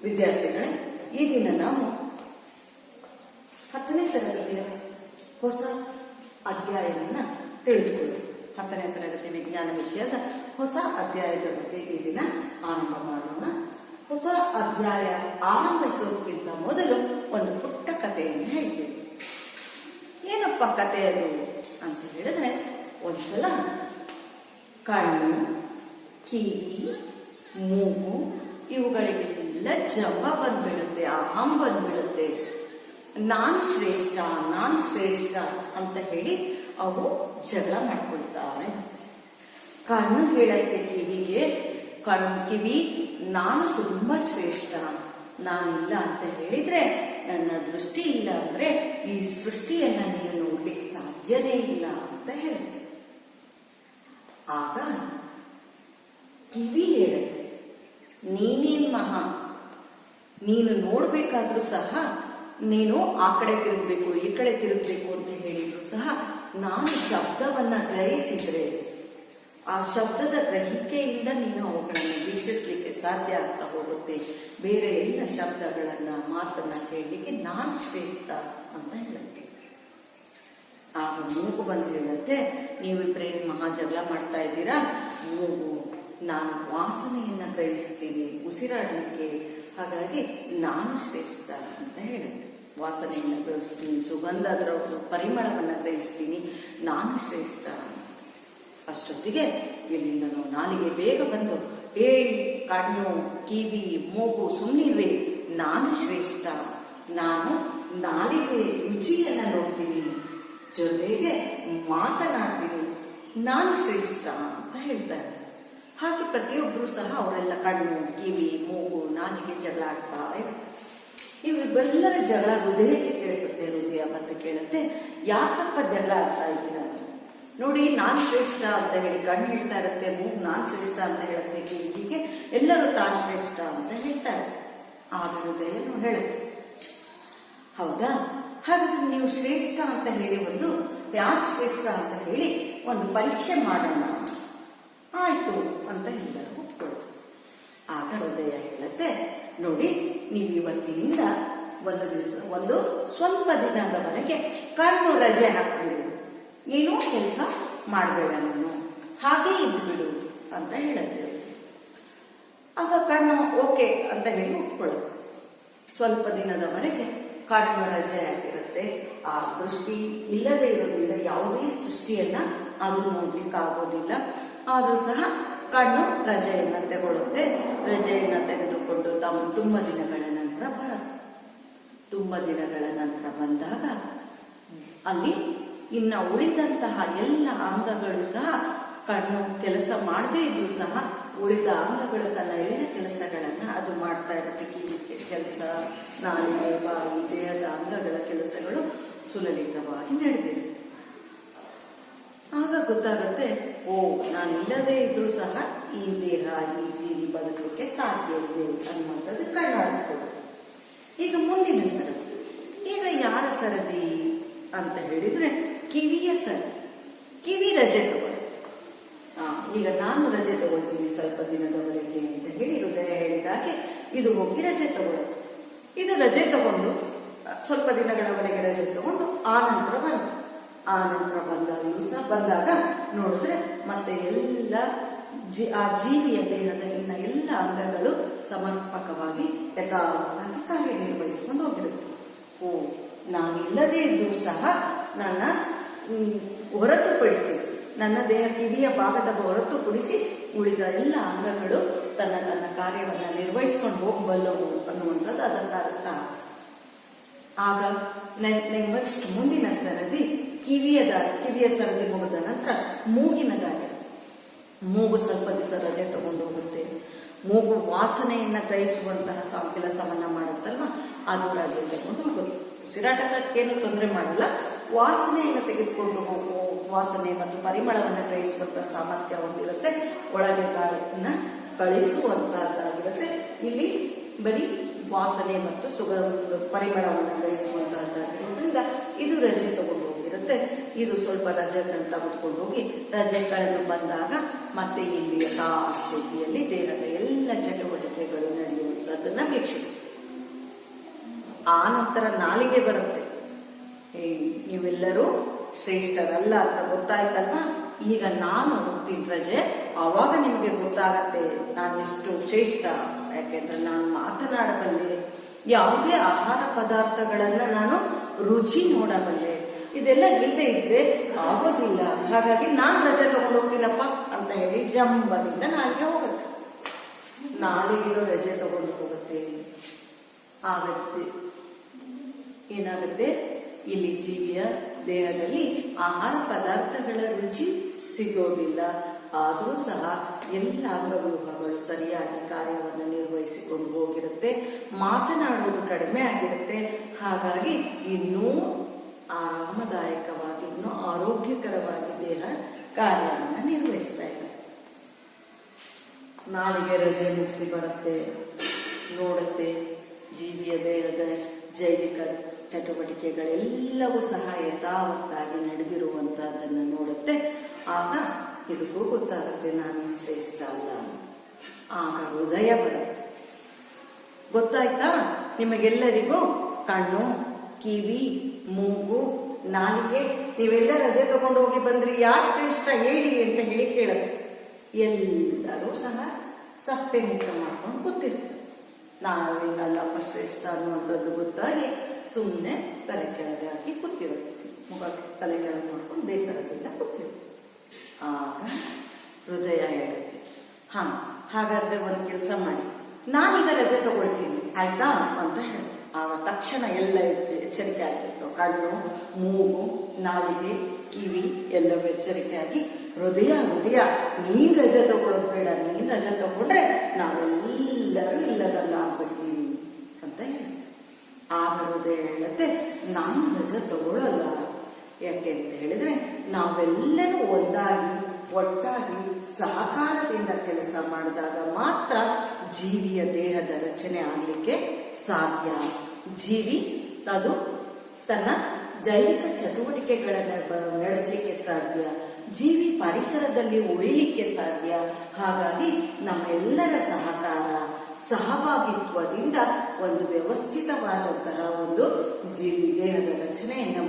ವಿದ್ಯಾರ್ಥಿಗಳೇ, ಈ ದಿನ ನಾವು 10ನೇ ತರಗತಿಯ ಹೊಸ ಅಧ್ಯಾಯವನ್ನು ತಿಳಿದುಕೊಳ್ಳೋಣ. 10ನೇ ತರಗತಿ ವಿಜ್ಞಾನ ವಿಷಯದ ಹೊಸ ಅಧ್ಯಾಯದ ಬಗ್ಗೆ ಈ ದಿನ ಆರಂಭ ಮಾಡೋಣ. ಹೊಸ ಅಧ್ಯಾಯ ಆರಂಭಿಸೋದಕ್ಕಿಂತ ಮೊದಲು ಒಂದು ಪುಟ್ಟ ಕಥೆಯನ್ನು ಹೇಳ್ತೀವಿ. ಏನಪ್ಪ ಕಥೆ ಅದು ಅಂತ ಹೇಳಿದ್ರೆ, ಒಂದ್ಸಲ ಕಣ್ಣು, ಕಿವಿ, ಮೂಗು ಇವುಗಳಿಗೆಲ್ಲ ಜಂಬ ಬಂದ್ಬಿಡುತ್ತೆ, ಅಹಂ ಬಂದ್ಬಿಡುತ್ತೆ. ನಾನ್ ಶ್ರೇಷ್ಠ ಅಂತ ಹೇಳಿ ಅವು ಜಗಳ ಮಾಡ್ಕೊಳ್ತಾ ಇರುತ್ತೆ. ಕಣ್ಣು ಹೇಳತ್ತೆ ಕಿವಿಗೆ, ಕಿವಿ ನಾನು ತುಂಬಾ ಶ್ರೇಷ್ಠ, ನಾನಿಲ್ಲ ಅಂತ ಹೇಳಿದ್ರೆ, ನನ್ನ ದೃಷ್ಟಿ ಇಲ್ಲ ಅಂದ್ರೆ ಈ ಸೃಷ್ಟಿಯನ್ನ ನೀನು ನೋಡ್ಲಿಕ್ಕೆ ಸಾಧ್ಯನೇ ಇಲ್ಲ ಅಂತ ಹೇಳುತ್ತೆ. ಆಗ ಕಿವಿ ಹೇಳುತ್ತೆ, ನೀನೇನ್ ಮಹಾ, ನೀನು ನೋಡ್ಬೇಕಾದ್ರೂ ಸಹ ನೀನು ಆ ಕಡೆ ತಿರುಗಬೇಕು, ಈ ಕಡೆ ತಿರುಗಬೇಕು ಅಂತ ಹೇಳಿದ್ರು ಸಹ ನಾನು ಶಬ್ದವನ್ನ ಗ್ರಹಿಸಿದ್ರೆ ಆ ಶಬ್ದದ ಗ್ರಹಿಕೆಯಿಂದ ನೀನು ಅವುಗಳನ್ನು ವೀಕ್ಷಿಸ್ಲಿಕ್ಕೆ ಸಾಧ್ಯ ಆಗ್ತಾ ಹೋಗುತ್ತೆ. ಬೇರೆ ಎಲ್ಲ ಶಬ್ದಗಳನ್ನ ಮಾತನ್ನ ಕೇಳಲಿಕ್ಕೆ ನಾನು ಶ್ರೇಷ್ಠ ಅಂತ ಹೇಳುತ್ತೆ. ಆಗ ಮೂಗು ಬಂದು ಹೇಳುತ್ತೆ, ನೀವಿಬ್ರೇನು ಮಹಾ ಜಗಳ ಮಾಡ್ತಾ ಇದ್ದೀರಾ, ಮೂಗು ನಾನು ವಾಸನೆಯನ್ನ ಗ್ರಹಿಸ್ತೀನಿ ಉಸಿರಾಡಲಿಕ್ಕೆ, ಹಾಗಾಗಿ ನಾನು ಶ್ರೇಷ್ಠ ಅಂತ ಹೇಳುತ್ತೆ. ವಾಸನೆಯನ್ನು ಗ್ರಹಿಸ್ತೀನಿ, ಸುಗಂಧ ಅದರ ಪರಿಮಳವನ್ನು ಗ್ರಹಿಸ್ತೀನಿ, ನಾನು ಶ್ರೇಷ್ಠ. ಅಷ್ಟೊತ್ತಿಗೆ ಇಲ್ಲಿಂದ ನಾಲಿಗೆ ಬೇಗ ಬಂದು, ಕಣ್ಣು, ಕಿವಿ, ಮೂಗು ಸುಮ್ಮನಿರ್ರಿ, ನಾನು ಶ್ರೇಷ್ಠ, ನಾನು ನಾಲಿಗೆ ರುಚಿಯನ್ನ ನೋಡ್ತೀನಿ, ಜೊತೆಗೆ ಮಾತನಾಡ್ತೀನಿ, ನಾನು ಶ್ರೇಷ್ಠ ಅಂತ ಹೇಳ್ತಾರೆ. ಹಾಗೆ ಪ್ರತಿಯೊಬ್ಬರು ಸಹ ಅವರೆಲ್ಲ ಕಣ್ಣು, ಕಿವಿ, ಮೂಗು, ನಾಲಿಗೆ ಜಗಳ ಆಡ್ತಾ ಇರುತ್ತೆ. ಇವರಿಗೆಲ್ಲರ ಜಗಳ ಹೃದಯಕ್ಕೆ ಕೇಳಿಸುತ್ತೆ. ಹೃದಯ ಮತ್ತೆ ಕೇಳುತ್ತೆ, ಯಾಕಪ್ಪ ಜಗಳ ಆಡ್ತಾ ಇದ್ದೀರಾ ನೋಡಿ, ನಾನ್ ಶ್ರೇಷ್ಠ ಅಂತ ಹೇಳಿ ಕಣ್ಣು ಹೇಳ್ತಾ ಇರುತ್ತೆ, ಮೂಗು ನಾನ್ ಶ್ರೇಷ್ಠ ಅಂತ ಹೇಳುತ್ತೆ, ಕಿವಿಗೆ ಎಲ್ಲರೂ ತಾನು ಶ್ರೇಷ್ಠ ಅಂತ ಹೇಳ್ತಾರೆ. ಆಗ ಹೃದಯ ಹೇಳುತ್ತೆ, ಹೌದಾ, ಹಾಗಾದ್ರೆ ನೀವು ಶ್ರೇಷ್ಠ ಅಂತ ಹೇಳಿ ಯಾರು ಶ್ರೇಷ್ಠ ಅಂತ ಹೇಳಿ ಒಂದು ಪರೀಕ್ಷೆ ಮಾಡೋಣ, ಆಯ್ತು ಅಂತ ಹೇಳಿದ್ದಾರೆ, ಒಪ್ಕೊಳ್ಳಿ. ಆಗ ಹೃದಯ ಹೇಳುತ್ತೆ, ನೋಡಿ, ನೀವು ಇವತ್ತಿನಿಂದ ಒಂದು ಸ್ವಲ್ಪ ದಿನದವರೆಗೆ ಕಣ್ಣು ರಜೆ ಹಾಕ್ಬಿಡು, ನೀನು ಕೆಲಸ ಮಾಡಬೇಡ, ನೀನು ಹಾಗೆ ಇದ್ಬಿಡು ಅಂತ ಹೇಳುತ್ತೆ. ಆಗ ಕಣ್ಣು ಓಕೆ ಅಂತ ಹೇಳಿ ಒಪ್ಕೊಳ್ಳುತ್ತೆ. ಸ್ವಲ್ಪ ದಿನದವರೆಗೆ ಕಣ್ಣು ರಜೆ ಆಗಿರುತ್ತೆ. ಆ ದೃಷ್ಟಿ ಇಲ್ಲದೆ ಇರೋದ್ರಿಂದ ಯಾವುದೇ ಸೃಷ್ಟಿಯನ್ನ ಅದು ನೋಡ್ಲಿಕ್ಕಾಗೋದಿಲ್ಲ. ಆದ್ರೂ ಸಹ ಕಣ್ಣು ರಜೆಯನ್ನ ತಗೊಳ್ಳುತ್ತೆ. ರಜೆಯನ್ನ ತೆಗೆದುಕೊಂಡು ತುಂಬ ದಿನಗಳ ನಂತರ ಬರುತ್ತೆ. ತುಂಬ ದಿನಗಳ ನಂತರ ಬಂದಾಗ ಅಲ್ಲಿ ಇನ್ನ ಉಳಿದಂತಹ ಎಲ್ಲ ಅಂಗಗಳು ಸಹ, ಕಣ್ಣು ಕೆಲಸ ಮಾಡದೇ ಇದ್ರು ಸಹ ಉಳಿದ ಅಂಗಗಳು ತನ್ನ ಎಲ್ಲ ಕೆಲಸಗಳನ್ನ ಅದು ಮಾಡ್ತಾ ಇರುತ್ತೆ. ಕಿವಿ ಕೆಲಸ, ನಾಲಿಗೆ, ಬಾಯಿ, ದೇಹದ ಅಂಗಗಳ ಕೆಲಸಗಳು ಸುಲಲಿತವಾಗಿ ನಡೆದಿರುತ್ತೆ. ಆಗ ಗೊತ್ತಾಗುತ್ತೆ, ಓ, ನಾನಿಲ್ಲದೆ ಇದ್ರೂ ಸಹ ಈ ದೇಹ, ಈ ಜೀವಿ ಬದುಕಲಿಕ್ಕೆ ಸಾಧ್ಯ ಇದೆ ಅನ್ನುವಂಥದ್ದು ಕಣ್ಣು ಅರ್ಥಕೊಳ್ಳುತ್ತೆ. ಈಗ ಮುಂದಿನ ಸರದಿ, ಈಗ ಯಾರ ಸರದಿ ಅಂತ ಹೇಳಿದ್ರೆ ಕಿವಿಯ ಸರದಿ. ಕಿವಿ ರಜೆ ತಗೊಳ್ಳಿ. ಈಗ ನಾನು ರಜೆ ತಗೊಳ್ತೀನಿ ಸ್ವಲ್ಪ ದಿನದವರೆಗೆ ಅಂತ ಹೇಳಿ ಹೃದಯ ಹೇಳಿದಾಗೆ ಇದು ಹೋಗಿ ರಜೆ ತಗೊಳ್ಳುತ್ತೆ. ಇದು ರಜೆ ತಗೊಂಡು ಸ್ವಲ್ಪ ದಿನಗಳವರೆಗೆ ರಜೆ ತಗೊಂಡು ಆ ನಂತರ ಬರುತ್ತೆ. ಆ ನಂತರ ಬಂದಾಗ ನೋಡಿದ್ರೆ ಮತ್ತೆ ಎಲ್ಲ ಆ ಜೀವಿಯ ದೇಹದ ಇನ್ನ ಎಲ್ಲ ಅಂಗಗಳು ಸಮರ್ಪಕವಾಗಿ ಯಥಾವತ್ತಾಗಿ ಕಾರ್ಯನಿರ್ವಹಿಸಿಕೊಂಡು ಹೋಗಿರುತ್ತೆ. ಓ, ನಾನಿಲ್ಲದೇ ಇದ್ರೂ ಸಹ ನನ್ನ ಹೊರತುಪಡಿಸಿ, ನನ್ನ ದೇಹ ಕಿವಿಯ ಭಾಗದ ಹೊರತುಪಡಿಸಿ ಉಳಿದ ಎಲ್ಲ ಅಂಗಗಳು ತನ್ನ ತನ್ನ ಕಾರ್ಯವನ್ನು ನಿರ್ವಹಿಸಿಕೊಂಡು ಹೋಗಬಲ್ಲವು ಅನ್ನುವಂಥದ್ದು ಅದರ ಅರ್ಥ. ಆಗ ನೆಕ್ಸ್ಟ್ ಮುಂದಿನ ಸರದಿ ಕಿವಿಯ ಸರದಿ ಮುಗಿದ ನಂತರ ಮೂಗಿನ ಗಾಯ. ಮೂಗು ಸ್ವಲ್ಪ ದಿವಸ ರಜೆ ತಗೊಂಡು ಹೋಗುತ್ತೆ. ಮೂಗು ವಾಸನೆಯನ್ನ ಗ್ರಹಿಸುವಂತಹ ಕೆಲಸವನ್ನ ಮಾಡುತ್ತಲ್ವ, ಅದು ರಜೆ ತಗೊಂಡು ಹೋಗುತ್ತೆ. ಉಸಿರಾಟಕ್ಕೇನು ತೊಂದರೆ ಮಾಡಲ್ಲ, ವಾಸನೆಯನ್ನು ತೆಗೆದುಕೊಂಡು ಹೋಗುವ ವಾಸನೆ ಮತ್ತು ಪರಿಮಳವನ್ನು ಗ್ರಹಿಸುವಂತಹ ಸಾಮರ್ಥ್ಯ ಹೊಂದಿರುತ್ತೆ. ಒಳಗೆ ಗಾಳಿಯನ್ನ ಕಳಿಸುವಂತಹದ್ದಾಗಿರುತ್ತೆ. ಇಲ್ಲಿ ಬರೀ ವಾಸನೆ ಮತ್ತು ಸುಗಂಧ ಪರಿಮಳವನ್ನು ಗ್ರಹಿಸುವಂತಹದ್ದಾಗಿರೋದ್ರಿಂದ ಇದು ರಜೆ ತಗೊಂಡು ಹೋಗಿರುತ್ತೆ. ಇದು ಸ್ವಲ್ಪ ರಜೆ ತೆಗೆದುಕೊಂಡು ಹೋಗಿ ರಜೆ ಕಳೆದು ಬಂದಾಗ ಮತ್ತೆ ಇಲ್ಲಿ ಯಥಾಸ್ಥಿತಿಯಲ್ಲಿ ದೇಹದ ಎಲ್ಲ ಚಟುವಟಿಕೆಗಳು ನಡೆಯುವಂಥದ್ದನ್ನ ವೀಕ್ಷಿಸುತ್ತೆ. ಆ ನಂತರ ನಾಲಿಗೆ ಬರುತ್ತೆ. ನೀವೆಲ್ಲರೂ ಶ್ರೇಷ್ಠರಲ್ಲ ಅಂತ ಗೊತ್ತಾಯ್ತಲ್ವಾ? ಈಗ ನಾನು ಹುಟ್ಟಿದ ರಜೆ, ಆವಾಗ ನಿಮಗೆ ಗೊತ್ತಾಗತ್ತೆ ನಾನು ಎಷ್ಟು ಶ್ರೇಷ್ಠ. ಯಾಕೆಂದ್ರೆ ನಾನು ಮಾತನಾಡಬಲ್ಲೆ, ಯಾವುದೇ ಆಹಾರ ಪದಾರ್ಥಗಳನ್ನ ನಾನು ರುಚಿ ನೋಡಬಲ್ಲೆ. ಇದೆಲ್ಲ ಇಲ್ಲದೆ ಇದ್ರೆ ಆಗೋದಿಲ್ಲ. ಹಾಗಾಗಿ ನಾನು ರಜೆ ತಗೊಂಡು ಹೋಗ್ತೀನಪ್ಪ ಅಂತ ಹೇಳಿ ಜಂಬದಿಂದ ನಾಲಿಗೆ ಹೋಗುತ್ತೆ. ನಾಲಿಗೆಗಳು ರಜೆ ತಗೊಂಡು ಹೋಗುತ್ತೆ. ಆಗತ್ತೆ ಏನಾಗುತ್ತೆ, ಇಲ್ಲಿ ಜೀವಿಯ ದೇಹದಲ್ಲಿ ಆಹಾರ ಪದಾರ್ಥಗಳ ರುಚಿ ಸಿಗೋದಿಲ್ಲ. ಆದರೂ ಸಹ ಎಲ್ಲ ಅಂಗವ್ಯೂಹಗಳು ಸರಿಯಾಗಿ ಕಾರ್ಯವನ್ನು ನಿರ್ವಹಿಸಿಕೊಂಡು ಹೋಗಿರುತ್ತೆ. ಮಾತನಾಡುವುದು ಕಡಿಮೆ ಆಗಿರುತ್ತೆ. ಹಾಗಾಗಿ ಇನ್ನೂ ಆರಾಮದಾಯಕವಾಗಿ, ಇನ್ನೂ ಆರೋಗ್ಯಕರವಾಗಿ ದೇಹ ಕಾರ್ಯವನ್ನು ನಿರ್ವಹಿಸ್ತಾ ಇದೆ. ನಾಲಿಗೆ ರಜೆ ಮುಗಿಸಿ ಬರುತ್ತೆ, ನೋಡುತ್ತೆ ಜೀವಿಯ ದೇಹದ ಜೈವಿಕ ಚಟುವಟಿಕೆಗಳೆಲ್ಲವೂ ಸಹ ಯಥಾವತ್ತಾಗಿ ನಡೆದಿರುವಂತಹದನ್ನು ನೋಡುತ್ತೆ. ಆಗ ಇದಕ್ಕೂ ಗೊತ್ತಾಗುತ್ತೆ ನಾನೇನು ಶ್ರೇಷ್ಠ ಅಲ್ಲ ಅಂತ. ಆಗ ಹೃದಯ ಬರುತ್ತೆ. ಗೊತ್ತಾಯ್ತಾ ನಿಮಗೆಲ್ಲರಿಗೂ? ಕಣ್ಣು, ಕಿವಿ, ಮೂಗು, ನಾಲಿಗೆ, ನೀವೆಲ್ಲ ರಜೆ ತಗೊಂಡು ಹೋಗಿ ಬಂದ್ರಿ, ಯಾರು ಶ್ರೇಷ್ಠ ಹೇಳಿ ಅಂತ ಹೇಳಿ ಕೇಳುತ್ತೆ. ಎಲ್ಲರೂ ಸಹ ಸಪ್ಪೆ ಮುಖ ಮಾಡ್ಕೊಂಡು ಕೂತಿರ್ತಾರೆ. ನಾವೇನಲ್ಲಪ್ಪ ಶ್ರೇಷ್ಠ ಅನ್ನುವಂಥದ್ದು ಗೊತ್ತಾಗಿ ಸುಮ್ಮನೆ ತಲೆ ಕೆಳಗೆ ಹಾಕಿ ಕೂತಿರುತ್ತೆ. ಮುಖ ತಲೆ ಕೆಳಗೆ ಮಾಡ್ಕೊಂಡು ಬೇಸರದಿಂದ ಕೂತಿರುತ್ತೆ. ಆಗ ಹೃದಯ ಹೇಳುತ್ತೆ, ಹಾಗಾದ್ರೆ ಒಂದು ಕೆಲಸ ಮಾಡಿ, ನಾನೀಗ ರಜೆ ತಗೊಳ್ತೀನಿ ಆಯ್ತಾ ಅಂತ ಹೇಳಿ. ಆಗ ತಕ್ಷಣ ಎಲ್ಲ ಎಚ್ಚರಿಕೆ ಆಗ್ತಿತ್ತು. ಕಣ್ಣು, ಮೂಗು, ನಾಲಿಗೆ, ಕಿವಿ ಎಲ್ಲವೂ ಎಚ್ಚರಿಕೆಯಾಗಿ ಹೃದಯ ನೀನ್ ರಜೆ ತಗೊಳ್ಳೋದು ಬೇಡ, ನೀನ್ ರಜೆ ತಗೊಂಡ್ರೆ ನಾವೆಲ್ಲರೂ ಇಲ್ಲದಲ್ಲ ಆಗ್ಬಿಡ್ತೀವಿ ಅಂತ ಹೇಳುತ್ತೆ. ಆಗ ಹೃದಯ ಹೇಳುತ್ತೆ, ನಾನು ರಜೆ ತಗೊಳ್ಳಲ್ಲ. ಯಾಕೆ ಅಂತ ಹೇಳಿದ್ರೆ ನಾವೆಲ್ಲರೂ ಒಟ್ಟಾಗಿ ಸಹಕಾರದಿಂದ ಕೆಲಸ ಮಾಡಿದಾಗ ಮಾತ್ರ ಜೀವಿಯ ದೇಹದ ರಚನೆ ಆಗಲಿಕ್ಕೆ ಸಾಧ್ಯ. ಜೀವಿ ಅದು ತನ್ನ ಜೈವಿಕ ಚಟುವಟಿಕೆಗಳನ್ನು ನಡೆಸಲಿಕ್ಕೆ ಸಾಧ್ಯ. ಜೀವಿ ಪರಿಸರದಲ್ಲಿ ಉಳಿಲಿಕ್ಕೆ ಸಾಧ್ಯ. ಹಾಗಾಗಿ ನಮ್ಮೆಲ್ಲರ ಸಹಕಾರ, ಸಹಭಾಗಿತ್ವದಿಂದ ಒಂದು ವ್ಯವಸ್ಥಿತವಾದಂತಹ ಒಂದು ಜೀವಿ ದೇಹದ ರಚನೆಯನ್ನು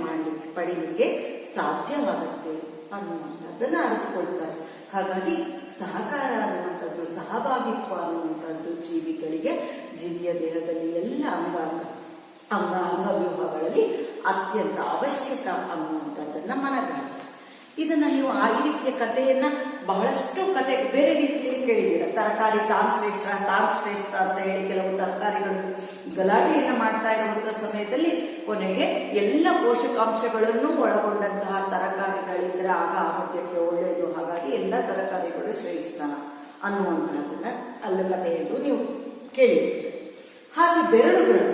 ಪಡೀಲಿಕ್ಕೆ ಸಾಧ್ಯವಾಗುತ್ತೆ ಅನ್ನುವಂಥದ್ದನ್ನು ಅರಿತುಕೊಳ್ತಾರೆ. ಹಾಗಾಗಿ ಸಹಕಾರ ಅನ್ನುವಂಥದ್ದು, ಸಹಭಾಗಿತ್ವ ಅನ್ನುವಂಥದ್ದು ಜೀವಿಯ ದೇಹದಲ್ಲಿ ಎಲ್ಲ ಅಂಗವ್ಯೂಹಗಳಲ್ಲಿ ಅತ್ಯಂತ ಅವಶ್ಯಕ ಅನ್ನುವಂಥದ್ದನ್ನ ಮನಗಾಣ. ಇದನ್ನ ನೀವು ಈ ರೀತಿಯ ಕಥೆಯನ್ನ ಬಹಳಷ್ಟು ಕತೆ ಬೇರೆ ರೀತಿಯಲ್ಲಿ ಕೇಳಿದ್ದೀರ. ತರಕಾರಿ ತಾನು ಶ್ರೇಷ್ಠ ಅಂತ ಹೇಳಿ ಕೆಲವು ತರಕಾರಿಗಳು ಗಲಾಟೆಯನ್ನ ಮಾಡ್ತಾ ಇರುವಂತಹ ಸಮಯದಲ್ಲಿ ಕೊನೆಗೆ ಎಲ್ಲ ಪೋಷಕಾಂಶಗಳನ್ನು ಒಳಗೊಂಡಂತಹ ತರಕಾರಿಗಳಿದ್ರೆ ಆಗ ಆರೋಗ್ಯಕ್ಕೆ ಒಳ್ಳೆಯದು. ಹಾಗಾಗಿ ಎಲ್ಲ ತರಕಾರಿಗಳು ಶ್ರೇಷ್ಠ ಅನ್ನುವಂತಹದನ್ನ ಅಲ್ಲಿ ಕಥೆಯನ್ನು ನೀವು ಕೇಳಿದ್ದೀರಿ. ಹಾಗೆ ಬೆರಳುಗಳು,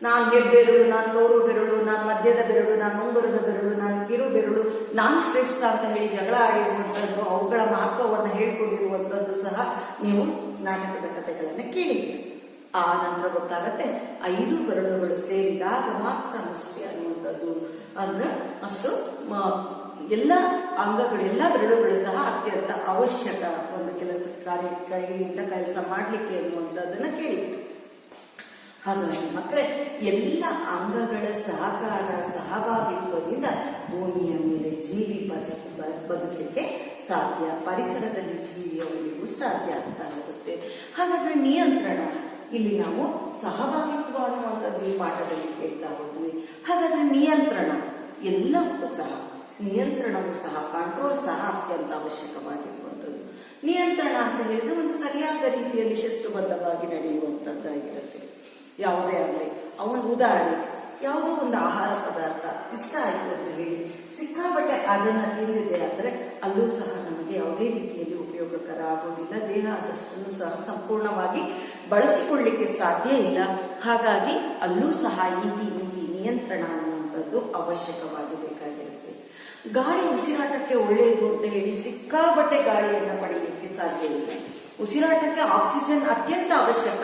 ನಾನು ಹೆಬ್ಬೆರಳು, ನಾನು ತೋರು ಬೆರಳು, ನಾನು ಮಧ್ಯದ ಬೆರಳು, ನಾನು ಉಂಗುರದ ಬೆರಳು, ನಾನು ಕಿರು ಬೆರಳು, ನಾನು ಶ್ರೇಷ್ಠ ಅಂತ ಹೇಳಿ ಜಗಳ ಆಡಿರುವಂಥದ್ದು, ಅವುಗಳ ಮಹತ್ವವನ್ನು ಹೇಳಿಕೊಂಡಿರುವಂಥದ್ದು ಸಹ ನೀವು ನಾಟಕದ ಕಥೆಗಳನ್ನು ಕೇಳಿದ್ದೀರಿ. ಆ ನಂತರ ಗೊತ್ತಾಗತ್ತೆ 5 ಬೆರಳುಗಳು ಸೇರಿದಾಗ ಮಾತ್ರ ಮುಷ್ಟಿ ಅನ್ನುವಂಥದ್ದು. ಅಂದ್ರೆ ಅಷ್ಟು ಎಲ್ಲ ಅಂಗಗಳು, ಎಲ್ಲ ಬೆರಳುಗಳು ಸಹ ಅತ್ಯಂತ ಅವಶ್ಯಕ ಒಂದು ಕೈಯಿಂದ ಕೆಲಸ ಮಾಡಲಿಕ್ಕೆ ಎನ್ನುವಂಥದ್ದನ್ನ ಕೇಳಿದ್ದೀರಿ. ಹಾಗಾಗಿ ಮಕ್ಕಳೇ, ಎಲ್ಲ ಅಂಗಗಳ ಸಹಕಾರ, ಸಹಭಾಗಿತ್ವದಿಂದ ಭೂಮಿಯ ಮೇಲೆ ಜೀವಿ ಬದುಕಲಿಕ್ಕೆ ಸಾಧ್ಯ, ಪರಿಸರದಲ್ಲಿ ಜೀವಿಯ ಉಳಿಯಲು ಸಾಧ್ಯ ಅಂತ ಆಗುತ್ತೆ. ಹಾಗಾದ್ರೆ ನಿಯಂತ್ರಣ, ಇಲ್ಲಿ ನಾವು ಸಹಭಾಗಿತ್ವ ಅನ್ನುವಂಥದ್ದು ಈ ಪಾಠದಲ್ಲಿ ಕೇಳ್ತಾ ಹೋದ್ವಿ. ಹಾಗಾದ್ರೆ ನಿಯಂತ್ರಣ ಎಲ್ಲವೂ ಸಹ, ನಿಯಂತ್ರಣವೂ ಸಹ, ಕಂಟ್ರೋಲ್ ಸಹ ಅತ್ಯಂತ ಅವಶ್ಯಕವಾಗಿರುವಂಥದ್ದು. ನಿಯಂತ್ರಣ ಅಂತ ಹೇಳಿದ್ರೆ ಒಂದು ಸರಿಯಾದ ರೀತಿಯಲ್ಲಿ ಶಿಸ್ತುಬದ್ಧವಾಗಿ ನಡೆಯುವಂಥದ್ದಾಗಿರುತ್ತೆ. ಯಾವುದೇ ಆಗಲಿ, ಅವನ ಉದಾಹರಣೆ, ಯಾವುದೋ ಒಂದು ಆಹಾರ ಪದಾರ್ಥ ಇಷ್ಟ ಆಯಿತು ಅಂತ ಹೇಳಿ ಸಿಕ್ಕಾಪಟ್ಟೆ ಅದನ್ನ ತಿಂದಿದೆ ಆದರೆ ಅಲ್ಲೂ ಸಹ ನಮಗೆ ಯಾವುದೇ ರೀತಿಯಲ್ಲಿ ಉಪಯೋಗಕರ ಆಗೋದಿಲ್ಲ. ದೇಹ ಅದಷ್ಟನ್ನು ಸಹ ಸಂಪೂರ್ಣವಾಗಿ ಬಳಸಿಕೊಳ್ಳಲಿಕ್ಕೆ ಸಾಧ್ಯ ಇಲ್ಲ. ಹಾಗಾಗಿ ಅಲ್ಲೂ ಸಹ ಈ ನಿಯಂತ್ರಣ ಅನ್ನುವಂಥದ್ದು ಅವಶ್ಯಕವಾಗಿ ಬೇಕಾಗಿರುತ್ತೆ. ಗಾಳಿ ಉಸಿರಾಟಕ್ಕೆ ಒಳ್ಳೆಯದು ಅಂತ ಹೇಳಿ ಸಿಕ್ಕಾಪಟ್ಟೆ ಗಾಳಿಯನ್ನು ಪಡೆಯಲಿಕ್ಕೆ ಸಾಧ್ಯ ಇಲ್ಲ. ಉಸಿರಾಟಕ್ಕೆ ಆಕ್ಸಿಜನ್ ಅತ್ಯಂತ ಅವಶ್ಯಕ,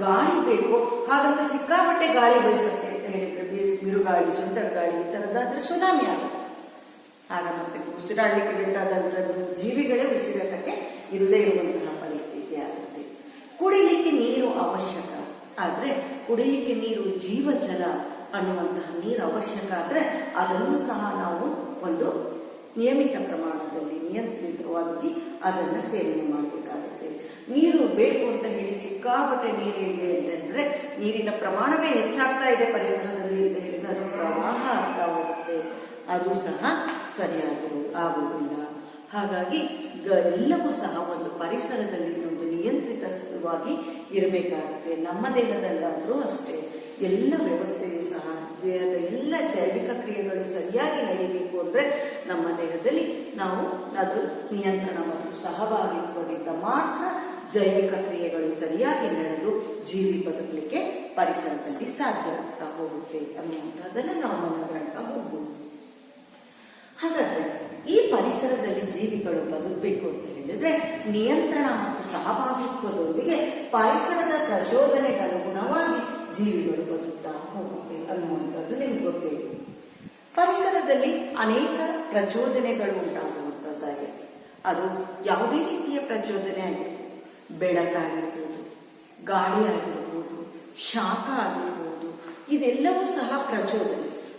ಗಾಳಿ ಬೇಕು. ಹಾಗಂತ ಸಿಕ್ಕಾಪಟ್ಟೆ ಗಾಳಿ ಬಯಸುತ್ತೆ ಅಂತ ಹೇಳಿದ್ರೆ ಬಿರುಗಾಳಿ, ಸುಂಟರ್ ಗಾಳಿ ಈ ತರದಾದ್ರೆ ಸುನಾಮಿ ಆಗುತ್ತೆ. ಆಗ ಮತ್ತೆ ಉಸಿರಾಡಲಿಕ್ಕೆ ಬೇಕಾದಂಥದ್ದು ಜೀವಿಗಳೇ ಉಸಿರಾಟಕ್ಕೆ ಇಲ್ಲದೆ ಇರುವಂತಹ ಪರಿಸ್ಥಿತಿ ಆಗುತ್ತೆ. ಕುಡಿಲಿಕ್ಕೆ ನೀರು ಅವಶ್ಯಕ, ಆದ್ರೆ ಕುಡಿಯಲಿಕ್ಕೆ ನೀರು ಜೀವಜಲ ಅನ್ನುವಂತಹ ನೀರು ಅವಶ್ಯಕ ಆದ್ರೆ ಅದನ್ನು ಸಹ ನಾವು ಒಂದು ನಿಯಮಿತ ಪ್ರಮಾಣದಲ್ಲಿ ನಿಯಂತ್ರಿತವಾಗಿ ಅದನ್ನ ಸೇವನೆ ಮಾಡಬೇಕಾಗುತ್ತೆ. ನೀರು ಬೇಕು ಅಂತ ಹೇಳಿ ಸಿಕ್ಕಾಪಟ್ಟೆ ನೀರಿದೆ ಅಂತಂದ್ರೆ ನೀರಿನ ಪ್ರಮಾಣವೇ ಹೆಚ್ಚಾಗ್ತಾ ಇದೆ ಪರಿಸರದಲ್ಲಿ ಅಂತ ಹೇಳಿದ್ರೆ ಅದು ಪ್ರವಾಹ ಆಗ್ತಾ ಹೋಗುತ್ತೆ, ಅದು ಸಹ ಆಗುವುದಿಲ್ಲ. ಹಾಗಾಗಿ ಎಲ್ಲವೂ ಸಹ ಒಂದು ಪರಿಸರದಲ್ಲಿ ಒಂದು ನಿಯಂತ್ರಿತವಾಗಿ ಇರಬೇಕಾಗುತ್ತೆ. ನಮ್ಮ ದೇಹದಲ್ಲಾದ್ರೂ ಅಷ್ಟೇ ಎಲ್ಲ ವ್ಯವಸ್ಥೆಯು ಸಹ ದೇಹದ ಎಲ್ಲ ಜೈವಿಕ ಕ್ರಿಯೆಗಳು ಸರಿಯಾಗಿ ನಡೀಬೇಕು ಅಂದ್ರೆ ನಮ್ಮ ದೇಹದಲ್ಲಿ ನಾವು ಅದು ನಿಯಂತ್ರಣ ಮತ್ತು ಸಹಭಾಗಿತ್ವದಿಂದ ಮಾತ್ರ ಜೈವಿಕ ಕ್ರಿಯೆಗಳು ಸರಿಯಾಗಿ ನಡೆದು ಜೀವಿ ಬದುಕಲಿಕ್ಕೆ ಪರಿಸರದಲ್ಲಿ ಸಾಧ್ಯ ಆಗ್ತಾ ಹೋಗುತ್ತೆ ಅನ್ನುವಂಥದ್ದನ್ನು ನಾವು ಮನಗಂಡ್ತಾ ಹೋಗ್ಬೋದು. ಹಾಗಾದ್ರೆ ಈ ಪರಿಸರದಲ್ಲಿ ಜೀವಿಗಳು ಬದುಕಬೇಕು ಅಂತ ಹೇಳಿದ್ರೆ ನಿಯಂತ್ರಣ ಮತ್ತು ಸಹಭಾಗಿತ್ವದೊಂದಿಗೆ ಪರಿಸರದ ಪ್ರಚೋದನೆಗೆ ಅನುಗುಣವಾಗಿ ಜೀವಿಗಳು ಬದುಕ್ತಾ ಹೋಗುತ್ತೆ ಅನ್ನುವಂಥದ್ದು ನಿಮ್ಗೆ ಗೊತ್ತೇ ಇದೆ. ಪರಿಸರದಲ್ಲಿ ಅನೇಕ ಪ್ರಚೋದನೆಗಳು ಉಂಟಾಗುವಂಥದ್ದಾಗಿದೆ. ಅದು ಯಾವುದೇ ರೀತಿಯ ಪ್ರಚೋದನೆ ಆಗಿರ್ಬೋದು, ಬೆಳಕಾಗಿರ್ಬೋದು, ಗಾಳಿ ಆಗಿರ್ಬೋದು, ಶಾಖ ಆಗಿರ್ಬೋದು, ಇದೆಲ್ಲವೂ ಸಹ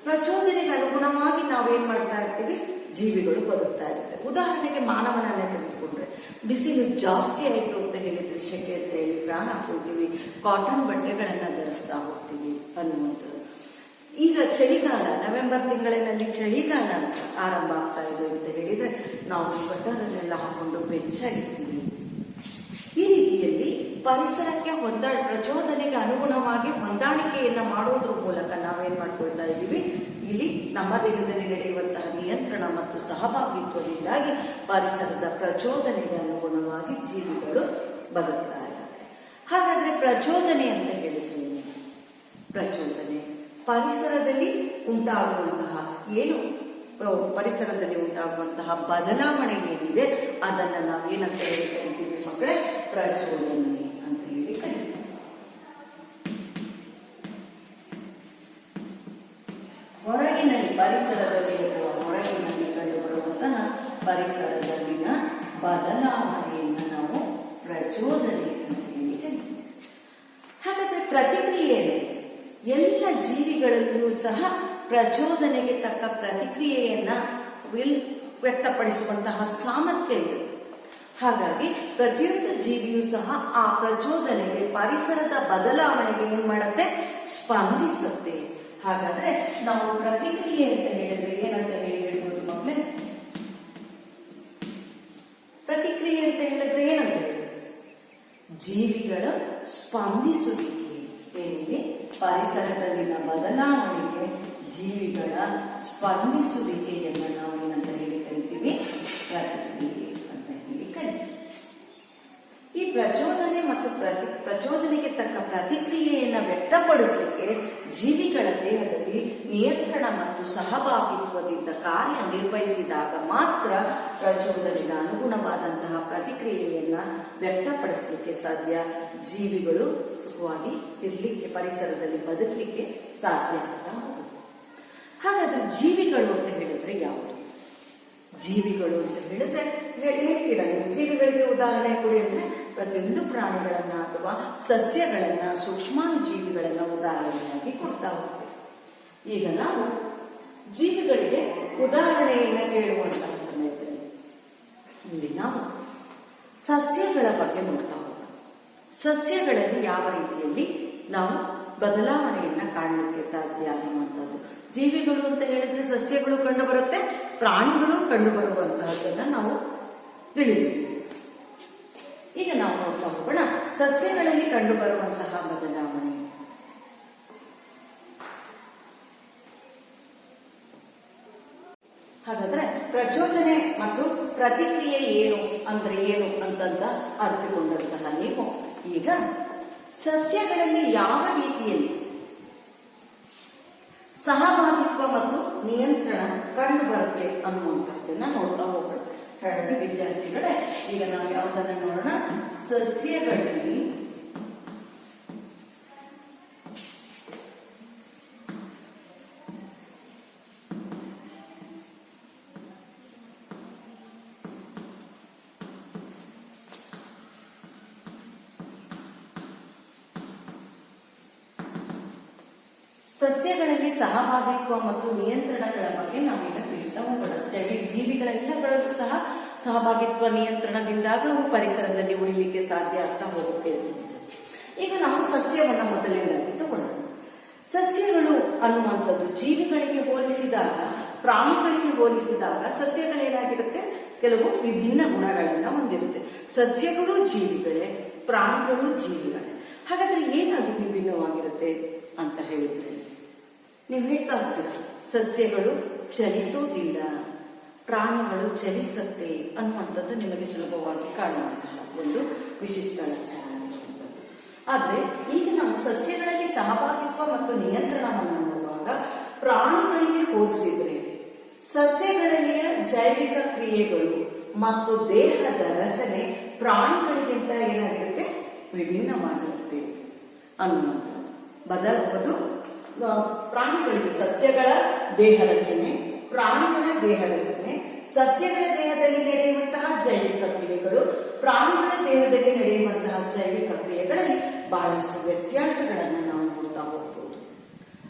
ಪ್ರಚೋದನೆಗೆ ಅನುಗುಣವಾಗಿ ನಾವೇನ್ ಮಾಡ್ತಾ ಇರ್ತೀವಿ, ಜೀವಿಗಳು ಬದುಕ್ತಾ ಇರ್ತವೆ. ಉದಾಹರಣೆಗೆ ಮಾನವನನ್ನೇ ತೆಗೆದುಕೊಂಡ್ರೆ ಬಿಸಿಲು ಜಾಸ್ತಿ ಆಯಿತು ಅಂತ ಹೇಳಿದ್ರೆ ಶೆಕೆ ಅಂತ ಹೇಳಿ ಫ್ಯಾನ್ ಹಾಕೊಳ್ತೀವಿ, ಕಾಟನ್ ಬಟ್ಟೆಗಳನ್ನ ಧರಿಸ್ತಾ ಹೋಗ್ತೀವಿ ಅನ್ನುವಂಥದ್ದು. ಈಗ ಚಳಿಗಾಲ, ನವೆಂಬರ್ ತಿಂಗಳಿನಲ್ಲಿ ಚಳಿಗಾಲ ಅಂತ ಆರಂಭ ಆಗ್ತಾ ಇದೆ ಅಂತ ಹೇಳಿದ್ರೆ ನಾವು ಸ್ವೆಟರನ್ನೆಲ್ಲ ಹಾಕೊಂಡು ಬೆಚ್ಚಾಗಿರ್ತೀವಿ. ಈ ರೀತಿಯಲ್ಲಿ ಪರಿಸರಕ್ಕೆ ಪ್ರಚೋದನೆಗೆ ಅನುಗುಣವಾಗಿ ಹೊಂದಾಣಿಕೆಯನ್ನ ಮಾಡೋದ್ರ ಮೂಲಕ ನಾವೇನ್ ಮಾಡ್ಕೊಳ್ತಾ ಇದ್ದೀವಿ, ಇಲ್ಲಿ ನಮ್ಮ ದೇಹದಲ್ಲಿ ನಡೆಯುವಂತಹ ನಿಯಂತ್ರಣ ಮತ್ತು ಸಹಭಾಗಿತ್ವದಿಂದಾಗಿ ಪರಿಸರದ ಪ್ರಚೋದನೆಗೆ ಅನುಗುಣವಾಗಿ ಜೀವಿಗಳು ಬದುಕ್ತಾ ಇರುತ್ತೆ. ಹಾಗಾದ್ರೆ ಪ್ರಚೋದನೆ ಅಂತ ಹೇಳಿದ್ರೆ ಪ್ರಚೋದನೆ ಪರಿಸರದಲ್ಲಿ ಉಂಟಾಗುವಂತಹ ಬದಲಾವಣೆ ಏನಿದೆ ಅದನ್ನ ನಾವೇನಂತ ಹೇಳಿ ಕರಿತೀವಿ ಮಕ್ಕಳೇ, ಪ್ರಚೋದನೆ ಅಂತ ಹೇಳಿ ಕರಿತೀವಿ. ಪರಿಸರದಲ್ಲಿ ಅಥವಾ ಹೊರಗಿನಲ್ಲಿ ಕಂಡುಬರುವಂತಹ ಪರಿಸರದಲ್ಲಿನ ಬದಲಾವಣೆಯನ್ನು ನಾವು ಪ್ರಚೋದನೆ ಅಂತ ಹೇಳಿ ಕರಿತೀವಿ. ಹಾಗಾದ್ರೆ ಪ್ರತಿಕ್ರಿಯೆ ಎಲ್ಲ ಜೀವಿಗಳಲ್ಲಿಯೂ ಸಹ ಪ್ರಚೋದನೆಗೆ ತಕ್ಕ ಪ್ರತಿಕ್ರಿಯೆಯನ್ನ ವ್ಯಕ್ತಪಡಿಸುವಂತಹ ಸಾಮರ್ಥ್ಯ ಇದೆ. ಹಾಗಾಗಿ ಪ್ರತಿಯೊಂದು ಜೀವಿಯೂ ಸಹ ಆ ಪ್ರಚೋದನೆಗೆ, ಪರಿಸರದ ಬದಲಾವಣೆಗೆ ಏನ್ ಮಾಡುತ್ತೆ, ಸ್ಪಂದಿಸುತ್ತೆ. ಹಾಗಾದ್ರೆ ನಾವು ಪ್ರತಿಕ್ರಿಯೆ ಅಂತ ಹೇಳಿದ್ರೆ ಏನಂತ ಹೇಳ್ಬೋದು ಮಕ್ಕಳೇ? ಪ್ರತಿಕ್ರಿಯೆ ಅಂತ ಹೇಳಿದ್ರೆ ಏನಂತ ಹೇಳಿ, ಜೀವಿಗಳ ಸ್ಪಂದಿಸುವಿಕೆ. ಪರಿಸರದಲ್ಲಿನ ಬದಲಾವಣೆಗೆ ಜೀವಿಗಳ ಸ್ಪಂದಿಸುವಿಕೆಯನ್ನು ನಾವು ಏನಂತ ಹೇಳಿ ಕರಿತೀವಿ, ಪ್ರತಿಕ್ರಿಯೆ ಅಂತ ಹೇಳಿ ಕರಿತೀವಿ. ಈ ಪ್ರಚೋದನೆ ಮತ್ತು ಪ್ರಚೋದನೆಗೆ ತಕ್ಕ ಪ್ರತಿಕ್ರಿಯೆಯನ್ನು ವ್ಯಕ್ತಪಡಿಸಲಿಕ್ಕೆ ಜೀವಿಗಳ ದೇಹದಲ್ಲಿ ನಿಯಂತ್ರಣ ಮತ್ತು ಸಹಭಾಗಿತ್ವದಿಂದ ಕಾರ್ಯನಿರ್ವಹಿಸಿದಾಗ ಮಾತ್ರ ಪ್ರಚೋದನೆಗೆ ಅನುಗುಣವಾದಂತಹ ಪ್ರತಿಕ್ರಿಯೆಯನ್ನ ವ್ಯಕ್ತಪಡಿಸಲಿಕ್ಕೆ ಸಾಧ್ಯ. ಜೀವಿಗಳು ಸುಖವಾಗಿ ಇರಲಿಕ್ಕೆ, ಪರಿಸರದಲ್ಲಿ ಬದುಕಲಿಕ್ಕೆ ಸಾಧ್ಯ ಆಗ್ತಾ ಹೋಗುತ್ತೆ. ಹಾಗಾದ್ರೆ ಜೀವಿಗಳು ಅಂತ ಹೇಳಿದ್ರೆ ಯಾವುದು? ಜೀವಿಗಳು ಅಂತ ಹೇಳಿದ್ರೆ ಹೇಳ್ತೀರಾ ನೀವು, ಜೀವಿಗಳಿಗೆ ಉದಾಹರಣೆ ಕೊಡಿ ಅಂದ್ರೆ ಪ್ರತಿಯೊಂದು ಪ್ರಾಣಿಗಳನ್ನ ಅಥವಾ ಸಸ್ಯಗಳನ್ನ, ಸೂಕ್ಷ್ಮಾಣು ಜೀವಿಗಳನ್ನ ಉದಾಹರಣೆಯಾಗಿ ಕೊಡ್ತಾ ಹೋಗ್ತೇವೆ. ಈಗ ನಾವು ಜೀವಿಗಳಿಗೆ ಉದಾಹರಣೆಯನ್ನ ಕೇಳುವಂತಹ ಸಮಯದಲ್ಲಿ ಇಲ್ಲಿ ನಾವು ಸಸ್ಯಗಳ ಬಗ್ಗೆ ನೋಡ್ತಾ ಹೋಗೋಣ. ಸಸ್ಯಗಳಲ್ಲಿ ಯಾವ ರೀತಿಯಲ್ಲಿ ನಾವು ಬದಲಾವಣೆಯನ್ನ ಕಾಣಲಿಕ್ಕೆ ಸಾಧ್ಯ ಅನ್ನುವಂಥದ್ದು. ಜೀವಿಗಳು ಅಂತ ಹೇಳಿದ್ರೆ ಸಸ್ಯಗಳು ಕಂಡು ಬರುತ್ತೆ, ಪ್ರಾಣಿಗಳು ಕಂಡು ಬರುವಂತಹದ್ದನ್ನ ನಾವು ತಿಳಿಯುತ್ತೇವೆ. ಈಗ ನಾವು ನೋಡ್ತಾ ಹೋಗೋಣ ಸಸ್ಯಗಳಲ್ಲಿ ಕಂಡು ಬರುವಂತಹ ಬದಲಾವಣೆ. ಹಾಗಾದ್ರೆ ಪ್ರಚೋದನೆ ಮತ್ತು ಪ್ರತಿಕ್ರಿಯೆ ಏನು ಅಂದ್ರೆ ಏನು ಅಂತಂದ ಅರ್ಥಕೊಂಡಂತಹ ನೀವು ಈಗ ಸಸ್ಯಗಳಲ್ಲಿ ಯಾವ ರೀತಿಯಲ್ಲಿ ಸಹಭಾಗಿತ್ವ ಮತ್ತು ನಿಯಂತ್ರಣ ಕಂಡು ಬರುತ್ತೆ ಅನ್ನುವಂಥದ್ದನ್ನ ನೋಡ್ತಾ ಹೋಗೋಣ. ಹಾಗಾಗಿ ವಿದ್ಯಾರ್ಥಿಗಳೇ, ಈಗ ನಾವು ಯಾವುದನ್ನ ನೋಡೋಣ, ಸಸ್ಯಗಳಲ್ಲಿ ಸಹಭಾಗಿತ್ವ ಮತ್ತು ನಿಯಂತ್ರಣಗಳ ಬಗ್ಗೆ ನಾವೀಗ ತಿಳಿತಾ ಹೋಗೋಣ. ಜೈವಿಕ ಜೀವಿಗಳೆಲ್ಲಗಳಲ್ಲೂ ಸಹ ಸಹಭಾಗಿತ್ವ ನಿಯಂತ್ರಣದಿಂದಾಗ ಅವು ಪರಿಸರದಲ್ಲಿ ಉಳಿಲಿಕ್ಕೆ ಸಾಧ್ಯ ಆಗ್ತಾ ಹೋಗುತ್ತೆ. ಈಗ ನಾವು ಸಸ್ಯವನ್ನ ಮೊದಲನೇದಾಗಿ ತಗೊಳ್ಳೋಣ. ಸಸ್ಯಗಳು ಅನ್ನುವಂಥದ್ದು ಜೀವಿಗಳಿಗೆ ಹೋಲಿಸಿದಾಗ, ಪ್ರಾಣಿಗಳಿಗೆ ಹೋಲಿಸಿದಾಗ ಸಸ್ಯಗಳೇನಾಗಿರುತ್ತೆ, ಕೆಲವು ವಿಭಿನ್ನ ಗುಣಗಳನ್ನ ಹೊಂದಿರುತ್ತೆ. ಸಸ್ಯಗಳು ಜೀವಿಗಳೇ, ಪ್ರಾಣಿಗಳು ಜೀವಿಗಳೇ. ಹಾಗಾದ್ರೆ ಏನಾದ್ರು ವಿಭಿನ್ನವಾಗಿರುತ್ತೆ ಅಂತ ಹೇಳಿದ್ರೆ ನೀವು ಹೇಳ್ತಾ ಹೋಗ್ತೀರ, ಸಸ್ಯಗಳು ಚಲಿಸೋದಿಲ್ಲ, ಪ್ರಾಣಿಗಳು ಚಲಿಸುತ್ತೆ ಅನ್ನುವಂಥದ್ದು ನಿಮಗೆ ಸುಲಭವಾಗಿ ಕಾಣುವಂತಹ ಒಂದು ವಿಶಿಷ್ಟ ಲಕ್ಷಣ ಅನ್ನುವಂಥದ್ದು. ಆದ್ರೆ ಈಗ ನಾವು ಸಸ್ಯಗಳಲ್ಲಿ ಸಹಭಾಗಿತ್ವ ಮತ್ತು ನಿಯಂತ್ರಣವನ್ನು ನೋಡುವಾಗ ಪ್ರಾಣಿಗಳಿಗೆ ಹೋಲಿಸಿದ್ರೆ ಸಸ್ಯಗಳಲ್ಲಿಯ ಜೈವಿಕ ಕ್ರಿಯೆಗಳು ಮತ್ತು ದೇಹದ ರಚನೆ ಪ್ರಾಣಿಗಳಿಗಿಂತ ಏನಾಗಿರುತ್ತೆ, ವಿಭಿನ್ನವಾಗಿರುತ್ತೆ ಅನ್ನುವಂಥದ್ದು. ಬದಲಾಗೋದು ಪ್ರಾಣಿಗಳಿಗೆ ಸಸ್ಯಗಳ ದೇಹ ರಚನೆ, ಪ್ರಾಣಿಗಳ ದೇಹ ರಚನೆ, ಸಸ್ಯಗಳ ದೇಹದಲ್ಲಿ ನಡೆಯುವಂತಹ ಜೈವಿಕ ಕ್ರಿಯೆಗಳು, ಪ್ರಾಣಿಗಳ ದೇಹದಲ್ಲಿ ನಡೆಯುವಂತಹ ಜೈವಿಕ ಕ್ರಿಯೆಗಳಲ್ಲಿ ಬಹಳಷ್ಟು ವ್ಯತ್ಯಾಸಗಳನ್ನು ನಾವು ನೋಡ್ತಾ ಹೋಗ್ಬೋದು.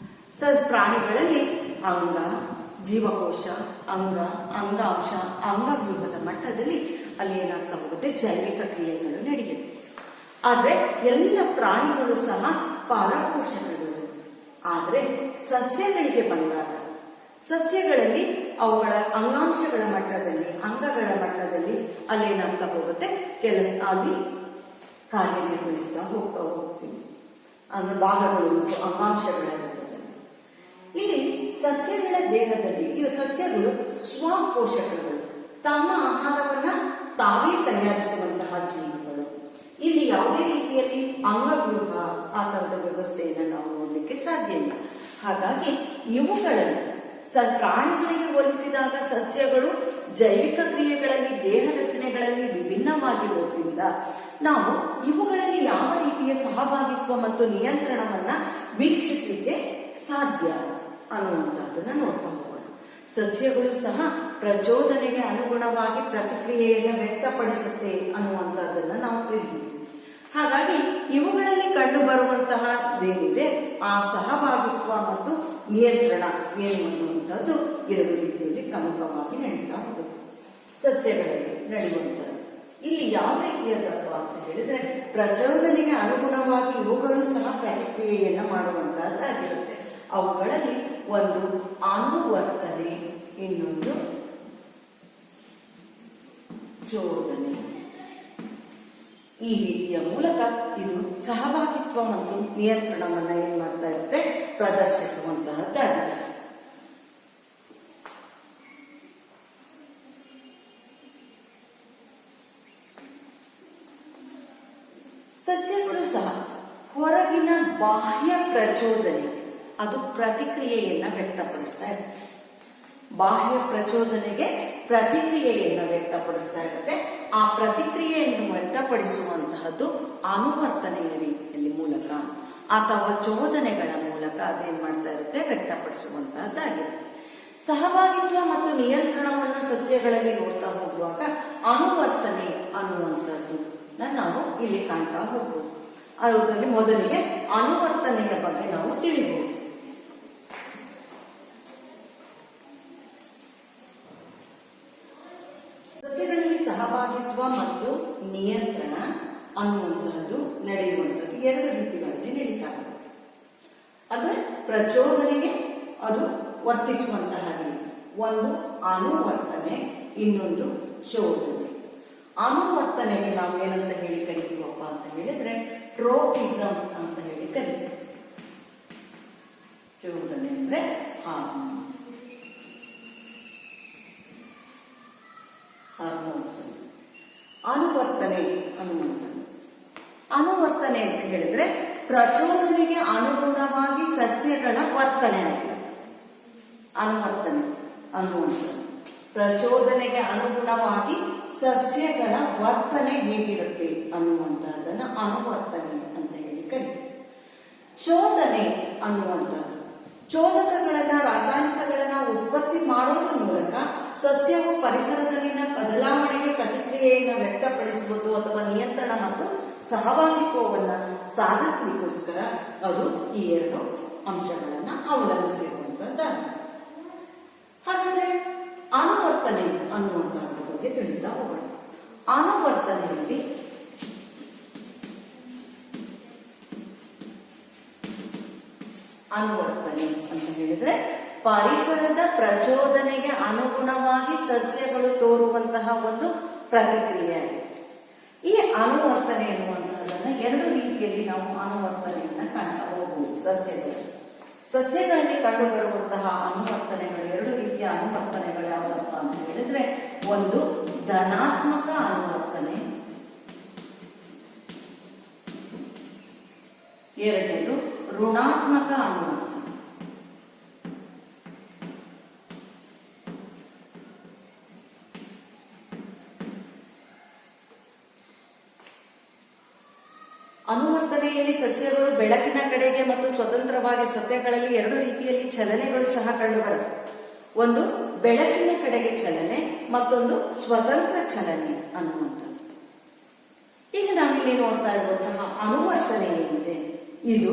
ಪ್ರಾಣಿಗಳಲ್ಲಿ ಅಂಗ, ಜೀವಕೋಶ, ಅಂಗಾಂಶ, ಅಂಗವ್ಯೂಹದ ಮಟ್ಟದಲ್ಲಿ ಅಲ್ಲಿ ಏನಾಗ್ತಾ ಹೋಗುತ್ತೆ, ಜೈವಿಕ ಕ್ರಿಯೆಗಳು ನಡೆಯುತ್ತೆ. ಆದ್ರೆ ಎಲ್ಲ ಪ್ರಾಣಿಗಳು ಸಹ ಪರಪೋಷಕಗಳು. ಆದ್ರೆ ಸಸ್ಯಗಳಿಗೆ ಬಂದಾಗ ಸಸ್ಯಗಳಲ್ಲಿ ಅವುಗಳ ಅಂಗಾಂಶಗಳ ಮಟ್ಟದಲ್ಲಿ, ಅಂಗಗಳ ಮಟ್ಟದಲ್ಲಿ ಅಲ್ಲೇನಾಗ್ತಾ ಹೋಗುತ್ತೆ, ಅಲ್ಲಿ ಕಾರ್ಯನಿರ್ವಹಿಸ್ತಾ ಹೋಗ್ತೀವಿ. ಅಂದ್ರೆ ಭಾಗಗಳು ಮತ್ತು ಅಂಗಾಂಶಗಳ ರೂಪದಲ್ಲಿ. ಇಲ್ಲಿ ಸಸ್ಯಗಳ ದೇಹದಲ್ಲಿ ಈಗ ಸಸ್ಯಗಳು ಸ್ವಪೋಷಕಗಳು, ತಮ್ಮ ಆಹಾರವನ್ನ ತಾವೇ ತಯಾರಿಸುವಂತಹ ಜೀವಿಗಳು. ಇಲ್ಲಿ ಯಾವುದೇ ರೀತಿಯಲ್ಲಿ ಅಂಗವ್ಯೂಹ ಆ ತರದ ವ್ಯವಸ್ಥೆಯನ್ನು ನಾವು ನೋಡ್ಲಿಕ್ಕೆ ಸಾಧ್ಯ ಇಲ್ಲ. ಹಾಗಾಗಿ ಇವುಗಳಲ್ಲಿ ಪ್ರಾಣಿಗಳಿಗೆ ಹೋಲಿಸಿದಾಗ ಸಸ್ಯಗಳು ಜೈವಿಕ ಕ್ರಿಯೆಗಳಲ್ಲಿ, ದೇಹ ರಚನೆಗಳಲ್ಲಿ ವಿಭಿನ್ನವಾಗಿರೋದ್ರಿಂದ ನಾವು ಇವುಗಳಲ್ಲಿ ಯಾವ ರೀತಿಯ ಸಹಭಾಗಿತ್ವ ಮತ್ತು ನಿಯಂತ್ರಣವನ್ನ ವೀಕ್ಷಿಸಲಿಕ್ಕೆ ಸಾಧ್ಯ ಅನ್ನುವಂಥದ್ದನ್ನ ನೋಡ್ತಾ ಹೋಗೋಣ. ಸಸ್ಯಗಳು ಸಹ ಪ್ರಚೋದನೆಗೆ ಅನುಗುಣವಾಗಿ ಪ್ರತಿಕ್ರಿಯೆಯನ್ನು ವ್ಯಕ್ತಪಡಿಸುತ್ತೆ ಅನ್ನುವಂಥದ್ದನ್ನ ನಾವು ತಿಳಿದಿದ್ದೀವಿ. ಹಾಗಾಗಿ ಇವುಗಳಲ್ಲಿ ಕಂಡು ಬರುವಂತಹ ಏನಿದೆ ಆ ಸಹಭಾಗಿತ್ವ ಮತ್ತು ನಿಯಂತ್ರಣ ಏನು ಅನ್ನುವಂಥದ್ದು ಎರಡು ರೀತಿಯಲ್ಲಿ ಪ್ರಮುಖವಾಗಿ ನಡೀತಾ ಹೋಗುತ್ತೆ. ಸಸ್ಯಗಳಲ್ಲಿ ನಡೆಯುವಂಥದ್ದು ಇಲ್ಲಿ ಯಾವ ರೀತಿಯದಪ್ಪ ಅಂತ ಹೇಳಿದ್ರೆ, ಪ್ರಚೋದನೆಗೆ ಅನುಗುಣವಾಗಿ ಇವುಗಳು ಸಹ ಪ್ರತಿಕ್ರಿಯೆಯನ್ನ ಮಾಡುವಂತಹದ್ದಾಗಿರುತ್ತೆ. ಅವುಗಳಲ್ಲಿ ಒಂದು ಅನುವರ್ತನೆ, ಇನ್ನೊಂದು ಚೋದನೆ. ಈ ರೀತಿಯ ಮೂಲಕ ಇದು ಸಹಭಾಗಿತ್ವ ಮತ್ತು ನಿಯಂತ್ರಣವನ್ನ ಏನ್ ಮಾಡ್ತಾ ಇರುತ್ತೆ, ಪ್ರದರ್ಶಿಸುವಂತಹದ್ದಾಗಿದೆ. ಸಸ್ಯಗಳು ಸಹ ಹೊರಗಿನ ಬಾಹ್ಯ ಪ್ರಚೋದನೆ ಅದು ಪ್ರತಿಕ್ರಿಯೆಯನ್ನ ವ್ಯಕ್ತಪಡಿಸ್ತಾ ಇರುತ್ತೆ. ಬಾಹ್ಯ ಪ್ರಚೋದನೆಗೆ ಪ್ರತಿಕ್ರಿಯೆಯನ್ನ ವ್ಯಕ್ತಪಡಿಸ್ತಾ ಇರುತ್ತೆ. ಆ ಪ್ರತಿಕ್ರಿಯೆಯನ್ನು ವ್ಯಕ್ತಪಡಿಸುವಂತಹದ್ದು ಅನುವರ್ತನೆಯ ರೀತಿಯಲ್ಲಿ ಮೂಲಕ ಅಥವಾ ಚೋದನೆಗಳ ಮೂಲಕ ಅದೇನ್ ಮಾಡ್ತಾ ಇರುತ್ತೆ, ವ್ಯಕ್ತಪಡಿಸುವಂತಹದ್ದಾಗಿರುತ್ತೆ. ಸಹಭಾಗಿತ್ವ ಮತ್ತು ನಿಯಂತ್ರಣವನ್ನು ಸಸ್ಯಗಳಲ್ಲಿ ನೋಡ್ತಾ ಹೋಗುವಾಗ ಅನುವರ್ತನೆ ಅನ್ನುವಂಥದ್ದು ನಾವು ಇಲ್ಲಿ ಕಾಣ್ತಾ ಹೋಗ್ಬೋದು. ಅದರಲ್ಲಿ ಮೊದಲಿಗೆ ಅನುವರ್ತನೆಯ ಬಗ್ಗೆ ನಾವು ತಿಳಿಬಹುದು. ಸಸ್ಯಗಳಲ್ಲಿ ಸಹಭಾಗಿತ್ವ ಮತ್ತು ನಿಯಂತ್ರಣ ಅನ್ನುವಂತಹದ್ದು ನಡೆಯುವಂಥದ್ದು ಎರಡು ರೀತಿಗಳಲ್ಲಿ ನಡೀತಾ ಇದೆ. ಅಂದ್ರೆ ಪ್ರಚೋದನೆಗೆ ಅದು ವರ್ತಿಸುವಂತಹ ರೀತಿ, ಒಂದು ಅನುವರ್ತನೆ, ಇನ್ನೊಂದು ಚೋದನೆ. ಅನುವರ್ತನೆಗೆ ನಾವು ಏನಂತ ಹೇಳಿ ಕರಿತೀವಪ್ಪ ಅಂತ ಹೇಳಿದ್ರೆ ಟ್ರೋಪಿಸಮ್ ಅಂತ ಹೇಳಿ ಕರಿತೀವಿ. ಚೋದನೆ ಅಂದ್ರೆ ಹಾರ್ಮೋನ್ಸ್. ಅನುವರ್ತನೆ ಅನ್ನುವಂಥದ್ದು, ಅನುವರ್ತನೆ ಅಂತ ಹೇಳಿದ್ರೆ ಪ್ರಚೋದನೆಗೆ ಅನುಗುಣವಾಗಿ ಸಸ್ಯಗಳ ವರ್ತನೆ ಆಗಿದೆ. ಅನುವರ್ತನೆ ಅನ್ನುವಂಥದ್ದು ಪ್ರಚೋದನೆಗೆ ಅನುಗುಣವಾಗಿ ಸಸ್ಯಗಳ ವರ್ತನೆ ಹೇಗಿರುತ್ತೆ ಅನ್ನುವಂತಹದನ್ನ ಅನುವರ್ತನೆ ಅಂತ ಹೇಳಿ ಕರೀತೀವಿ. ಚೋದನೆ ಅನ್ನುವಂಥದ್ದು ಚೋದಕಗಳನ್ನ, ರಾಸಾಯನಿಕಗಳನ್ನ ಉತ್ಪತ್ತಿ ಮಾಡೋದ್ರ ಮೂಲಕ ಸಸ್ಯವು ಪರಿಸರದಲ್ಲಿನ ಬದಲಾವಣೆಗೆ ಪ್ರತಿಕ್ರಿಯೆಯನ್ನು ವ್ಯಕ್ತಪಡಿಸುವುದು ಅಥವಾ ನಿಯಂತ್ರಣ ಮತ್ತು ಸಹಭಾಗಿತ್ವವನ್ನ ಸಾಧಿಸಲಿಕ್ಕೋಸ್ಕರ ಅದು ಈ ಎರಡು ಅಂಶಗಳನ್ನು ಅವಲಂಬಿಸಿರುವಂತಹದ್ದಾಗಿದೆ. ಹಾಗಾದ್ರೆ ಅನುವರ್ತನೆ ಅನ್ನುವಂತಹದ್ರ ಬಗ್ಗೆ ತಿಳಿತಾ ಹೋಗೋಣ. ಅನುವರ್ತನೆಯಲ್ಲಿ ಅನುವರ್ತನೆ ಅಂತ ಹೇಳಿದ್ರೆ ಪರಿಸರದ ಪ್ರಚೋದನೆಗೆ ಅನುಗುಣವಾಗಿ ಸಸ್ಯಗಳು ತೋರುವಂತಹ ಒಂದು ಪ್ರತಿಕ್ರಿಯೆಯಾಗಿದೆ. ಈ ಅನುವರ್ತನೆ ಎನ್ನುವಂತಹದನ್ನ ಎರಡು ರೀತಿಯಲ್ಲಿ ನಾವು ಅನುವರ್ತನೆಯನ್ನ ಕಾಣ್ತಾ ಹೋಗಬಹುದು. ಸಸ್ಯಗಳಲ್ಲಿ ಕಂಡು ಬರುವಂತಹ ಅನುವರ್ತನೆಗಳು, ಎರಡು ರೀತಿಯ ಅನುವರ್ತನೆಗಳು ಯಾವಪ್ಪ ಅಂತ ಹೇಳಿದ್ರೆ, ಒಂದು ಧನಾತ್ಮಕ ಅನುವರ್ತನೆ, ಎರಡನೇದು ಋಣಾತ್ಮಕ ಅನುವರ್ತನೆ. ಅನುವರ್ತನೆಯಲ್ಲಿ ಸಸ್ಯಗಳು ಬೆಳಕಿನ ಕಡೆಗೆ ಮತ್ತು ಸ್ವತಂತ್ರವಾಗಿ ಸಸ್ಯಗಳಲ್ಲಿ ಎರಡು ರೀತಿಯಲ್ಲಿ ಚಲನೆಗಳು ಸಹ ಕಂಡುಬರುತ್ತೆ. ಒಂದು ಬೆಳಕಿನ ಕಡೆಗೆ ಚಲನೆ, ಮತ್ತೊಂದು ಸ್ವತಂತ್ರ ಚಲನೆ ಅನ್ನುವಂಥದ್ದು. ಈಗ ನಾವಿಲ್ಲಿ ನೋಡ್ತಾ ಇರುವಂತಹ ಅನುವರ್ತನೆ ಏನಿದೆ, ಇದು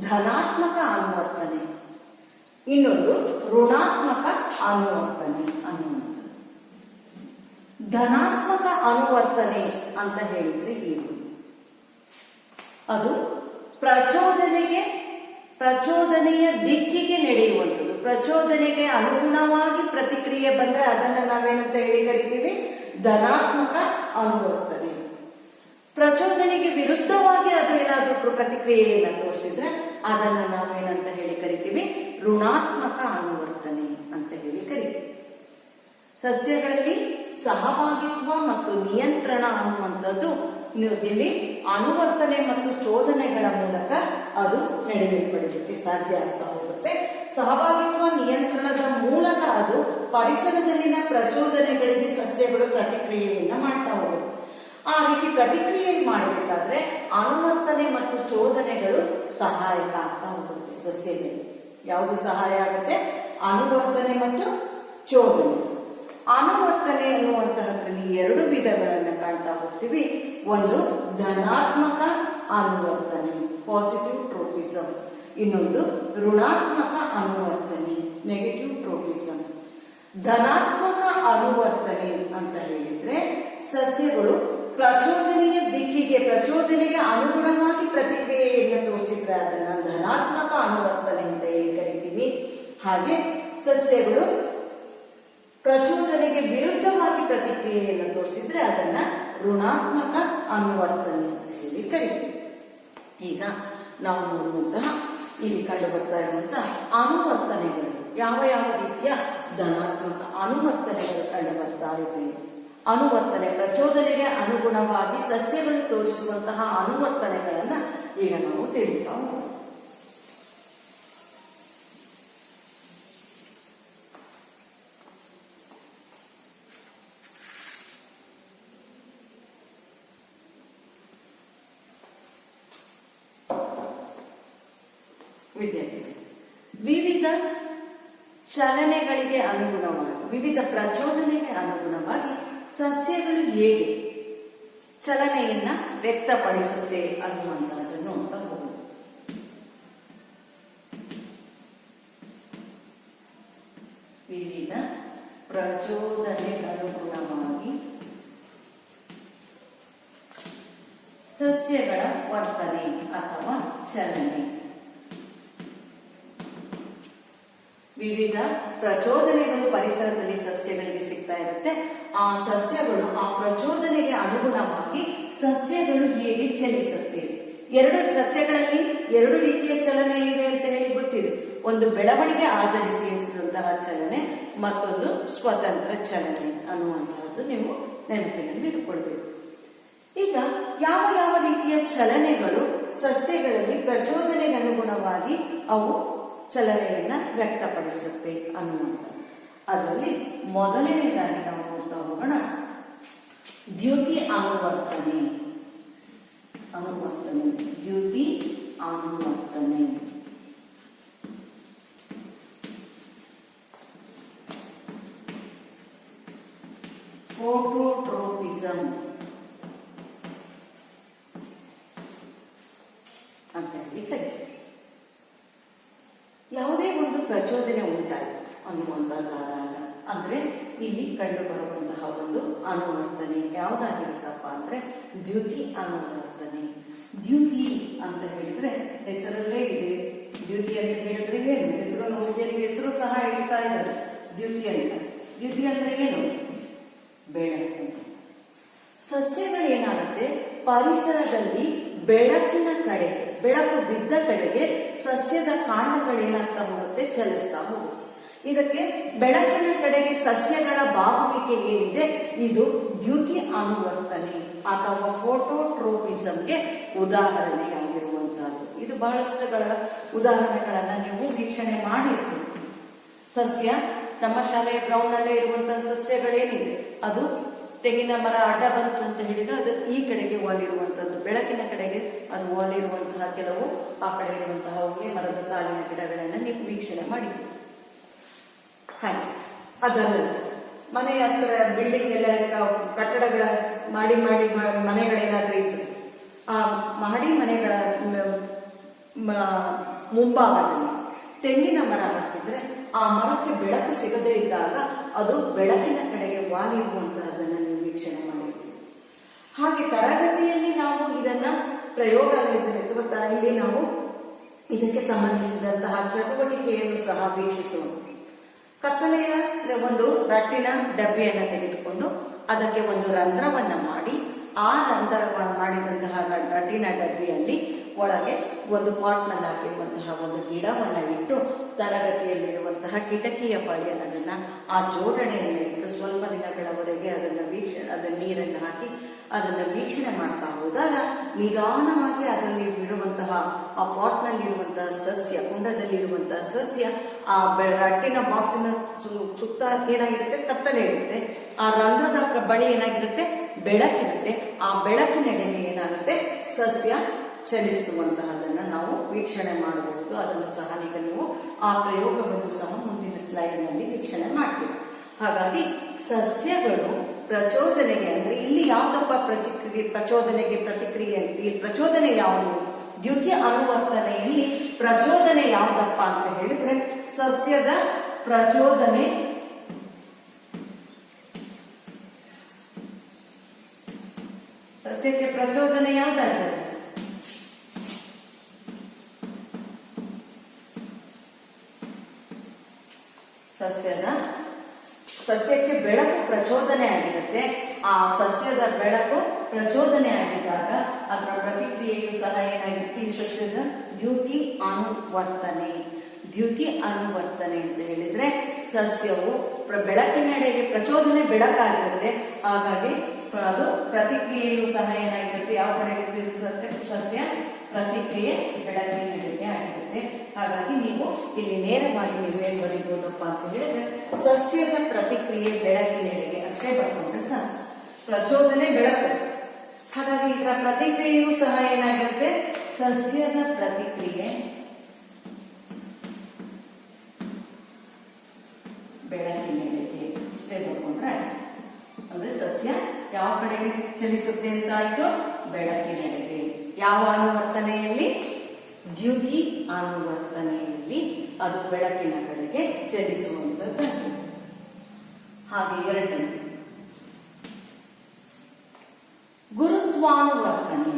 ಧನಾತ್ಮಕ ಅನುವರ್ತನೆ, ಇನ್ನೊಂದು ಋಣಾತ್ಮಕ ಅನುವರ್ತನೆ ಅನ್ನುವಂಥದ್ದು. ಧನಾತ್ಮಕ ಅನುವರ್ತನೆ ಅಂತ ಹೇಳಿದ್ರೆ ಏನು? ಅದು ಪ್ರಚೋದನೆಯ ದಿಕ್ಕಿಗೆ ನಡೆಯುವಂಥದ್ದು. ಪ್ರಚೋದನೆಗೆ ಅನುಗುಣವಾಗಿ ಪ್ರತಿಕ್ರಿಯೆ ಬಂದ್ರೆ ಅದನ್ನ ನಾವೇನಂತ ಹೇಳಿ ಕರಿತೀವಿ? ಧನಾತ್ಮಕ ಅನುವರ್ತನೆ. ಪ್ರಚೋದನೆಗೆ ವಿರುದ್ಧವಾಗಿ ಅದು ಏನಾದ್ರೂ ಪ್ರತಿಕ್ರಿಯೆಯನ್ನು ತೋರಿಸಿದ್ರೆ ಅದನ್ನ ನಾವೇನಂತ ಹೇಳಿ ಕರಿತೀವಿ? ಋಣಾತ್ಮಕ ಅನುವರ್ತನೆ ಅಂತ ಹೇಳಿ ಕರಿತೀವಿ. ಸಸ್ಯಗಳಲ್ಲಿ ಸಹಭಾಗಿತ್ವ ಮತ್ತು ನಿಯಂತ್ರಣ ಅನ್ನುವಂಥದ್ದು ಇಲ್ಲಿ ಅನುವರ್ತನೆ ಮತ್ತು ಚೋದನೆಗಳ ಮೂಲಕ ಅದು ನಡೆಯಲ್ಪಡಲಿಕ್ಕೆ ಸಾಧ್ಯ ಆಗ್ತಾ ಹೋಗುತ್ತೆ. ಸಹಭಾಗಿತ್ವ ನಿಯಂತ್ರಣದ ಮೂಲಕ ಅದು ಪರಿಸರದಲ್ಲಿನ ಪ್ರಚೋದನೆಗಳಿಗೆ ಸಸ್ಯಗಳು ಪ್ರತಿಕ್ರಿಯೆಯನ್ನ ಮಾಡ್ತಾ ಹೋಗುತ್ತೆ. ಆ ರೀತಿ ಪ್ರತಿಕ್ರಿಯೆ ಮಾಡಬೇಕಾದ್ರೆ ಅನುವರ್ತನೆ ಮತ್ತು ಚೋದನೆಗಳು ಸಹಾಯಕ ಆಗ್ತಾ ಹೋಗುತ್ತೆ. ಸಸ್ಯಗಳಿಗೆ ಯಾವುದು ಸಹಾಯ ಆಗುತ್ತೆ? ಅನುವರ್ತನೆ ಮತ್ತು ಚೋದನೆ. ಅನುವರ್ತನೆ ಎನ್ನುವಂತಹದ್ರಲ್ಲಿ ಎರಡು ವಿಧಗಳನ್ನು ಕಾಣ್ತಾ ಹೋಗ್ತೀವಿ. ಒಂದು ಧನಾತ್ಮಕ ಅನುವರ್ತನೆ, ಪಾಸಿಟಿವ್ ಟ್ರೋಪಿಸಮ್, ಇನ್ನೊಂದು ಋಣಾತ್ಮಕ ಅನುವರ್ತನೆ, ನೆಗೆಟಿವ್ ಟ್ರೋಪಿಸಮ್. ಧನಾತ್ಮಕ ಅನುವರ್ತನೆ ಅಂತ ಹೇಳಿದ್ರೆ ಸಸ್ಯಗಳು ಪ್ರಚೋದನೆಯ ದಿಕ್ಕಿಗೆ, ಪ್ರಚೋದನೆಗೆ ಅನುಗುಣವಾಗಿ ಪ್ರತಿಕ್ರಿಯೆಯನ್ನು ತೋರಿಸಿದ್ರೆ ಅದನ್ನ ಧನಾತ್ಮಕ ಅನುವರ್ತನೆ ಅಂತ ಹೇಳಿ ಕರಿತೀವಿ. ಹಾಗೆ ಸಸ್ಯಗಳು ಪ್ರಚೋದನೆಗೆ ವಿರುದ್ಧವಾಗಿ ಪ್ರತಿಕ್ರಿಯೆಯನ್ನು ತೋರಿಸಿದ್ರೆ ಅದನ್ನ ಋಣಾತ್ಮಕ ಅನುವರ್ತನೆ ಅಂತ ಹೇಳಿ ಕರಿತೀವಿ. ಈಗ ನಾವು ನೋಡುವಂತಹ ಇಲ್ಲಿ ಕಂಡು ಬರ್ತಾ ಇರುವಂತಹ ಅನುವರ್ತನೆಗಳು ಯಾವ ಯಾವ ರೀತಿಯ ಧನಾತ್ಮಕ ಅನುವರ್ತನೆಗಳು ಕಂಡು ಬರ್ತಾ ಇವೆ. ಅನುವರ್ತನೆ ಪ್ರಚೋದನೆಗೆ ಅನುಗುಣವಾಗಿ ಸಸ್ಯಗಳು ತೋರಿಸುವಂತಹ ಅನುವರ್ತನೆಗಳನ್ನ ಈಗ ನಾವು ತಿಳಿತಾ ಹೋಗೋಣ. ವಿದ್ಯಾರ್ಥಿಗಳು, ವಿವಿಧ ಚಲನೆಗಳಿಗೆ ಅನುಗುಣವಾಗಿ, ವಿವಿಧ ಪ್ರಚೋದನೆಗೆ ಅನುಗುಣವಾಗಿ ಸಸ್ಯಗಳು ಹೇಗೆ ಚಲನೆಯನ್ನ ವ್ಯಕ್ತಪಡಿಸುತ್ತೆ ಅನ್ನುವಂತಹದನ್ನು ನೋಡ್ತಾ ಹೋಗೋದು. ವಿವಿಧ ಪ್ರಚೋದನೆಗನುಗುಣವಾಗಿ ಸಸ್ಯಗಳ ವರ್ತನೆ ಅಥವಾ ಚಲನೆ. ವಿವಿಧ ಪ್ರಚೋದನೆಗಳು ಪರಿಸರದಲ್ಲಿ ಸಸ್ಯಗಳಿಗೆ ಸಿಗ್ತಾ ಇರುತ್ತೆ. ಆ ಸಸ್ಯಗಳು ಆ ಪ್ರಚೋದನೆಗೆ ಅನುಗುಣವಾಗಿ ಸಸ್ಯಗಳು ಹೇಗೆ ಚಲಿಸುತ್ತೆ. ಎರಡು ಸಸ್ಯಗಳಲ್ಲಿ ಎರಡು ರೀತಿಯ ಚಲನೆ ಇದೆ ಅಂತ ಹೇಳಿ ಗೊತ್ತಿದೆ. ಒಂದು ಬೆಳವಣಿಗೆ ಆಧರಿಸಿದಂತಹ ಚಲನೆ, ಮತ್ತೊಂದು ಸ್ವತಂತ್ರ ಚಲನೆ ಅನ್ನುವಂತಹದ್ದು ನೀವು ನೆನಪಿನಲ್ಲಿ ಇಟ್ಕೊಳ್ಬೇಕು. ಈಗ ಯಾವ ಯಾವ ರೀತಿಯ ಚಲನೆಗಳು ಸಸ್ಯಗಳಲ್ಲಿ ಪ್ರಚೋದನೆಗೆ ಅನುಗುಣವಾಗಿ ಅವು ಚಲನೆಯನ್ನ ವ್ಯಕ್ತಪಡಿಸುತ್ತೆ ಅನ್ನುವಂಥದ್ದು. ಅದರಲ್ಲಿ ಮೊದಲನೇದಾಗಿ ನಾವು ನೋಡ್ತಾ ಹೋಗೋಣ ದ್ಯುತಿ ಅನುವರ್ತನೆ. ದ್ಯುತಿ ಅನುವರ್ತನೆ. ಫೋಟೋಟ್ರೋಪಿಸಮ್ ಅಂತ ಹೇಳಿ ಕರೀತಾರೆ. ಪ್ರಚೋದನೆ ಉಂಟಾಯಿತು ಅನ್ನುವಂಥದ್ದಾದಾಗ ಅಂದ್ರೆ ಇಲ್ಲಿ ಕಂಡು ಬರುವಂತಹ ಒಂದು ಅನುವರ್ತನೆ ಯಾವುದಾಗಿರುತ್ತಪ್ಪ ಅಂದ್ರೆ ದ್ಯುತಿ ಅನುವರ್ತನೆ. ದ್ಯುತಿ ಅಂತ ಹೇಳಿದ್ರೆ ಹೆಸರಲ್ಲೇ ಇದೆ. ದ್ಯುತಿ ಅಂತ ಹೇಳಿದ್ರೆ ಏನು? ಹೆಸರು ನೋಡಿದರಿಗೆ ಹೆಸರು ಸಹ ಹೇಳ್ತಾ ಇದ್ದಾರೆ ದ್ಯುತಿ ಅಂತ. ದ್ಯುತಿ ಅಂದ್ರೆ ಏನು? ಬೆಳಕು. ಸಸ್ಯಗಳೇನಾಗುತ್ತೆ, ಪರಿಸರದಲ್ಲಿ ಬೆಳಕಿನ ಕಡೆಗೆ, ಬೆಳಕು ಬಿದ್ದ ಕಡೆಗೆ ಸಸ್ಯದ ಕಾಂಡಗಳೇನಾಗ್ತಾ ಹೋಗುತ್ತೆ, ಚಲಿಸ್ತಾ ಹೋಗುತ್ತೆ. ಇದಕ್ಕೆ ಬೆಳಕಿನ ಕಡೆಗೆ ಸಸ್ಯಗಳ ಬಾಗುವಿಕೆ ಏನಿದೆ, ಇದು ದ್ಯುತಿ ಅನುವರ್ತನೆ ಅಥವಾ ಫೋಟೋಟ್ರೋಪಿಸಂಗೆ ಉದಾಹರಣೆಯಾಗಿರುವಂತಹದ್ದು. ಇದು ಬಹಳಷ್ಟುಗಳ ಉದಾಹರಣೆಗಳನ್ನ ನೀವು ವೀಕ್ಷಣೆ ಮಾಡಿರ್ತೀರಿ. ಸಸ್ಯ ನಮ್ಮ ಶಾಲೆಯ ಗ್ರೌಂಡ್ ನಲ್ಲೇ ಇರುವಂತಹ ಸಸ್ಯಗಳೇನಿದೆ, ಅದು ತೆಂಗಿನ ಮರ ಅಡ್ಡ ಬಂತು ಅಂತ ಹೇಳಿದ್ರೆ ಅದು ಈ ಕಡೆಗೆ ವಾಲಿರುವಂತದ್ದು, ಬೆಳಕಿನ ಕಡೆಗೆ ಅದು ವಾಲಿರುವಂತಹ ಕೆಲವು ಆ ಕಡೆ ಇರುವಂತಹ ಹೊಗೆ ಮರದ ಸಾಲಿನ ಗಿಡಗಳನ್ನ ನೀವು ವೀಕ್ಷಣೆ ಮಾಡಿದ್ದೀರಿ. ಹಾಗೆ ಅದಲ್ಲದೆ ಮನೆಯ ಹತ್ರ ಬಿಲ್ಡಿಂಗ್ ಎಲ್ಲ ಕಟ್ಟಡಗಳ ಮಾಡಿ ಮನೆಗಳೇನಾದ್ರೂ ಇದ್ರೆ ಆ ಮಾಡಿ ಮನೆಗಳ ಮುಂಭಾಗದಲ್ಲಿ ತೆಂಗಿನ ಮರ ಹಾಕಿದ್ರೆ ಆ ಮರಕ್ಕೆ ಬೆಳಕು ಸಿಗದೇ ಇದ್ದಾಗ ಅದು ಬೆಳಕಿನ ಕಡೆಗೆ ವಾಲಿರುವಂತಹದನ್ನ ನೀವು ವೀಕ್ಷಣೆ ಮಾಡಿರ್ತೀವಿ. ಹಾಗೆ ತರಗತಿಯಲ್ಲಿ ನಾವು ಇದನ್ನ ಪ್ರಯೋಗಾಲಯದಲ್ಲಿ ಅಥವಾ ಇಲ್ಲಿ ನಾವು ಇದಕ್ಕೆ ಸಂಬಂಧಿಸಿದಂತಹ ಚಟುವಟಿಕೆಯನ್ನು ಸಹ ವೀಕ್ಷಿಸುವ. ಕತ್ತಲೆಯ ಒಂದು ರಟ್ಟಿನ ಡಬ್ಬಿಯನ್ನು ತೆಗೆದುಕೊಂಡು ಅದಕ್ಕೆ ಒಂದು ರಂಧ್ರವನ್ನ ಮಾಡಿ ಆ ರಂಧ್ರವನ್ನು ಮಾಡಿದಂತಹ ರಟ್ಟಿನ ಡಬ್ಬಿಯಲ್ಲಿ ಒಳಗೆ ಒಂದು ಪಾಟ್ನಲ್ಲಿ ಹಾಕಿರುವಂತಹ ಒಂದು ಗಿಡವನ್ನ ಇಟ್ಟು ತರಗತಿಯಲ್ಲಿರುವಂತಹ ಕಿಟಕಿಯ ಬಳಿಯನ್ನ ಆ ಜೋಡಣೆಯನ್ನು ಇಟ್ಟು ಸ್ವಲ್ಪ ದಿನಗಳವರೆಗೆ ಅದನ್ನ ನೀರನ್ನು ಹಾಕಿ ಅದನ್ನ ವೀಕ್ಷಣೆ ಮಾಡ್ತಾ ಹೋದಾಗ ನಿಧಾನವಾಗಿ ಅದರಲ್ಲಿ ಇರುವಂತಹ ಆ ಪಾಟ್ನಲ್ಲಿರುವಂತಹ ಸಸ್ಯ, ಕುಂಡದಲ್ಲಿರುವಂತಹ ಸಸ್ಯ ಆ ರಟ್ಟಿನ ಬಾಕ್ಸಿನ ಸುತ್ತ ಏನಾಗಿರುತ್ತೆ, ಕತ್ತಲೆ ಇರುತ್ತೆ. ಆ ರಂಧ್ರದ ಬಳಿ ಏನಾಗಿರುತ್ತೆ, ಬೆಳಕಿರುತ್ತೆ. ಆ ಬೆಳಕಿನೆಡೆಗೆ ಏನಾಗುತ್ತೆ, ಸಸ್ಯ ಚಲಿಸುವಂತಹದನ್ನ ನಾವು ವೀಕ್ಷಣೆ ಮಾಡಬಹುದು. ಅದನ್ನು ಸಹ ಈಗ ನೀವು ಆ ಪ್ರಯೋಗವನ್ನು ಸಹ ಮುಂದಿನ ಸ್ಲೈಡ್ ನಲ್ಲಿ ವೀಕ್ಷಣೆ ಮಾಡ್ತೀವಿ. ಹಾಗಾಗಿ ಸಸ್ಯಗಳು ಪ್ರಚೋದನೆಗೆ ಅಂದ್ರೆ ಇಲ್ಲಿ ಯಾವ್ದಪ್ಪ ಪ್ರಚೋದನೆಗೆ ಪ್ರತಿಕ್ರಿಯೆ ಅಂತ, ಈ ಪ್ರಚೋದನೆ ಯಾವುದು? ದ್ಯುತಿ ಅನುವರ್ತನೆಯಲ್ಲಿ ಪ್ರಚೋದನೆ ಯಾವ್ದಪ್ಪ ಅಂತ ಹೇಳಿದ್ರೆ ಸಸ್ಯದ ಪ್ರಚೋದನೆ ಸಸ್ಯಕ್ಕೆ ಪ್ರಚೋದನೆ ಯಾವ್ದಾಗಿರುತ್ತೆ? ಸಸ್ಯಕ್ಕೆ ಬೆಳಕು ಪ್ರಚೋದನೆ ಆಗಿರುತ್ತೆ. ಆ ಸಸ್ಯದ ಬೆಳಕು ಪ್ರಚೋದನೆ ಆಗಿದ್ದಾಗ ಅದರ ಪ್ರತಿಕ್ರಿಯೆಯು ಸಹ ಏನಾಗಿರುತ್ತೆ, ಈ ಸಸ್ಯದ ದ್ಯುತಿ ಅನುವರ್ತನೆ. ದ್ಯುತಿ ಅನುವರ್ತನೆ ಅಂತ ಹೇಳಿದ್ರೆ ಸಸ್ಯವು ಬೆಳಕಿನೆಡೆಗೆ ಪ್ರಚೋದನೆ ಬೆಳಕಾಗಿರುತ್ತೆ. ಹಾಗಾಗಿ ಅದು ಪ್ರತಿಕ್ರಿಯೆಯು ಸಹ ಏನಾಗಿರುತ್ತೆ, ಯಾವ ಕಡೆಗೆ ತಿರುಗಿಸುತ್ತೆ, ಸಸ್ಯ ಪ್ರತಿಕ್ರಿಯೆ ಬೆಳಕಿನೆಡೆಗೆ ಆಗಿರುತ್ತೆ. ಹಾಗಾಗಿ ನೀವು ಇಲ್ಲಿ ನೇರವಾಗಿ ನೀವು ಏನ್ ಬರೀಬಹುದಪ್ಪ ಅಂತ ಹೇಳಿದ್ರೆ ಸಸ್ಯದ ಪ್ರತಿಕ್ರಿಯೆ ಬೆಳಕಿನೆಡೆಗೆ ಅಷ್ಟೇ ಬರ್ಕೊಂಡ್ರೆ ಸಹ ಪ್ರಚೋದನೆ ಬೆಳಕು. ಹಾಗಾಗಿ ಇದರ ಪ್ರತಿಕ್ರಿಯೆಯೂ ಸಹ ಏನಾಗಿರುತ್ತೆ, ಸಸ್ಯದ ಪ್ರತಿಕ್ರಿಯೆ ಬೆಳಕಿನೆಡೆಗೆ ಇಷ್ಟೇ ಬರ್ಕೊಂಡ್ರೆ ಅಂದ್ರೆ ಸಸ್ಯ ಯಾವ ಕಡೆಗೆ ಚಲಿಸುತ್ತೆ ಅಂತ ಆಯ್ತು, ಬೆಳಕಿನೆಡೆಗೆ. ಯಾವ ಅನುವರ್ತನೆಯಲ್ಲಿ? ದ್ಯುತಿ ಅನುವರ್ತನೆಯಲ್ಲಿ ಅದು ಬೆಳಕಿನ ಕಡೆಗೆ ಚಲಿಸುವಂತದ್ದು. ಹಾಗೆ ಎರಡನೇ ಗುರುತ್ವಾನುವರ್ತನೆ.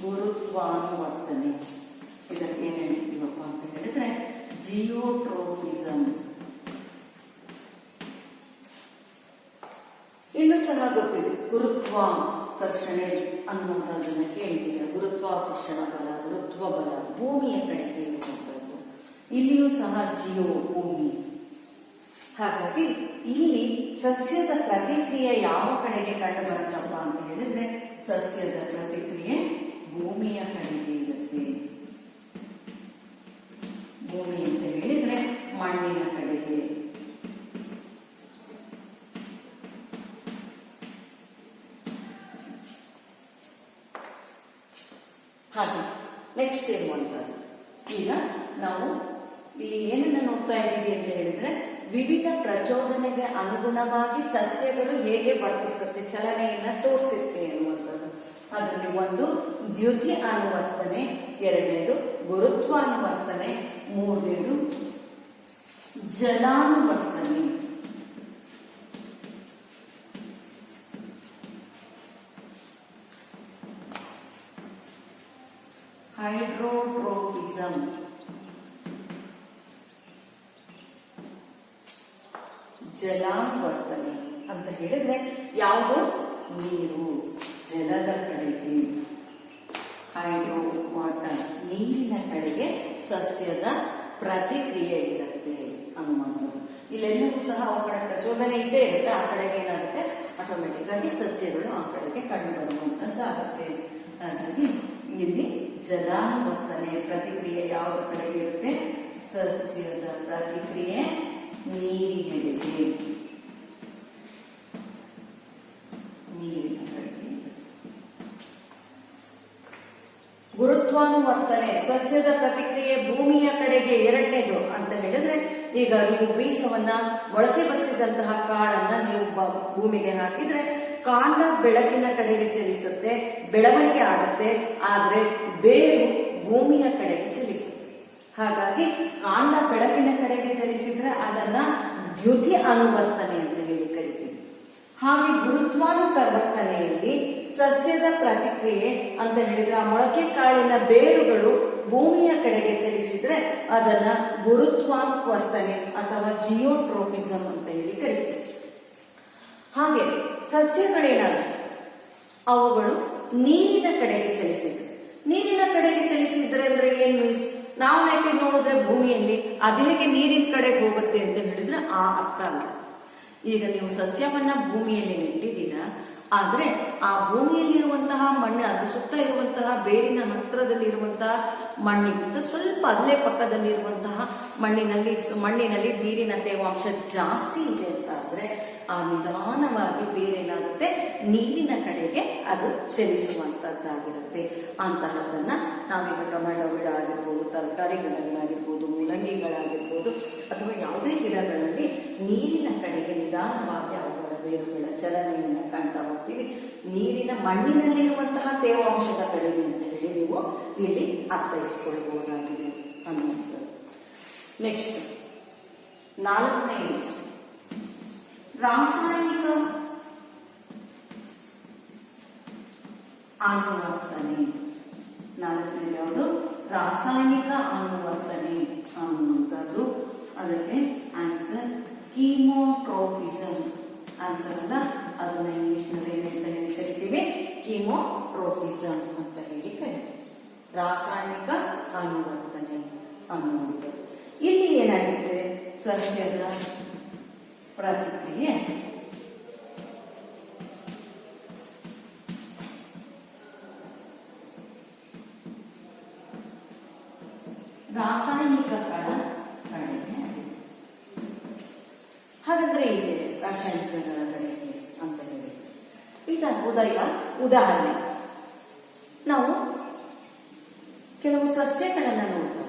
ಗುರುತ್ವಾನುವರ್ತನೆ ಇದಕ್ಕೆ ಏನ್ ಹೇಳ್ತೀವಪ್ಪ ಅಂತ ಹೇಳಿದ್ರೆ ಜಿಯೋಟ್ರೋಪಿಸಮ್. ಇಲ್ಲೂ ಸಹ ಗೊತ್ತಿದೆ, ಗುರುತ್ವಾಕರ್ಷಣೆ ಅನ್ನುವಂಥದ್ದನ್ನ ಕೇಳಿದ್ದೀರ. ಗುರುತ್ವಾಕರ್ಷಣ ಬಲ, ಗುರುತ್ವ ಬಲ ಭೂಮಿಯ ಕಡೆಗೆ ಇರುವಂತದ್ದು. ಇಲ್ಲಿಯೂ ಸಹ ಜಿಯೋ ಭೂಮಿ. ಹಾಗಾಗಿ ಇಲ್ಲಿ ಸಸ್ಯದ ಪ್ರತಿಕ್ರಿಯೆ ಯಾವ ಕಡೆಗೆ ಕಂಡು ಬರುತ್ತಪ್ಪ ಅಂತ ಹೇಳಿದ್ರೆ ಸಸ್ಯದ ಪ್ರತಿಕ್ರಿಯೆ ಭೂಮಿಯ ಕಡೆಗೆ ಇರುತ್ತೆ. ಭೂಮಿ ಅಂತ ಹೇಳಿದ್ರೆ ಮಣ್ಣಿನ ಕಡೆಗೆ. ಹಾಗೆ ನೆಕ್ಸ್ಟ್ ಏನು ಅಂತ ಈಗ ನಾವು ಇಲ್ಲಿ ಏನನ್ನ ನೋಡ್ತಾ ಇದ್ದೀವಿ ಅಂತ ಹೇಳಿದ್ರೆ ವಿವಿಧ ಪ್ರಚೋದನೆಗೆ ಅನುಗುಣವಾಗಿ ಸಸ್ಯಗಳು ಹೇಗೆ ವರ್ತಿಸುತ್ತೆ, ಚಲನೆಯನ್ನ ತೋರಿಸುತ್ತೆ ಎನ್ನುವಂಥದ್ದು. ಅದರಲ್ಲಿ ಒಂದು ದ್ಯುತಿ ಅನುವರ್ತನೆ, ಎರಡನೇದು ಗುರುತ್ವಾನುವರ್ತನೆ, ಮೂರನೇದು ಜಲಾನುವರ್ತನೆ. ಹೈಡ್ರೋಟ್ರೋಪಿಸಮ್, ಜಲಾನುವರ್ತನೆ ಅಂತ ಹೇಳಿದ್ರೆ ಯಾವುದು? ನೀರು, ಜಲದ ಕಡೆಗೆ, ಹೈಡ್ರೋ ವಾಟರ್, ನೀರಿನ ಕಡೆಗೆ ಸಸ್ಯದ ಪ್ರತಿಕ್ರಿಯೆ ಇರುತ್ತೆ ಅನ್ನುವಂಥದ್ದು. ಇಲ್ಲೆಲ್ಲವೂ ಸಹ ಆ ಕಡೆ ಪ್ರಚೋದನೆ ಇದ್ದೇ ಇರುತ್ತೆ, ಆ ಕಡೆಗೆ ಏನಾಗುತ್ತೆ ಆಟೋಮೆಟಿಕ್ ಆಗಿ ಸಸ್ಯಗಳು ಆ ಕಡೆಗೆ ಕಂಡು ಬರುವಂತದ್ದಾಗುತ್ತೆ. ಹಾಗಾಗಿ ಇಲ್ಲಿ ಜಲಾನುವರ್ತನೆ ಪ್ರತಿಕ್ರಿಯೆ ಯಾವ ಕಡೆಗೆ ಇರುತ್ತೆ? ಸಸ್ಯದ ಪ್ರತಿಕ್ರಿಯೆ ನೀರಿನೆಡೆಗೆ, ನೀರಿನ ಕಡೆಗೆ. ಗುರುತ್ವಾನುವರ್ತನೆ ಸಸ್ಯದ ಪ್ರತಿಕ್ರಿಯೆ ಭೂಮಿಯ ಕಡೆಗೆ, ಎರಡನೇದು ಅಂತ ಹೇಳಿದ್ರೆ ಈಗ ನೀವು ಬೀಜವನ್ನ ಮೊಳಕೆ ಬಸಿದಂತಹ ಕಾಳನ್ನ ನೀವು ಭೂಮಿಗೆ ಹಾಕಿದ್ರೆ ಕಾಂಡ ಬೆಳಕಿನ ಕಡೆಗೆ ಚಲಿಸುತ್ತೆ, ಬೆಳವಣಿಗೆ ಆಗುತ್ತೆ, ಆದ್ರೆ ಬೇರು ಭೂಮಿಯ ಕಡೆಗೆ ಚಲಿಸುತ್ತೆ. ಹಾಗಾಗಿ ಕಾಂಡ ಬೆಳಕಿನ ಕಡೆಗೆ ಚಲಿಸಿದ್ರೆ ಅದನ್ನ ದ್ಯುತಿ ಅನುವರ್ತನೆ ಅಂತ ಹೇಳಿ ಕರಿತೀವಿ. ಹಾಗೆ ಗುರುತ್ವಾನುವರ್ತನೆಯಲ್ಲಿ ಸಸ್ಯದ ಪ್ರತಿಕ್ರಿಯೆ ಅಂತ ಹೇಳಿದ್ರೆ ಆ ಮೊಳಕೆ ಕಾಳಿನ ಬೇರುಗಳು ಭೂಮಿಯ ಕಡೆಗೆ ಚಲಿಸಿದ್ರೆ ಅದನ್ನ ಗುರುತ್ವಾನುವರ್ತನೆ ಅಥವಾ ಜಿಯೋಟ್ರೋಪಿಸಮ್ ಅಂತ ಹೇಳಿ ಕರಿತೀವಿ. ಹಾಗೆ ಸಸ್ಯಗಳೇನಾಗುತ್ತೆ? ಅವುಗಳು ನೀರಿನ ಕಡೆಗೆ ಚಲಿಸಿದ್ರೆ, ನೀರಿನ ಕಡೆಗೆ ಚಲಿಸಿದ್ರೆ ಅಂದ್ರೆ ಏನು? ನಾವು ನೆಟ್ಟಿ ನೋಡಿದ್ರೆ ಭೂಮಿಯಲ್ಲಿ ಅದೇಗೆ ನೀರಿನ ಕಡೆಗೆ ಹೋಗುತ್ತೆ ಅಂತ ಹೇಳಿದ್ರೆ ಆ ಅರ್ಥ ಅಲ್ಲ. ಈಗ ನೀವು ಸಸ್ಯವನ್ನ ಭೂಮಿಯಲ್ಲಿ ನೆಟ್ಟಿದ್ದೀರಾ, ಆದ್ರೆ ಆ ಭೂಮಿಯಲ್ಲಿರುವಂತಹ ಮಣ್ಣು, ಅದ್ರ ಸುತ್ತ ಇರುವಂತಹ ಬೇರಿನ ಹತ್ತಿರದಲ್ಲಿ ಇರುವಂತಹ ಮಣ್ಣಿಗಿಂತ ಸ್ವಲ್ಪ ಅಲ್ಲೇ ಪಕ್ಕದಲ್ಲಿ ಇರುವಂತಹ ಮಣ್ಣಿನಲ್ಲಿ ನೀರಿನ ತೇವಾಂಶ ಜಾಸ್ತಿ ಇದೆ ಅಂತ ಆದ್ರೆ ಆ ನಿಧಾನವಾಗಿ ಬೇರೇನಾಗುತ್ತೆ? ನೀರಿನ ಕಡೆಗೆ ಅದು ಚಲಿಸುವಂತದ್ದಾಗಿರುತ್ತೆ. ಅಂತಹದನ್ನ ನಾವೀಗ ಟೊಮ್ಯಾಟೊ ಗಿಡ ಆಗಿರ್ಬೋದು, ತರಕಾರಿಗಳನ್ನಾಗಿರ್ಬೋದು, ಮೂಲಂಗಿಗಳಾಗಿರ್ಬೋದು ಅಥವಾ ಯಾವುದೇ ಗಿಡಗಳಲ್ಲಿ ನೀರಿನ ಕಡೆಗೆ ನಿಧಾನವಾಗಿ ಅವುಗಳ ಬೇರುಗಳ ಚಲನೆಯನ್ನ ಕಾಣ್ತಾ ಹೋಗ್ತೀವಿ. ನೀರಿನ ಮಣ್ಣಿನಲ್ಲಿರುವಂತಹ ತೇವಾಂಶದ ಕಡೆಗೆ ಅಂತ ಹೇಳಿ ನೀವು ಇಲ್ಲಿ ಅರ್ಥೈಸಿಕೊಳ್ಳಬಹುದಾಗಿದೆ ಅನ್ನುವಂಥದ್ದು. ನೆಕ್ಸ್ಟ್ 4ನೇ ರಾಸಾಯನಿಕ ಅನುವರ್ತನೆ. 4ನೇ ಯಾವುದು? ರಾಸಾಯನಿಕ ಅನುವರ್ತನೆ ಅನ್ನುವಂಥದ್ದು. ಅದಕ್ಕೆ ಆನ್ಸರ್ ಕೀಮೋಟ್ರೋಪಿಸಮ್. ಆನ್ಸರ್ ಅಲ್ಲ, ಅದನ್ನ ಇಂಗ್ಲಿಷ್ ನಲ್ಲಿ ಏನಂತ ಹೇಳಿ ಕರಿತೀವಿ? ಕೀಮೋಟ್ರೋಪಿಸಮ್ ಅಂತ ಹೇಳಿ ಕರಿತೀವಿ. ರಾಸಾಯನಿಕ ಅನುವರ್ತನೆ ಅನ್ನುವಂಥದ್ದು. ಇಲ್ಲಿ ಏನಾಗುತ್ತೆ? ಸಸ್ಯದ ಪ್ರತಿಕ್ರಿಯೆ ರಾಸಾಯನಿಕಗಳ ಕಡೆಗೆ. ಹಾಗಾದ್ರೆ ಇದೆ ರಾಸಾಯನಿಕಗಳ ಕಡೆಗೆ ಅಂತ ಹೇಳಿ ಉದಾಹರಣೆ ನಾವು ಕೆಲವು ಸಸ್ಯಗಳನ್ನ ನೋಡ್ತೀವಿ.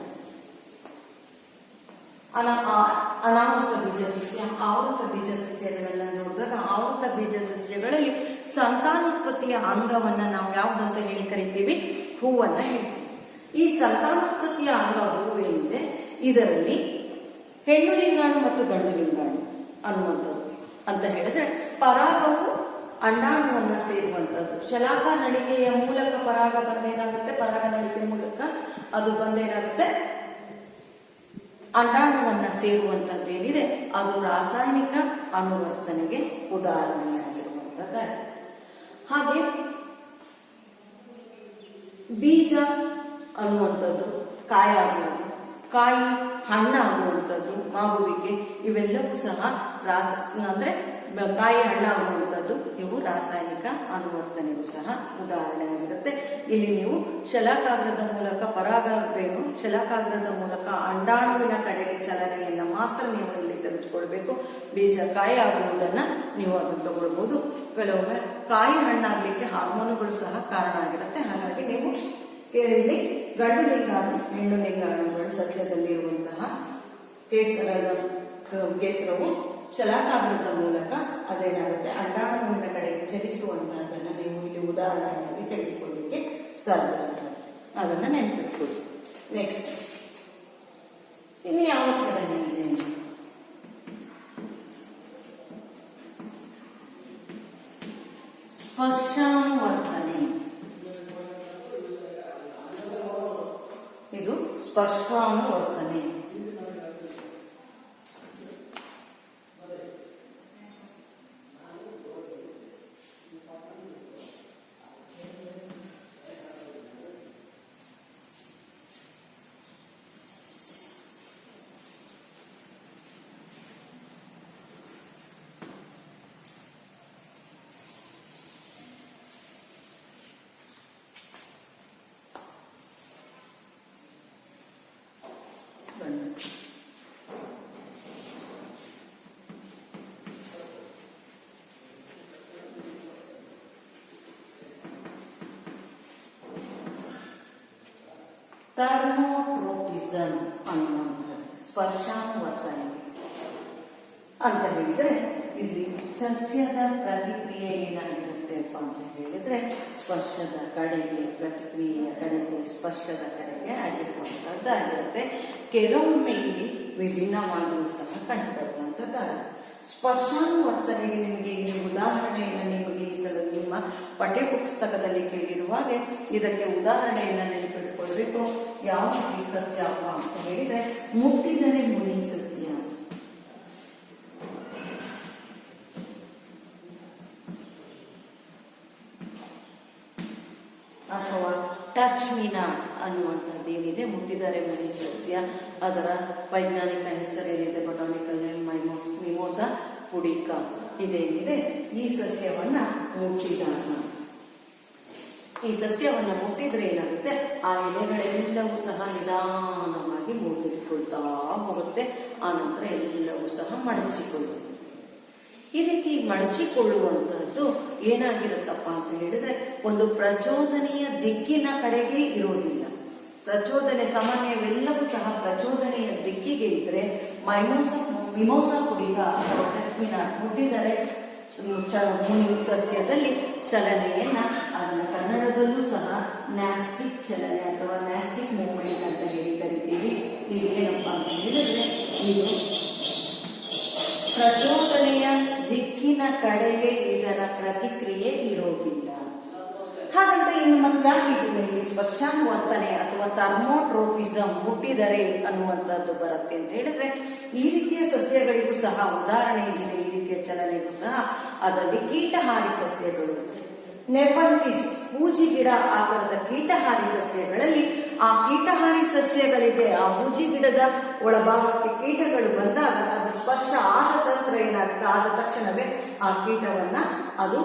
ಅನಾವೃತ ಬೀಜ ಸಸ್ಯ, ಆವೃತ ಬೀಜ ಸಸ್ಯಗಳೆಲ್ಲ ನೋಡಿದಾಗ ಆವೃತ ಬೀಜ ಸಸ್ಯಗಳಲ್ಲಿ ಸಂತಾನೋತ್ಪತ್ತಿಯ ಅಂಗವನ್ನ ನಾವು ಯಾವುದಂತ ಹೇಳಿ ಕರಿತೀವಿ? ಹೂವನ್ನ ಹೇಳ್ತೀವಿ. ಈ ಸಂತಾನೋತ್ಪತ್ತಿಯ ಅಂಗ ಹೂವೇನಿದೆ ಇದರಲ್ಲಿ ಹೆಣ್ಣು ಲಿಂಗಾಣು ಮತ್ತು ಗಂಡು ಲಿಂಗಾಣು ಅನ್ನುವಂಥದ್ದು ಅಂತ ಹೇಳಿದ್ರೆ ಪರಾಗವು ಅಂಡಾಣುವನ್ನ ಸೇರುವಂಥದ್ದು. ಶಲಾಕ ನಳಿಕೆಯ ಮೂಲಕ ಪರಾಗ ಬಂದೇನಾಗುತ್ತೆ? ಪರಾಗ ನಳಿಕೆ ಮೂಲಕ ಅದು ಬಂದೇನಾಗುತ್ತೆ? ಅಂಡಾಣುವನ್ನ ಸೇರುವಂತದ್ದು ಏನಿದೆ ಅದು ರಾಸಾಯನಿಕ ಅನುವರ್ತನೆಗೆ ಉದಾಹರಣೆಯಾಗಿರುವಂತದ್ದಾಗಿದೆ. ಹಾಗೆ ಬೀಜ ಅನ್ನುವಂಥದ್ದು ಕಾಯಾಗುವುದು, ಕಾಯಿ ಹಣ್ಣಾಗುವಂಥದ್ದು, ಮಾಗುವಿಕೆ, ಇವೆಲ್ಲವೂ ಸಹ ಅಂದ್ರೆ ಕಾಯಿ ಹಣ್ಣಾಗುವಂಥದ್ದು ಇವು ರಾಸಾಯನಿಕ ಅನುವರ್ತನೆಗೂ ಸಹ ಉದಾಹರಣೆಯಾಗಿರುತ್ತೆ. ಇಲ್ಲಿ ನೀವು ಶಲಾಕಾಗ್ರದ ಮೂಲಕ ಪರಾಗವೇನು ಶಲಾಕಾಗ್ರದ ಮೂಲಕ ಅಂಡಾಣುವಿನ ಕಡೆಗೆ ಚಲನೆಯನ್ನ ಮಾತ್ರ ನೀವು ಇಲ್ಲಿ ತೆಗೆದುಕೊಳ್ಬೇಕು. ಬೀಜ ಕಾಯಿ ಆಗುವುದನ್ನ ನೀವು ಅದನ್ನು ತಗೊಳ್ಬಹುದು. ಕೆಲವೊಮ್ಮೆ ಕಾಯಿ ಹಣ್ಣಾಗ್ಲಿಕ್ಕೆ ಹಾರ್ಮೋನುಗಳು ಸಹ ಕಾರಣ ಆಗಿರುತ್ತೆ. ಹಾಗಾಗಿ ನೀವು ಇಲ್ಲಿ ಗಂಡು ಲಿಂಗಾಣು ಹೆಣ್ಣು ಲಿಂಗಾಣುಗಳು ಸಸ್ಯದಲ್ಲಿರುವಂತಹ ಕೇಸರವು ಶಲಾಕಾಗ್ರದ ಮೂಲಕ ಅದೇನಾಗುತ್ತೆ ಅಂಡಾಣುವಿನ ಕಡೆಗೆ ಚಲಿಸುವಂತಹದನ್ನ ನೀವು ಇಲ್ಲಿ ಉದಾಹರಣೆಯಾಗಿ ತೆಗೆದುಕೊಳ್ಳಲಿಕ್ಕೆ ಸಾಧ್ಯ. ಅದನ್ನ ನೆನಪಿಟ್ಕೊಳ್ಳಿ. ನೆಕ್ಸ್ಟ್ ಇನ್ನು ಯಾವ ಚಲನೆ ಇದೆ? ಸ್ಪರ್ಶಾನುವರ್ತನೆ. ಇದು ಸ್ಪರ್ಶಾನುವರ್ತನೆ. ಥರ್ಮೋಟ್ರೋಪಿಸಮ್ ಅನ್ನುವಂಥದ್ದು ಸ್ಪರ್ಶಾನುವರ್ತನೆ ಅಂತ ಹೇಳಿದ್ರೆ, ಇಲ್ಲಿ ಸಸ್ಯದ ಪ್ರತಿಕ್ರಿಯೆ ಏನಾಗಿರುತ್ತೆಪ್ಪ ಅಂತ ಹೇಳಿದ್ರೆ, ಸ್ಪರ್ಶದ ಕಡೆಗೆ, ಪ್ರತಿಕ್ರಿಯೆಯ ಕಡೆಗೆ, ಸ್ಪರ್ಶದ ಕಡೆಗೆ ಆಗಿರುವಂತಹದ್ದಾಗಿರುತ್ತೆ. ಕೆಲವೊಮ್ಮೆ ಇಲ್ಲಿ ವಿಭಿನ್ನವಾಗಿಯೂ ಸಹ ಕಂಡುಬರುವಂತದ್ದಾಗುತ್ತೆ. ಸ್ಪರ್ಶಾನುವರ್ತನೆಗೆ ನಿಮಗೆ ಈ ಉದಾಹರಣೆಯನ್ನು ನಿಮಗೆ ಈ ಸಲ ನಿಮ್ಮ ಪಠ್ಯ ಪುಸ್ತಕದಲ್ಲಿ ಕೇಳಿರುವಾಗ ಇದಕ್ಕೆ ಉದಾಹರಣೆಯನ್ನು ನೆನಪಿಟ್ಕೊಳ್ಬೇಕು. ಯಾವ ಸಸ್ಯ ಅಂತ ಹೇಳಿದ್ರೆ ಮುಟ್ಟಿದರೆ ಮುನಿ ಸಸ್ಯ ಅಥವಾ ಟಚ್ ಮೀನಾ ಅನ್ನುವಂಥದ್ದು ಏನಿದೆ, ಮುಟ್ಟಿದರೆ ಮುನಿ ಸಸ್ಯ, ಅದರ ವೈಜ್ಞಾನಿಕ ಹೆಸರೇನಿದೆ ಬೊಟಾನಿಕಲ್ ನೇಮ್ ಮಿಮೋಸಾ ಪುಡಿಕಾ. ಇದೇನಿದೆ ಈ ಸಸ್ಯವನ್ನ ಮುಟ್ಟಿದಾಗ, ಈ ಸಸ್ಯವನ್ನ ಮುಟ್ಟಿದ್ರೆ ಏನಾಗುತ್ತೆ, ಆ ಎಲೆಗಳೆಲ್ಲವೂ ಸಹ ನಿಧಾನವಾಗಿ ಮುಟ್ಟಿಕೊಳ್ತಾ ಹೋಗುತ್ತೆ. ಆ ನಂತರ ಎಲ್ಲವೂ ಸಹ ಮಡಚಿಕೊಳ್ಳುತ್ತೆ. ಈ ರೀತಿ ಮಡಚಿಕೊಳ್ಳುವಂತಹದ್ದು ಏನಾಗಿರುತ್ತಪ್ಪ ಅಂತ ಹೇಳಿದ್ರೆ, ಒಂದು ಪ್ರಚೋದನೆಯ ದಿಕ್ಕಿನ ಕಡೆಗೆ ಇರೋದಿಲ್ಲ. ಪ್ರಚೋದನೆ ಸಾಮಾನ್ಯವೆಲ್ಲವೂ ಸಹ ಪ್ರಚೋದನೆಯ ದಿಕ್ಕಿಗೆ ಇದ್ರೆ ಮಿಮೋಸಾ ಪುಡಿಗ ಅಥವಾ ಟಚ್ಮಿನಾ ಮುಟ್ಟಿದರೆ ಮುನಿ ಸಸ್ಯದಲ್ಲಿ ಚಲನೆಯನ್ನ ಅದನ್ನ ಕನ್ನಡದಲ್ಲೂ ಸಹ ನ್ಯಾಸ್ಟಿಕ್ ಚಲನೆ ಅಥವಾ ನ್ಯಾಸ್ಟಿಕ್ ಮೂವ್ಮೆಂಟ್ ಅಂತ ಹೇಳಿ ಕರಿತೀವಿ. ಇದು ಏನಪ್ಪಾ ಅಂತ ಹೇಳಿದ್ರೆ, ಇದು ಪ್ರಚೋದನೆಯ ದಿಕ್ಕಿನ ಕಡೆಗೆ ಇದರ ಪ್ರತಿಕ್ರಿಯೆ ಇರೋದಿಲ್ಲ. ಹಾಗಂತ ಇನ್ನು ಮತ್ತೆ ಈ ಸ್ಪರ್ಶಾನುವರ್ತನೆ ಅಥವಾ ಥರ್ಮೋಟ್ರೋಪಿಸಮ್ ಮುಟ್ಟಿದರೆ ಅನ್ನುವಂಥದ್ದು ಬರುತ್ತೆ ಅಂತ ಹೇಳಿದ್ರೆ, ಈ ರೀತಿಯ ಸಸ್ಯಗಳಿಗೂ ಸಹ ಉದಾಹರಣೆ ಇದೆ. ಈ ರೀತಿಯ ಚಲನೆಗೂ ಸಹ ಅದರಲ್ಲಿ ಕೀಟಹಾರಿ ಸಸ್ಯಗಳು, ನೆಪಂಥಿಸ್ ಬೂಜಿ ಗಿಡ ಆಕಾರದ ಕೀಟಹಾರಿ ಸಸ್ಯಗಳಲ್ಲಿ ಆ ಕೀಟಹಾರಿ ಸಸ್ಯಗಳಿಗೆ ಆ ಬೂಜಿ ಗಿಡದ ಒಳಭಾಗಕ್ಕೆ ಕೀಟಗಳು ಬಂದಾಗ ಅದು ಸ್ಪರ್ಶ ಆದ ನಂತರ ಏನಾಗುತ್ತೆ, ಆದ ತಕ್ಷಣವೇ ಆ ಕೀಟವನ್ನ ಅದು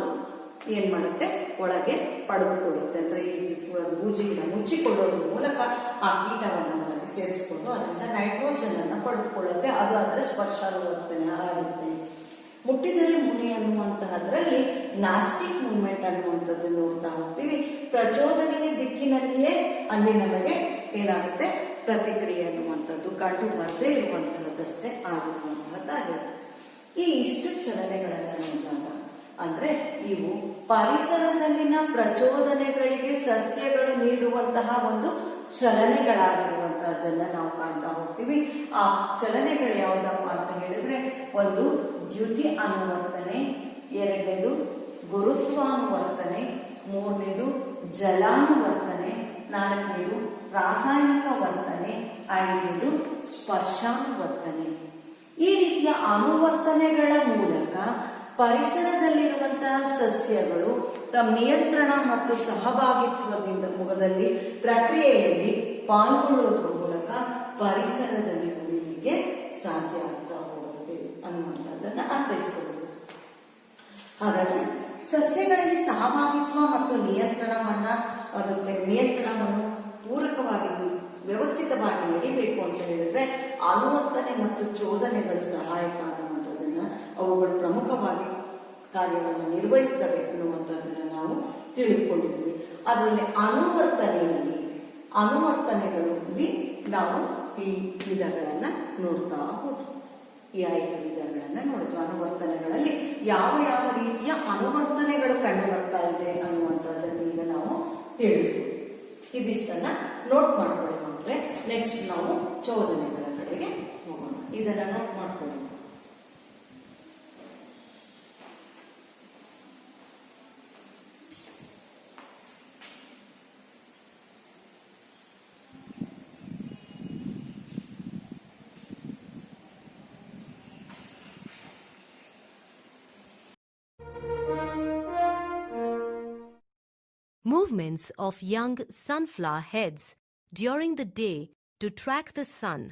ಏನ್ ಮಾಡುತ್ತೆ, ಒಳಗೆ ಪಡೆದುಕೊಳ್ಳುತ್ತೆ. ಅಂದ್ರೆ ಈ ರೀತಿ ಬೂಜಿ ಗಿಡ ಮುಚ್ಚಿಕೊಳ್ಳೋದ್ರ ಮೂಲಕ ಆ ಕೀಟವನ್ನ ಒಳಗೆ ಸೇರಿಸಿಕೊಂಡು ಅದರಿಂದ ನೈಟ್ರೋಜನ್ ಅನ್ನ ಪಡೆದುಕೊಳ್ಳುತ್ತೆ. ಅದು ಅದರ ಸ್ಪರ್ಶಾನುವರ್ತನೆ ಆಗುತ್ತೆ. ಮುಟ್ಟಿದರೆ ಮುನಿ ಅನ್ನುವಂತಹದ್ರಲ್ಲಿ ನಾಸ್ಟಿಕ್ ಮೂವ್ಮೆಂಟ್ ಅನ್ನುವಂಥದ್ದು ನೋಡ್ತಾ ಹೋಗ್ತೀವಿ. ಪ್ರಚೋದನೆಯ ದಿಕ್ಕಿನಲ್ಲಿಯೇ ಅಲ್ಲಿ ನಮಗೆ ಏನಾಗುತ್ತೆ, ಪ್ರತಿಕ್ರಿಯೆ ಅನ್ನುವಂಥದ್ದು ಕಂಡು ಬರದೇ ಇರುವಂತಹದ್ದಷ್ಟೇ ಆಗಿರುವಂತಹದ್ದಾಗಿರುತ್ತೆ. ಈ ಇಷ್ಟು ಚಲನೆಗಳನ್ನ ನೋಡಿದಾಗ ಅಂದ್ರೆ ಇವು ಪರಿಸರದಲ್ಲಿನ ಪ್ರಚೋದನೆಗಳಿಗೆ ಸಸ್ಯಗಳು ನೀಡುವಂತಹ ಒಂದು ಚಲನೆಗಳಾಗಿರುವಂತಹದ್ದನ್ನ ನಾವು ಕಾಣ್ತಾ ಹೋಗ್ತೀವಿ. ಆ ಚಲನೆಗಳು ಯಾವುದಪ್ಪ ಅಂತ ಹೇಳಿದ್ರೆ, ಒಂದು ದ್ಯುತಿ ಅನುವರ್ತನೆ, ಎರಡನೇದು ಗುರುತ್ವಾನುವರ್ತನೆ, ಮೂರನೇದು ಜಲಾನುವರ್ತನೆ, ನಾಲ್ಕನೇದು ರಾಸಾಯನಿಕ ವರ್ತನೆ, ಐದನೇದು ಸ್ಪರ್ಶಾನುವರ್ತನೆ. ಈ ರೀತಿಯ ಅನುವರ್ತನೆಗಳ ಮೂಲಕ ಪರಿಸರದಲ್ಲಿರುವಂತಹ ಸಸ್ಯಗಳು ತಮ್ಮ ನಿಯಂತ್ರಣ ಮತ್ತು ಸಹಭಾಗಿತ್ವದಿಂದ ಮುಖದಲ್ಲಿ ಪ್ರಕ್ರಿಯೆಯಲ್ಲಿ ಪಾಲ್ಗೊಳ್ಳುವುದರ ಮೂಲಕ ಪರಿಸರದಲ್ಲಿ ಉಳಿಲಿಕ್ಕೆ ಸಾಧ್ಯ ಆಗ್ತಾ ಹೋಗುತ್ತೆ ಅನ್ನುವಂಥದ್ದನ್ನ ಅರ್ಥೈಸಿಕೊಳ್ಳಬೇಕು. ಹಾಗಾದ್ರೆ ಸಸ್ಯಗಳಲ್ಲಿ ಸಹಭಾಗಿತ್ವ ಮತ್ತು ನಿಯಂತ್ರಣವನ್ನು ಪೂರಕವಾಗಿ ವ್ಯವಸ್ಥಿತವಾಗಿ ನಡೀಬೇಕು ಅಂತ ಹೇಳಿದ್ರೆ ಅನುವರ್ತನೆ ಮತ್ತು ಚೋದನೆಗಳು ಸಹಾಯಕ ಅನ್ನುವಂಥದ್ದನ್ನ ಅವುಗಳು ಪ್ರಮುಖವಾಗಿ ಕಾರ್ಯವನ್ನು ನಿರ್ವಹಿಸ್ತವೆ ಅನ್ನುವಂಥದ್ದನ್ನ ನಾವು ತಿಳಿದುಕೊಂಡಿದ್ವಿ. ಅದರಲ್ಲಿ ಅನುವರ್ತನೆಗಳಲ್ಲಿ ನಾವು ಈ ವಿಧಗಳನ್ನ ನೋಡ್ತಾ ಹೋದ್ವಿ. ಈ 5 ವಿಧಗಳನ್ನ ನೋಡಿದ್ವಿ. ಅನುವರ್ತನೆಗಳಲ್ಲಿ ಯಾವ ಯಾವ ರೀತಿಯ ಅನುವರ್ತನೆಗಳು ಕಂಡು ಬರ್ತಾ ಇದೆ ಅನ್ನುವಂಥದ್ದು ತಿಳಿದು. ಇದಿಷ್ಟನ್ನ ನೋಟ್ ಮಾಡ್ಕೊಳ್ಳಿ ಮಕ್ಕಳೇ. ನೆಕ್ಸ್ಟ್ ನಾವು ಚೋದನೆಗಳ ಕಡೆಗೆ ಹೋಗೋಣ. ಇದನ್ನ ನೋಟ್ ಮಾಡ್ಕೊಳ್ಳಿ. Movements of young sunflower heads during the day to track the sun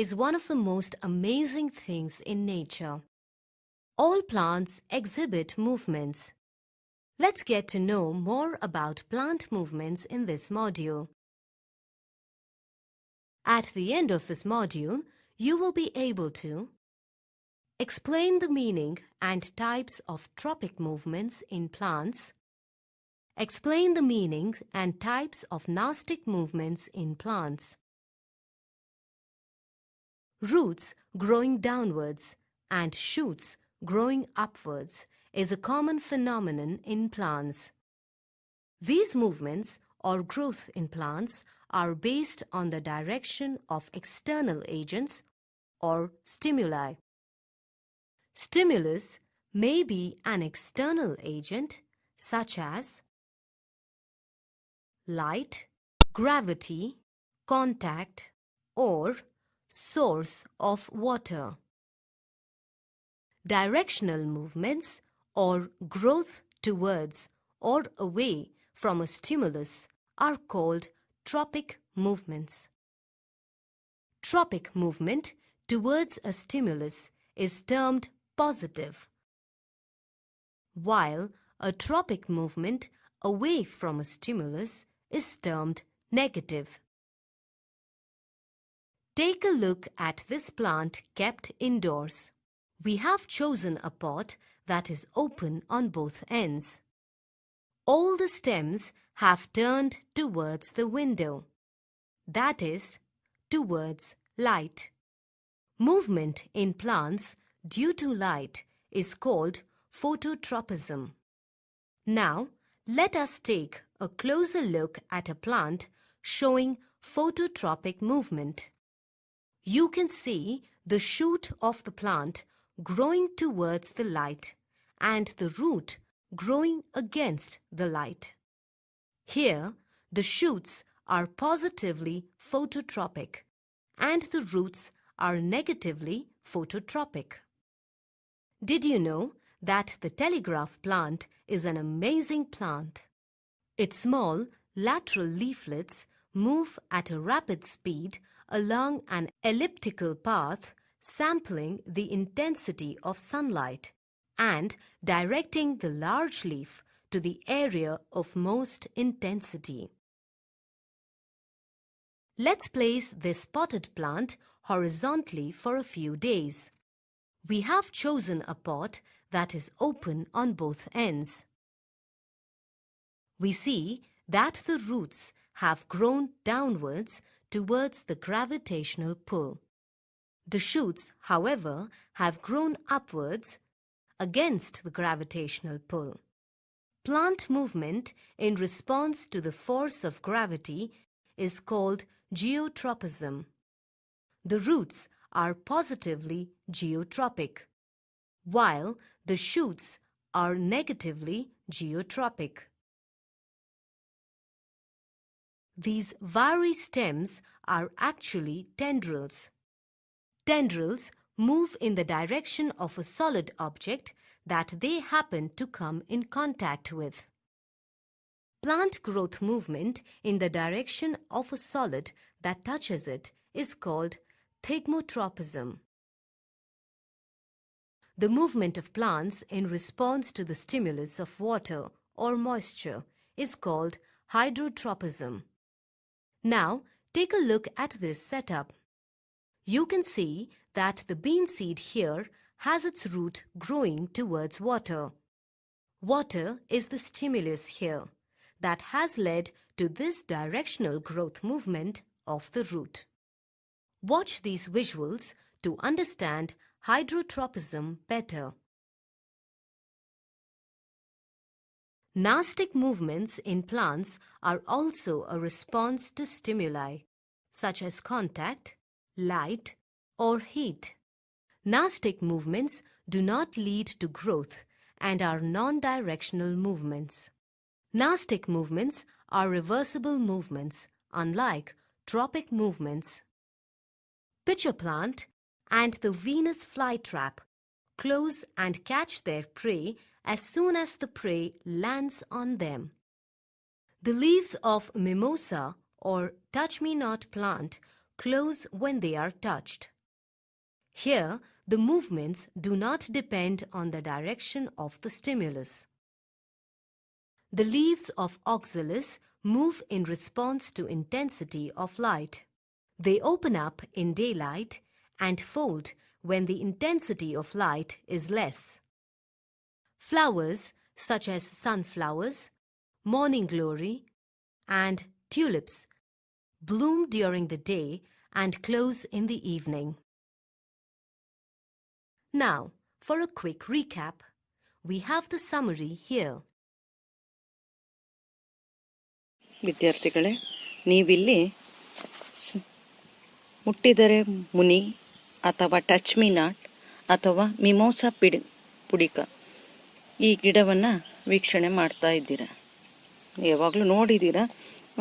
is one of the most amazing things in nature. All plants exhibit movements. Let's get to know more about plant movements in this module. At the end of this module, you will be able to explain the meaning and types of tropic movements in plants, explain the meanings and types of nastic movements in plants. Roots growing downwards and shoots growing upwards is a common phenomenon in plants. These movements or growth in plants are based on the direction of external agents or stimuli. Stimulus may be an external agent such as light, gravity, contact, or source of water. Directional movements or growth towards or away from a stimulus are called tropic movements. Tropic movement towards a stimulus is termed positive, while a tropic movement away from a stimulus is termed negative. Take a look at this plant kept indoors. We have chosen a pot that is open on both ends. All the stems have turned towards the window, that is, towards light. Movement in plants due to light is called phototropism. Now, let us take a closer look at a plant showing phototropic movement. You can see the shoot of the plant growing towards the light and the root growing against the light. Here, the shoots are positively phototropic and the roots are negatively phototropic. Did you know that the telegraph plant is an amazing plant? Its small lateral leaflets move at a rapid speed along an elliptical path, sampling the intensity of sunlight and directing the large leaf to the area of most intensity. Let's place this potted plant horizontally for a few days. We have chosen a pot that is open on both ends. We see that the roots have grown downwards towards the gravitational pull. The shoots, however, have grown upwards against the gravitational pull. Plant movement in response to the force of gravity is called geotropism. The roots are positively geotropic, while the shoots are negatively geotropic. These wiry stems are actually tendrils. Tendrils move in the direction of a solid object that they happen to come in contact with. Plant growth movement in the direction of a solid that touches it is called thigmotropism. The movement of plants in response to the stimulus of water or moisture is called hydrotropism. Now, take a look at this setup. You can see that the bean seed here has its root growing towards water. Water is the stimulus here that has led to this directional growth movement of the root. Watch these visuals to understand hydrotropism better. Nastic movements in plants are also a response to stimuli, such as contact, light, or heat. Nastic movements do not lead to growth and are non-directional movements. Nastic movements are reversible movements, unlike tropic movements. Pitcher plant and the Venus flytrap close and catch their prey as soon as the prey lands on them. The leaves of mimosa or touch-me-not plant close when they are touched. Here, the movements do not depend on the direction of the stimulus. The leaves of oxalis move in response to intensity of light. They open up in daylight and fold when the intensity of light is less. Flowers such as sunflowers, morning glory, and tulips bloom during the day and close in the evening. Now, for a quick recap, we have the summary here. ವಿದ್ಯಾರ್ಥಿಗಳೇ, ನೀವಿಲ್ಲಿ ಮುಟ್ಟಿದರೆ ಮುನಿ ಅಥವಾ touch me not ಅಥವಾ ಮಿಮೋಸಾ ಪುಡಿಕ ಈ ಗಿಡವನ್ನು ವೀಕ್ಷಣೆ ಮಾಡ್ತಾ ಇದ್ದೀರಾ. ಯಾವಾಗಲೂ ನೋಡಿದ್ದೀರಾ,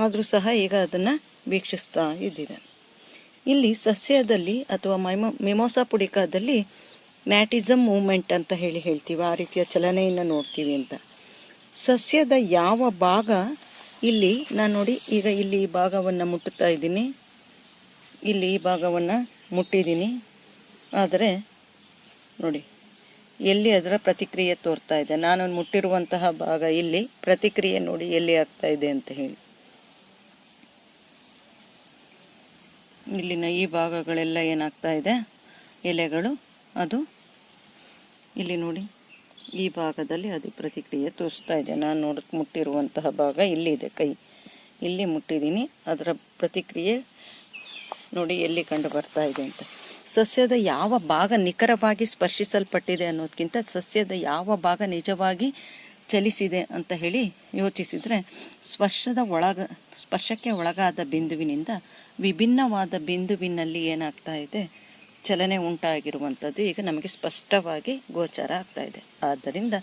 ಆದರೂ ಸಹ ಈಗ ಅದನ್ನು ವೀಕ್ಷಿಸ್ತಾ ಇದ್ದೀರಾ. ಇಲ್ಲಿ ಸಸ್ಯದಲ್ಲಿ ಅಥವಾ ಮಿಮೋಸಾ ಪುಡಿಕದಲ್ಲಿ ನ್ಯಾಟಿಸಮ್ ಮೂವ್ಮೆಂಟ್ ಅಂತ ಹೇಳ್ತೀವಿ, ಆ ರೀತಿಯ ಚಲನೆಯನ್ನು ನೋಡ್ತೀವಿ ಅಂತ. ಸಸ್ಯದ ಯಾವ ಭಾಗ ಇಲ್ಲಿ ನಾನು ನೋಡಿ, ಈಗ ಇಲ್ಲಿ ಈ ಭಾಗವನ್ನು ಮುಟ್ಟುತ್ತಾ ಇದ್ದೀನಿ, ಇಲ್ಲಿ ಈ ಭಾಗವನ್ನು ಮುಟ್ಟಿದ್ದೀನಿ, ಆದರೆ ನೋಡಿ ಎಲ್ಲಿ ಅದರ ಪ್ರತಿಕ್ರಿಯೆ ತೋರ್ತಾ ಇದೆ. ನಾನು ಮುಟ್ಟಿರುವಂತಹ ಭಾಗ ಇಲ್ಲಿ ಪ್ರತಿಕ್ರಿಯೆ ನೋಡಿ ಎಲ್ಲಿ ಆಗ್ತಾ ಇದೆ ಅಂತ ಹೇಳಿ. ಇಲ್ಲಿನ ಈ ಭಾಗಗಳೆಲ್ಲ ಏನಾಗ್ತಾ ಇದೆ, ಎಲೆಗಳು, ಅದು ಇಲ್ಲಿ ನೋಡಿ ಈ ಭಾಗದಲ್ಲಿ ಅದು ಪ್ರತಿಕ್ರಿಯೆ ತೋರಿಸ್ತಾ ಇದೆ. ನಾನು ಮುಟ್ಟಿರುವಂತಹ ಭಾಗ ಇಲ್ಲಿದೆ, ಕೈ ಇಲ್ಲಿ ಮುಟ್ಟಿದ್ದೀನಿ, ಅದರ ಪ್ರತಿಕ್ರಿಯೆ ನೋಡಿ ಎಲ್ಲಿ ಕಂಡು ಬರ್ತಾ ಇದೆ ಅಂತ. ಸಸ್ಯದ ಯಾವ ಭಾಗ ನಿಖರವಾಗಿ ಸ್ಪರ್ಶಿಸಲ್ಪಟ್ಟಿದೆ ಅನ್ನೋದಕ್ಕಿಂತ ಸಸ್ಯದ ಯಾವ ಭಾಗ ನಿಜವಾಗಿ ಚಲಿಸಿದೆ ಅಂತ ಹೇಳಿ ಯೋಚಿಸಿದರೆ, ಸ್ಪರ್ಶಕ್ಕೆ ಒಳಗಾದ ಬಿಂದುವಿನಿಂದ ವಿಭಿನ್ನವಾದ ಬಿಂದುವಿನಲ್ಲಿ ಏನಾಗ್ತಾ ಇದೆ, ಚಲನೆ ಉಂಟಾಗಿರುವಂಥದ್ದು ಈಗ ನಮಗೆ ಸ್ಪಷ್ಟವಾಗಿ ಗೋಚರ ಆಗ್ತಾ ಇದೆ. ಆದ್ದರಿಂದ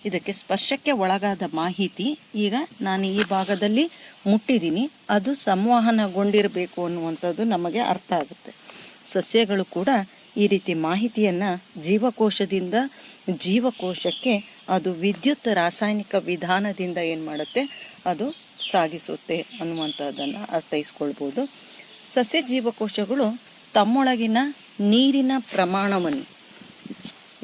ಇದಕ್ಕೆ ಸ್ಪರ್ಶಕ್ಕೆ ಒಳಗಾದ ಮಾಹಿತಿ, ಈಗ ನಾನು ಈ ಭಾಗದಲ್ಲಿ ಮುಟ್ಟಿದ್ದೀನಿ, ಅದು ಸಂವಹನಗೊಂಡಿರಬೇಕು ಅನ್ನುವಂಥದ್ದು ನಮಗೆ ಅರ್ಥ ಆಗುತ್ತೆ. ಸಸ್ಯಗಳು ಕೂಡ ಈ ರೀತಿ ಮಾಹಿತಿಯನ್ನು ಜೀವಕೋಶದಿಂದ ಜೀವಕೋಶಕ್ಕೆ ಅದು ವಿದ್ಯುತ್ ರಾಸಾಯನಿಕ ವಿಧಾನದಿಂದ ಏನು ಮಾಡುತ್ತೆ, ಅದು ಸಾಗಿಸುತ್ತೆ ಅನ್ನುವಂಥದ್ದನ್ನು ಅರ್ಥೈಸ್ಕೊಳ್ಬೋದು. ಸಸ್ಯ ಜೀವಕೋಶಗಳು ತಮ್ಮೊಳಗಿನ ನೀರಿನ ಪ್ರಮಾಣವನ್ನು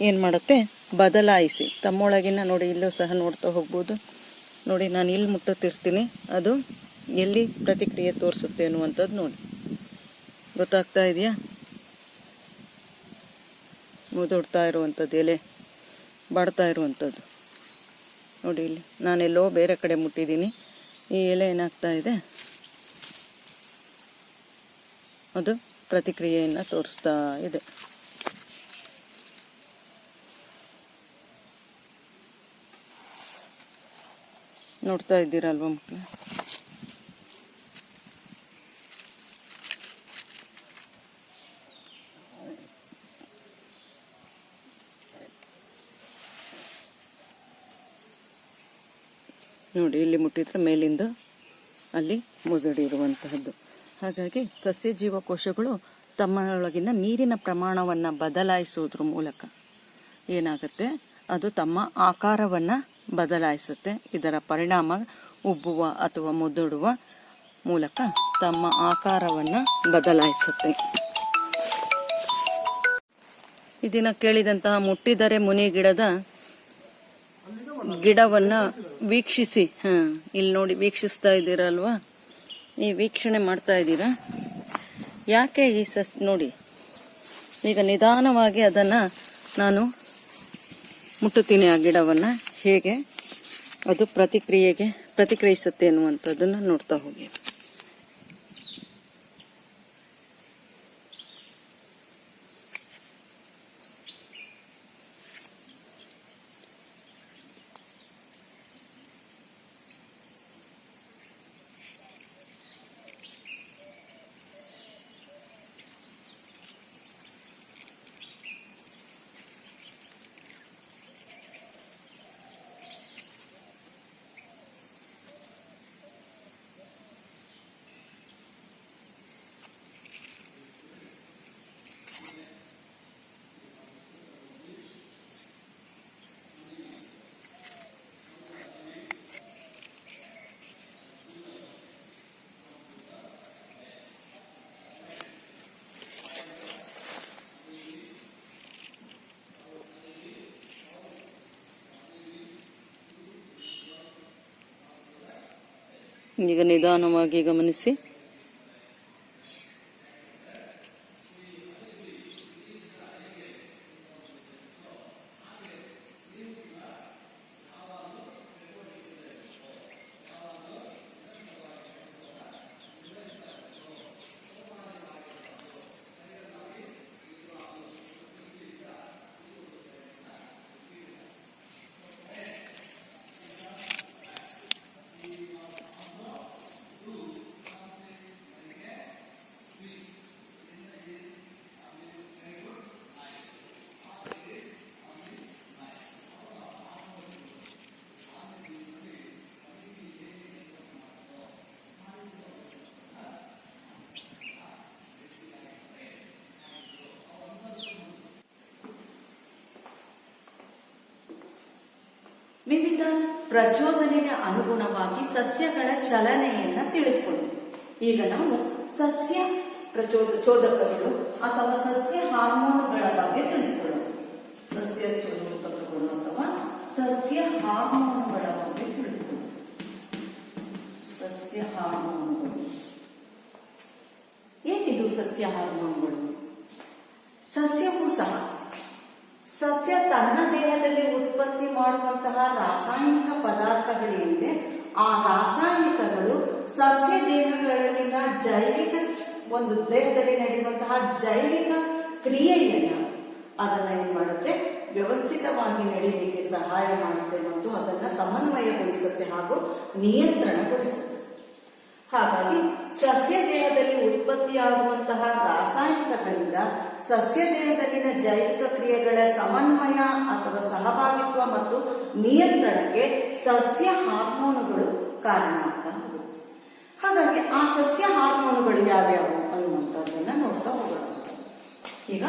ಏನು ಮಾಡುತ್ತೆ, ಬದಲಾಯಿಸಿ ತಮ್ಮೊಳಗಿನ ನೋಡಿ, ಇಲ್ಲೂ ಸಹ ನೋಡ್ತಾ ಹೋಗ್ಬೋದು. ನೋಡಿ, ನಾನು ಇಲ್ಲಿ ಮುಟ್ಟುತ್ತಿರ್ತೀನಿ, ಅದು ಎಲ್ಲಿ ಪ್ರತಿಕ್ರಿಯೆ ತೋರಿಸುತ್ತೆ ಅನ್ನುವಂಥದ್ದು ನೋಡಿ, ಗೊತ್ತಾಗ್ತಾ ಇದೆಯಾ? ಮುದುಡ್ತಾ ಇರುವಂಥದ್ದು, ಎಲೆ ಬಾಡ್ತಾ ಇರುವಂಥದ್ದು ನೋಡಿ. ಇಲ್ಲಿ ನಾನೆಲ್ಲೋ ಬೇರೆ ಕಡೆ ಮುಟ್ಟಿದ್ದೀನಿ, ಈ ಎಲೆ ಏನಾಗ್ತಾ ಇದೆ, ಅದು ಪ್ರತಿಕ್ರಿಯೆಯನ್ನು ತೋರಿಸ್ತಾ ಇದೆ. ನೋಡ್ತಾ ಇದ್ದೀರಲ್ವ ಮಕ್ಕಳು? ನೋಡಿ, ಇಲ್ಲಿ ಮುಟ್ಟಿದ್ರೆ ಮೇಲಿಂದ ಅಲ್ಲಿ ಮುದುಡಿರುವಂತಹದ್ದು. ಹಾಗಾಗಿ ಸಸ್ಯ ಜೀವಕೋಶಗಳು ತಮ್ಮೊಳಗಿನ ನೀರಿನ ಪ್ರಮಾಣವನ್ನು ಬದಲಾಯಿಸುವುದ್ರ ಮೂಲಕ ಏನಾಗುತ್ತೆ, ಅದು ತಮ್ಮ ಆಕಾರವನ್ನು ಬದಲಾಯಿಸುತ್ತೆ. ಇದರ ಪರಿಣಾಮ ಉಬ್ಬುವ ಅಥವಾ ಮುದುಡುವ ಮೂಲಕ ತಮ್ಮ ಆಕಾರವನ್ನು ಬದಲಾಯಿಸುತ್ತೆ. ಈ ದಿನ ಕೇಳಿದಂತಹ ಮುಟ್ಟಿದರೆ ಮುನಿ ಗಿಡವನ್ನ ವೀಕ್ಷಿಸಿ, ಇಲ್ಲಿ ನೋಡಿ ವೀಕ್ಷಿಸ್ತಾ ಇದ್ದೀರಲ್ವಾ, ಈ ವೀಕ್ಷಣೆ ಮಾಡ್ತಾ ಇದ್ದೀರಾ. ಯಾಕೆ ಈ ನೋಡಿ, ಈಗ ನಿಧಾನವಾಗಿ ಅದನ್ನ ನಾನು ಮುಟ್ಟುತ್ತೀನಿ, ಆ ಗಿಡವನ್ನ ಹೇಗೆ ಅದು ಪ್ರತಿಕ್ರಿಯಿಸುತ್ತೆ ಅನ್ನುವಂಥದ್ದನ್ನ ನೋಡ್ತಾ ಹೋಗಿ. ಈಗ ನಿಧಾನವಾಗಿ ಗಮನಿಸಿ. ವಿವಿಧ ಪ್ರಚೋದನೆಗೆ ಅನುಗುಣವಾಗಿ ಸಸ್ಯಗಳ ಚಲನೆಯನ್ನ ತಿಳಿದುಕೊಳ್ಳಿ. ಈಗ ನಾವು ಸಸ್ಯ ಚೋದಕಗಳು ಅಥವಾ ಸಸ್ಯ ಹಾರ್ಮೋನುಗಳ ಬಗ್ಗೆ ತಿಳಿದುಕೊಳ್ಳೋಣ. ಸಸ್ಯ ಚೋದಕಗಳು ಅಥವಾ ಸಸ್ಯ ಹಾರ್ಮೋನುಗಳ ಬಗ್ಗೆ ತಿಳಿದುಕೊಳ್ಳೋಣ. ಸಸ್ಯ ಹಾರ್ಮೋನುಗಳು ಏನಿದು? ಸಸ್ಯ ಹಾರ್ಮೋನುಗಳು ಸಸ್ಯವೂ ಸಹ ಸಸ್ಯ ತನ್ನ ದೇಹದಲ್ಲಿ ಉತ್ಪತ್ತಿ ಮಾಡುವಂತಹ ರಾಸಾಯನಿಕ ಪದಾರ್ಥಗಳೇನಿದೆ, ಆ ರಾಸಾಯನಿಕಗಳು ಸಸ್ಯ ದೇಹಗಳಲ್ಲಿನ ಜೈವಿಕ ದೇಹದಲ್ಲಿ ನಡೆಯುವಂತಹ ಜೈವಿಕ ಕ್ರಿಯೆಯನ್ನ ಅದನ್ನ ಏನ್ ಮಾಡುತ್ತೆ, ವ್ಯವಸ್ಥಿತವಾಗಿ ನಡೀಲಿಕ್ಕೆ ಸಹಾಯ ಮಾಡುತ್ತೆ ಮತ್ತು ಅದನ್ನ ಸಮನ್ವಯಗೊಳಿಸುತ್ತೆ ಹಾಗೂ ನಿಯಂತ್ರಣಗೊಳಿಸುತ್ತೆ. ಹಾಗಾಗಿ ಸಸ್ಯ ದೇಹದಲ್ಲಿ ಉತ್ಪತ್ತಿಯಾಗುವಂತಹ ರಾಸಾಯನಿಕಗಳಿಂದ ಸಸ್ಯ ದೇಹದಲ್ಲಿನ ಜೈವಿಕ ಕ್ರಿಯೆಗಳ ಸಮನ್ವಯ ಅಥವಾ ಸಹಭಾಗಿತ್ವ ಮತ್ತು ನಿಯಂತ್ರಣಕ್ಕೆ ಸಸ್ಯ ಹಾರ್ಮೋನುಗಳು ಕಾರಣ ಆಗ್ತಾ ಹೋಗುತ್ತೆ. ಹಾಗಾಗಿ ಆ ಸಸ್ಯ ಹಾರ್ಮೋನುಗಳು ಯಾವ್ಯಾವು ಅನ್ನುವಂಥದ್ದನ್ನ ನೋಡ್ತಾ ಹೋಗೋಣ. ಈಗ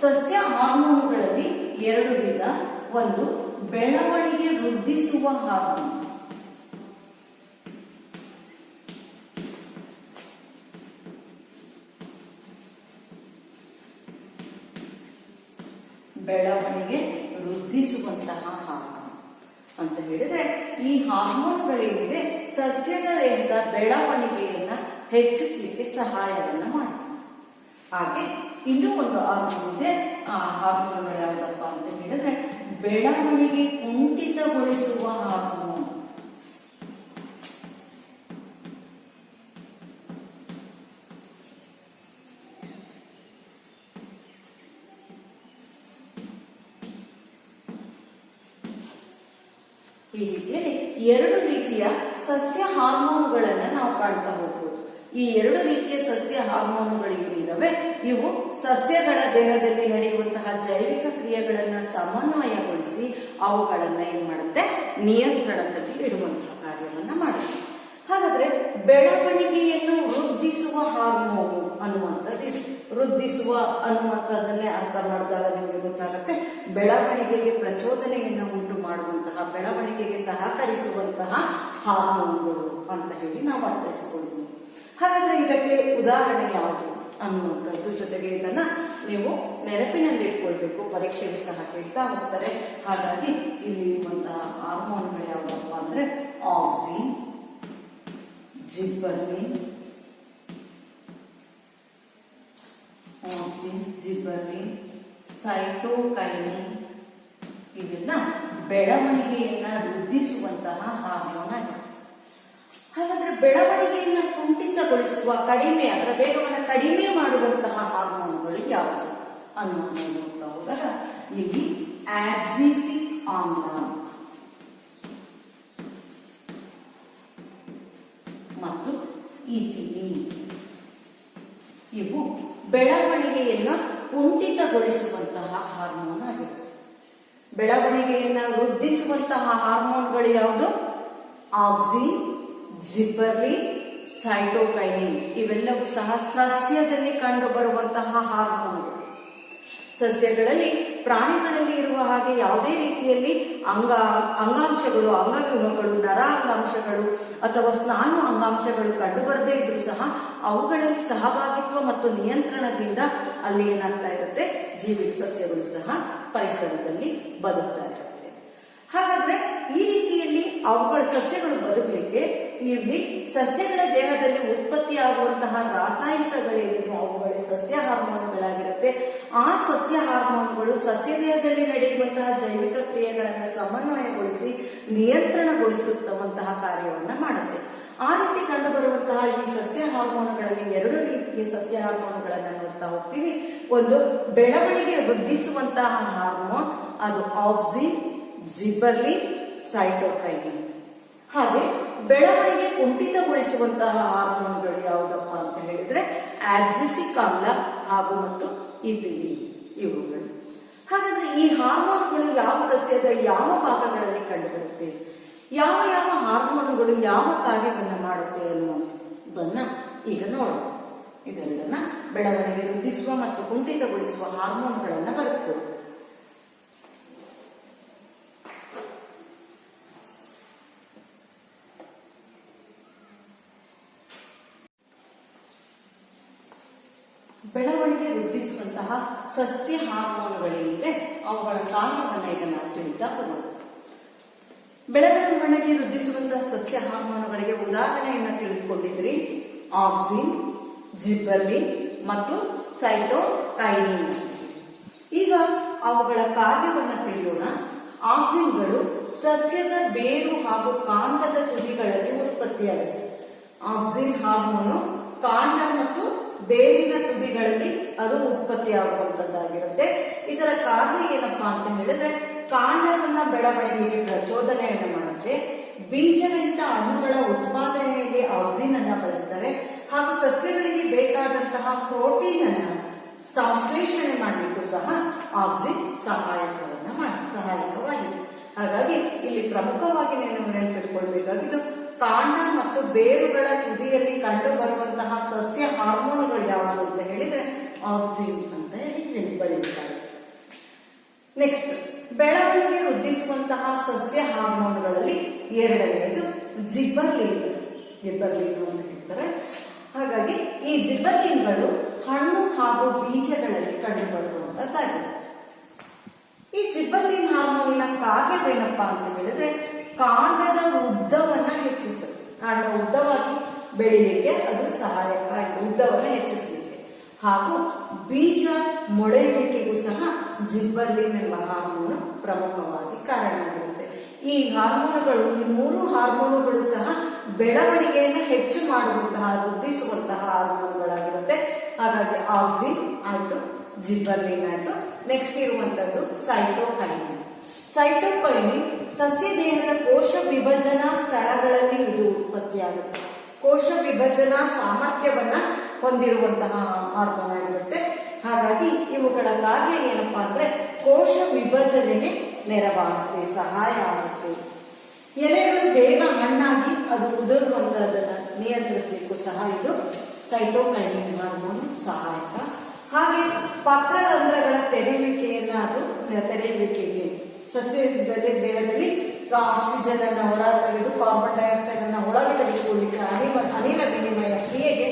ಸಸ್ಯ ಹಾರ್ಮೋನುಗಳಲ್ಲಿ ಎರಡು ವಿಧ. ಒಂದು ಬೆಳವಣಿಗೆ ವೃದ್ಧಿಸುವ ಹಾರ್ಮೋನ್. ಬೆಳವಣಿಗೆ ವೃದ್ಧಿಸುವಂತಹ ಹಾರ್ಮೋನ್ ಅಂತ ಹೇಳಿದ್ರೆ, ಈ ಹಾರ್ಮೋನ್ಗಳೇನಿದೆ ಸಸ್ಯದ ದೇಹದ ಬೆಳವಣಿಗೆಯನ್ನ ಹೆಚ್ಚಿಸಲಿಕ್ಕೆ ಸಹಾಯವನ್ನ ಮಾಡುತ್ತೆ. ಹಾಗೆ ಇನ್ನೂ ಒಂದು ಹಾರ್ಮೋನ್ ಇದೆ. ಆ ಹಾರ್ಮೋನ್ಗಳು ಯಾವುದಪ್ಪ ಅಂತ ಹೇಳಿದ್ರೆ ಬೆಳವಣಿಗೆ ಕುಂಠಿತಗೊಳಿಸುವ ಹಾರ್ಮೋನ್. ಈ ರೀತಿಯಲ್ಲಿ ಎರಡು ರೀತಿಯ ಸಸ್ಯ ಹಾರ್ಮೋನುಗಳನ್ನ ನಾವು ಕಾಣ್ತಾ ಹೋಗ್ಬೋದು. ಈ ಎರಡು ರೀತಿಯ ಸಸ್ಯ ಹಾರ್ಮೋನುಗಳು ಏನಿದಾವೆ, ಇವು ಸಸ್ಯಗಳ ದೇಹದಲ್ಲಿ ನಡೆಯುವಂತಹ ಜೈವಿಕ ಕ್ರಿಯೆಗಳನ್ನ ಸಮನ್ವಯಗೊಳಿಸಿ ಅವುಗಳನ್ನ ಏನ್ ಮಾಡುತ್ತೆ, ನಿಯಂತ್ರಣದಲ್ಲಿ ಇಡುವಂತಹ ಕಾರ್ಯವನ್ನ ಮಾಡುತ್ತೆ. ಹಾಗಾದ್ರೆ ಬೆಳವಣಿಗೆಯನ್ನು ವೃದ್ಧಿಸುವ ಹಾರ್ಮೋನು ಅನ್ನುವಂಥದ್ದು, ವೃದ್ಧಿಸುವ ಅನ್ನುವಂಥದ್ದನ್ನೇ ಅರ್ಥ ಮಾಡಿದಾಗ ನಿಮಗೆ ಗೊತ್ತಾಗುತ್ತೆ, ಬೆಳವಣಿಗೆಗೆ ಪ್ರಚೋದನೆಯನ್ನು ಉಂಟು ಮಾಡುವಂತಹ, ಬೆಳವಣಿಗೆಗೆ ಸಹಕರಿಸುವಂತಹ ಹಾರ್ಮೋನ್ಗಳು ಅಂತ ಹೇಳಿ ನಾವು ಅರ್ಥೈಸಿಕೊಳ್ತೀವಿ. ಹಾಗಾದ್ರೆ ಇದಕ್ಕೆ ಉದಾಹರಣೆ ಯಾವುದು ಅನ್ನುವಂಥದ್ದು, ಜೊತೆಗೆ ಇದನ್ನ ನೀವು ನೆನಪಿನಲ್ಲಿ ಇಟ್ಕೊಳ್ಬೇಕು, ಪರೀಕ್ಷೆಗೂ ಸಹ ಕೇಳ್ತಾ ಹೋಗ್ತಾರೆ. ಹಾಗಾಗಿ ಇಲ್ಲಿ ಇರುವಂತಹ ಹಾರ್ಮೋನ್ಗಳು ಯಾವುದಪ್ಪ ಅಂದ್ರೆ ಆಕ್ಸಿನ್, ಜಿಬ್ಬರ್ಲಿನ್, ಸೈಟೋಕೈನಿನ್, ಇವೆಲ್ಲ ಬೆಳವಣಿಗೆಯನ್ನ ವೃದ್ಧಿಸುವಂತಹ ಹಾರ್ಮೋನ್ ಆಗಿದೆ. ಹಾಗಾದ್ರೆ ಬೆಳವಣಿಗೆಯನ್ನ ಕುಂಠಿತಗೊಳಿಸುವ, ಕಡಿಮೆ ಅದರ ವೇಗವನ್ನು ಕಡಿಮೆ ಮಾಡುವಂತಹ ಹಾರ್ಮೋನ್ಗಳು ಯಾವುವು ಅನ್ನೋದನ್ನು ನೋಡ್ತಾ ಹೋದಾಗ ಇಲ್ಲಿ ಆಬ್ಸಿಸಿಕ್ ಆಮ್ಲ ಮತ್ತು ಈಥಿಲೀನ್ ಇವು ಬೆಳವಣಿಗೆಯನ್ನ ಕುಂಠಿತಗೊಳಿಸುವಂತಹ ಹಾರ್ಮೋನ್ ಆಗಿದೆ. ಬೆಳವಣಿಗೆಯನ್ನ ವೃದ್ಧಿಸುವಂತಹ ಹಾರ್ಮೋನ್ಗಳು ಯಾವುದು? Auxin, gibberellin, cytokinin. ಇವೆಲ್ಲವೂ ಸಹ ಸಸ್ಯದಲ್ಲಿ ಕಂಡು ಬರುವಂತಹ ಹಾರ್ಮೋನ್ಗಳು. ಸಸ್ಯಗಳಲ್ಲಿ, ಪ್ರಾಣಿಗಳಲ್ಲಿ ಇರುವ ಹಾಗೆ ಯಾವುದೇ ರೀತಿಯಲ್ಲಿ ಅಂಗಾಂಶಗಳು, ಅಂಗವ್ಯೂಹಗಳು, ನರ ಅಂಗಾಂಶಗಳು ಅಥವಾ ಸ್ನಾಯು ಅಂಗಾಂಶಗಳು ಕಂಡು ಬರದೇ ಇದ್ರೂ ಸಹ ಅವುಗಳಲ್ಲಿ ಸಹಭಾಗಿತ್ವ ಮತ್ತು ನಿಯಂತ್ರಣದಿಂದ ಅಲ್ಲಿ ಏನಾಗ್ತಾ ಇರುತ್ತೆ, ಜೀವಿತ ಸಸ್ಯಗಳು ಸಹ ಪರಿಸರದಲ್ಲಿ ಬದುಕ್ತಾ ಇರುತ್ತೆ. ಹಾಗಾದ್ರೆ ಈ ರೀತಿಯಲ್ಲಿ ಅವುಗಳ ಸಸ್ಯಗಳು ಬದುಕಲಿಕ್ಕೆ ಇಲ್ಲಿ ಸಸ್ಯಗಳ ದೇಹದಲ್ಲಿ ಉತ್ಪತ್ತಿಯಾಗುವಂತಹ ರಾಸಾಯನಿಕಗಳೇನಿದೆ ಅವುಗಳೇ ಸಸ್ಯ ಹಾರ್ಮೋನ್ಗಳಾಗಿರುತ್ತೆ. ಆ ಸಸ್ಯ ಹಾರ್ಮೋನ್ಗಳು ಸಸ್ಯ ದೇಹದಲ್ಲಿ ನಡೆಯುವಂತಹ ಜೈವಿಕ ಕ್ರಿಯೆಗಳನ್ನು ಸಮನ್ವಯಗೊಳಿಸಿ ನಿಯಂತ್ರಣಗೊಳಿಸುತ್ತವಂತಹ ಕಾರ್ಯವನ್ನ ಮಾಡುತ್ತೆ. ಆ ರೀತಿ ಕಂಡುಬರುವಂತಹ ಈ ಸಸ್ಯ ಹಾರ್ಮೋನ್ಗಳಲ್ಲಿ ಎರಡು ರೀತಿಯ ಸಸ್ಯ ಹಾರ್ಮೋನ್ಗಳನ್ನ ನೋಡ್ತಾ ಹೋಗ್ತೀವಿ. ಒಂದು ಬೆಳವಣಿಗೆ ವೃದ್ಧಿಸುವಂತಹ ಹಾರ್ಮೋನ್, ಅದು ಆಕ್ಸಿನ್, ಜಿಬರ್ಲಿನ್, ಸೈಟೋಕೈನಿನ್. ಹಾಗೆ ಬೆಳವಣಿಗೆ ಕುಂಠಿತಗೊಳಿಸುವಂತಹ ಹಾರ್ಮೋನ್ಗಳು ಯಾವುದಪ್ಪ ಅಂತ ಹೇಳಿದ್ರೆ ಆಬ್ಸಿಸಿಕ್ ಆಮ್ಲ ಹಾಗೂ ಮತ್ತು ಇಥಿಲೀನ್ ಇವುಗಳು. ಹಾಗಾದ್ರೆ ಈ ಹಾರ್ಮೋನ್ಗಳು ಯಾವ ಸಸ್ಯದ ಯಾವ ಭಾಗಗಳಲ್ಲಿ ಕಂಡುಬರುತ್ತೆ, ಯಾವ ಯಾವ ಹಾರ್ಮೋನ್ಗಳು ಯಾವ ಕಾರ್ಯವನ್ನು ಮಾಡುತ್ತೆ ಅನ್ನುವಂಥದ್ದನ್ನ ಈಗ ನೋಡೋಣ. ಇದೆಲ್ಲನ ಬೆಳವಣಿಗೆ ವೃದ್ಧಿಸುವ ಮತ್ತು ಕುಂಠಿತಗೊಳಿಸುವ ಹಾರ್ಮೋನ್ಗಳನ್ನ ಬರೆದುಕೊಳ್ಳಿ. ಬೆಳವಣಿಗೆ ವೃದ್ಧಿಸುವಂತಹ ಸಸ್ಯ ಹಾರ್ಮೋನ್ಗಳೇನಿದೆ ಅವುಗಳ ಕಾರ್ಯವನ್ನ ಈಗ ನಾವು ತಿಳಿತಾ ಹೋಗೋಣ. ಬೆಳವಣಿಗೆ ವೃದ್ಧಿಸುವಂತಹ ಸಸ್ಯ ಹಾರ್ಮೋನ್ಗಳಿಗೆ ಉದಾಹರಣೆಯನ್ನ ತಿಳಿದುಕೊಂಡಿದ್ರಿ, ಆಕ್ಸಿನ್, ಜಿಬರ್ಲಿನ್ ಮತ್ತು ಸೈಟೋಕೈನಿನ್. ಈಗ ಅವುಗಳ ಕಾರ್ಯವನ್ನ ತಿಳಿಯೋಣ. ಆಕ್ಸಿನ್ಗಳು ಸಸ್ಯದ ಬೇರು ಹಾಗೂ ಕಾಂಡದ ತುದಿಗಳಲ್ಲಿ ಉತ್ಪತ್ತಿಯಾಗುತ್ತೆ. ಆಕ್ಸಿನ್ ಹಾರ್ಮೋನು ಕಾಂಡ ಮತ್ತು ಬೇರಿನ ತುದಿಗಳಲ್ಲಿ ಅದು ಉತ್ಪತ್ತಿಯಾಗುವಂತದ್ದಾಗಿರುತ್ತೆ. ಇದರ ಕಾರ್ಯ ಏನಪ್ಪಾ ಅಂತ ಹೇಳಿದ್ರೆ ಕಾಂಡವನ್ನ ಬೆಳವಣಿಗೆಗೆ ಪ್ರಚೋದನೆಯನ್ನು ಮಾಡುತ್ತೆ. ಬೀಜರಹಿತ ಹಣ್ಣುಗಳ ಉತ್ಪಾದನೆಯಲ್ಲಿ ಆಕ್ಸಿನ್ ಅನ್ನ ಬಳಸ್ತಾರೆ ಹಾಗೂ ಸಸ್ಯಗಳಿಗೆ ಬೇಕಾದಂತಹ ಪ್ರೋಟೀನ್ ಅನ್ನ ಸಂಶ್ಲೇಷಣೆ ಮಾಡಲಿಕ್ಕೂ ಸಹ ಆಕ್ಸಿನ್ ಸಹಾಯಕವಾಗಿದೆ. ಹಾಗಾಗಿ ಇಲ್ಲಿ ಪ್ರಮುಖವಾಗಿ ನೀವು ನೆನಪಿಟ್ಕೊಳ್ಬೇಕಾಗಿದ್ದು ಕಾಂಡ ಮತ್ತು ಬೇರುಗಳ ತುದಿಯಲ್ಲಿ ಕಂಡು ಬರುವಂತಹ ಸಸ್ಯ ಹಾರ್ಮೋನ್ಗಳು ಯಾವುದು ಅಂತ ಹೇಳಿದ್ರೆ ಆಕ್ಸಿನ್ ಅಂತ ಹೇಳಿ ಬರೀತಾರೆ. ನೆಕ್ಸ್ಟ್, ಬೆಳವಣಿಗೆ ವೃದ್ಧಿಸುವಂತಹ ಸಸ್ಯ ಹಾರ್ಮೋನ್ಗಳಲ್ಲಿ ಎರಡನೆಯದು ಜಿಬರ್ಲಿನ್ ಅಂತ ಹೇಳ್ತಾರೆ. ಹಾಗಾಗಿ ಈ ಜಿಬರ್ಲಿನ್ಗಳು ಹಣ್ಣು ಹಾಗೂ ಬೀಜಗಳಲ್ಲಿ ಕಂಡು ಬರುವಂತದ್ದಾಗಿದೆ. ಈ ಜಿಬರ್ಲಿನ್ ಹಾರ್ಮೋನಿನ ಕಾರ್ಯವೇನಪ್ಪಾ ಅಂತ ಹೇಳಿದ್ರೆ ಕಾಂಡದ ಉದ್ದವನ್ನ ಹೆಚ್ಚಿಸುತ್ತೆ. ಕಾಂಡ ಉದ್ದವಾಗಿ ಬೆಳಿಲಿಕ್ಕೆ ಅದು ಸಹಾಯಕ, ಉದ್ದವನ್ನ ಹೆಚ್ಚಿಸಲಿಕ್ಕೆ ಹಾಗೂ ಬೀಜ ಮೊಳೆಯುವಿಕೆಗೂ ಸಹ ಜಿಬರ್ಲಿನ್ ಎಂಬ ಹಾರ್ಮೋನ್ ಪ್ರಮುಖವಾಗಿ ಕಾರಣವಾಗಿರುತ್ತೆ. ಈ ಹಾರ್ಮೋನುಗಳು, ಈ ಮೂರು ಹಾರ್ಮೋನುಗಳು ಸಹ ಬೆಳವಣಿಗೆಯನ್ನು ಹೆಚ್ಚು ಮಾಡುವಂತಹ, ವೃದ್ಧಿಸುವಂತಹ ಹಾರ್ಮೋನುಗಳಾಗಿರುತ್ತೆ. ಹಾಗಾಗಿ ಆಕ್ಸಿನ್ ಆಯ್ತು, ಜಿಬರ್ಲಿನ್ ಆಯ್ತು. ನೆಕ್ಸ್ಟ್ ಇರುವಂತದ್ದು ಸೈಟೋಕೈನಿನ್. ಸೈಟೋಕೈನಿನ್ ಸಸ್ಯ ದೇಹದ ಕೋಶ ವಿಭಜನಾ ಸ್ಥಳಗಳಲ್ಲಿ ಇದು ಉತ್ಪತ್ತಿಯಾಗುತ್ತೆ. ಕೋಶ ವಿಭಜನಾ ಸಾಮರ್ಥ್ಯವನ್ನ ಹೊಂದಿರುವಂತಹ ಹಾರ್ಮೋನ್ ಆಗಿರುತ್ತೆ. ಹಾಗಾಗಿ ಇವುಗಳ ಕಾರ್ಯ ಏನಪ್ಪಾ ಅಂದ್ರೆ ಕೋಶ ವಿಭಜನೆಗೆ ನೆರವಾಗುತ್ತೆ, ಸಹಾಯ ಆಗುತ್ತೆ. ಎಲೆಗಳು ಬೇಗ ಹಣ್ಣಾಗಿ ಅದು ಉದುರುವಂತಹದನ್ನ ನಿಯಂತ್ರಿಸಲಿಕ್ಕೂ ಸಹ ಇದು ಸೈಟೋಕೈನಿನ್ ಹಾರ್ಮೋನ್ ಸಹಾಯಕ. ಹಾಗೆ ಪತ್ರರಂಧ್ರಗಳ ತೆರೆಯುವಿಕೆಗೆ ಸಸ್ಯದಲ್ಲಿ ದೇಹದಲ್ಲಿ ಆಕ್ಸಿಜನ್ ಅನ್ನು ಹೊರ ತೆಗೆದು ಕಾರ್ಬನ್ ಡೈಆಕ್ಸೈಡ್ ಅನ್ನು ಒಳಗೆ ತೆಗೆದುಕೊಳ್ಳಿಕ್ಕೆ ಅನಿಲ ವಿನಿಮಯ ಕ್ರಿಯೆಗೆ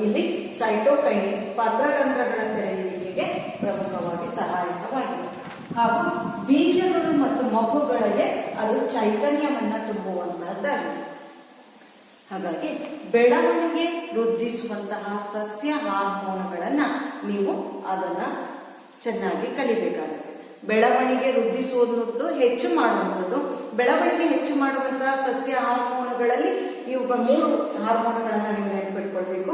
ಇಲ್ಲಿ ಸೈಟೋಕೈನಿನ್ ಪತ್ರರಂಧ್ರಗಳ ತೆರೆಯುವಿಕೆಗೆ ಪ್ರಮುಖವಾಗಿ ಸಹಾಯಕವಾಗಿದೆ. ಹಾಗೂ ಬೀಜಗಳು ಮತ್ತು ಮಗುಗಳಿಗೆ ಅದು ಚೈತನ್ಯವನ್ನ ತುಂಬುವಂತಹದ್ದಾಗಿದೆ. ಹಾಗಾಗಿ ಬೆಳವಣಿಗೆ ವೃದ್ಧಿಸುವಂತಹ ಸಸ್ಯ ಹಾರ್ಮೋನ್ಗಳನ್ನ ನೀವು ಅದನ್ನ ಚೆನ್ನಾಗಿ ಕಲಿಬೇಕಾಗುತ್ತೆ. ಬೆಳವಣಿಗೆ ವೃದ್ಧಿಸುವುದು ಹೆಚ್ಚು ಮಾಡುವಂಥದ್ದು. ಬೆಳವಣಿಗೆ ಹೆಚ್ಚು ಮಾಡುವಂತಹ ಸಸ್ಯ ಹಾರ್ಮೋನ್ಗಳಲ್ಲಿ ಇವುಗಳ ಮೂರು ಹಾರ್ಮೋನ್ಗಳನ್ನ ನೀವು ನೆನಪಿಟ್ಕೊಳ್ಬೇಕು,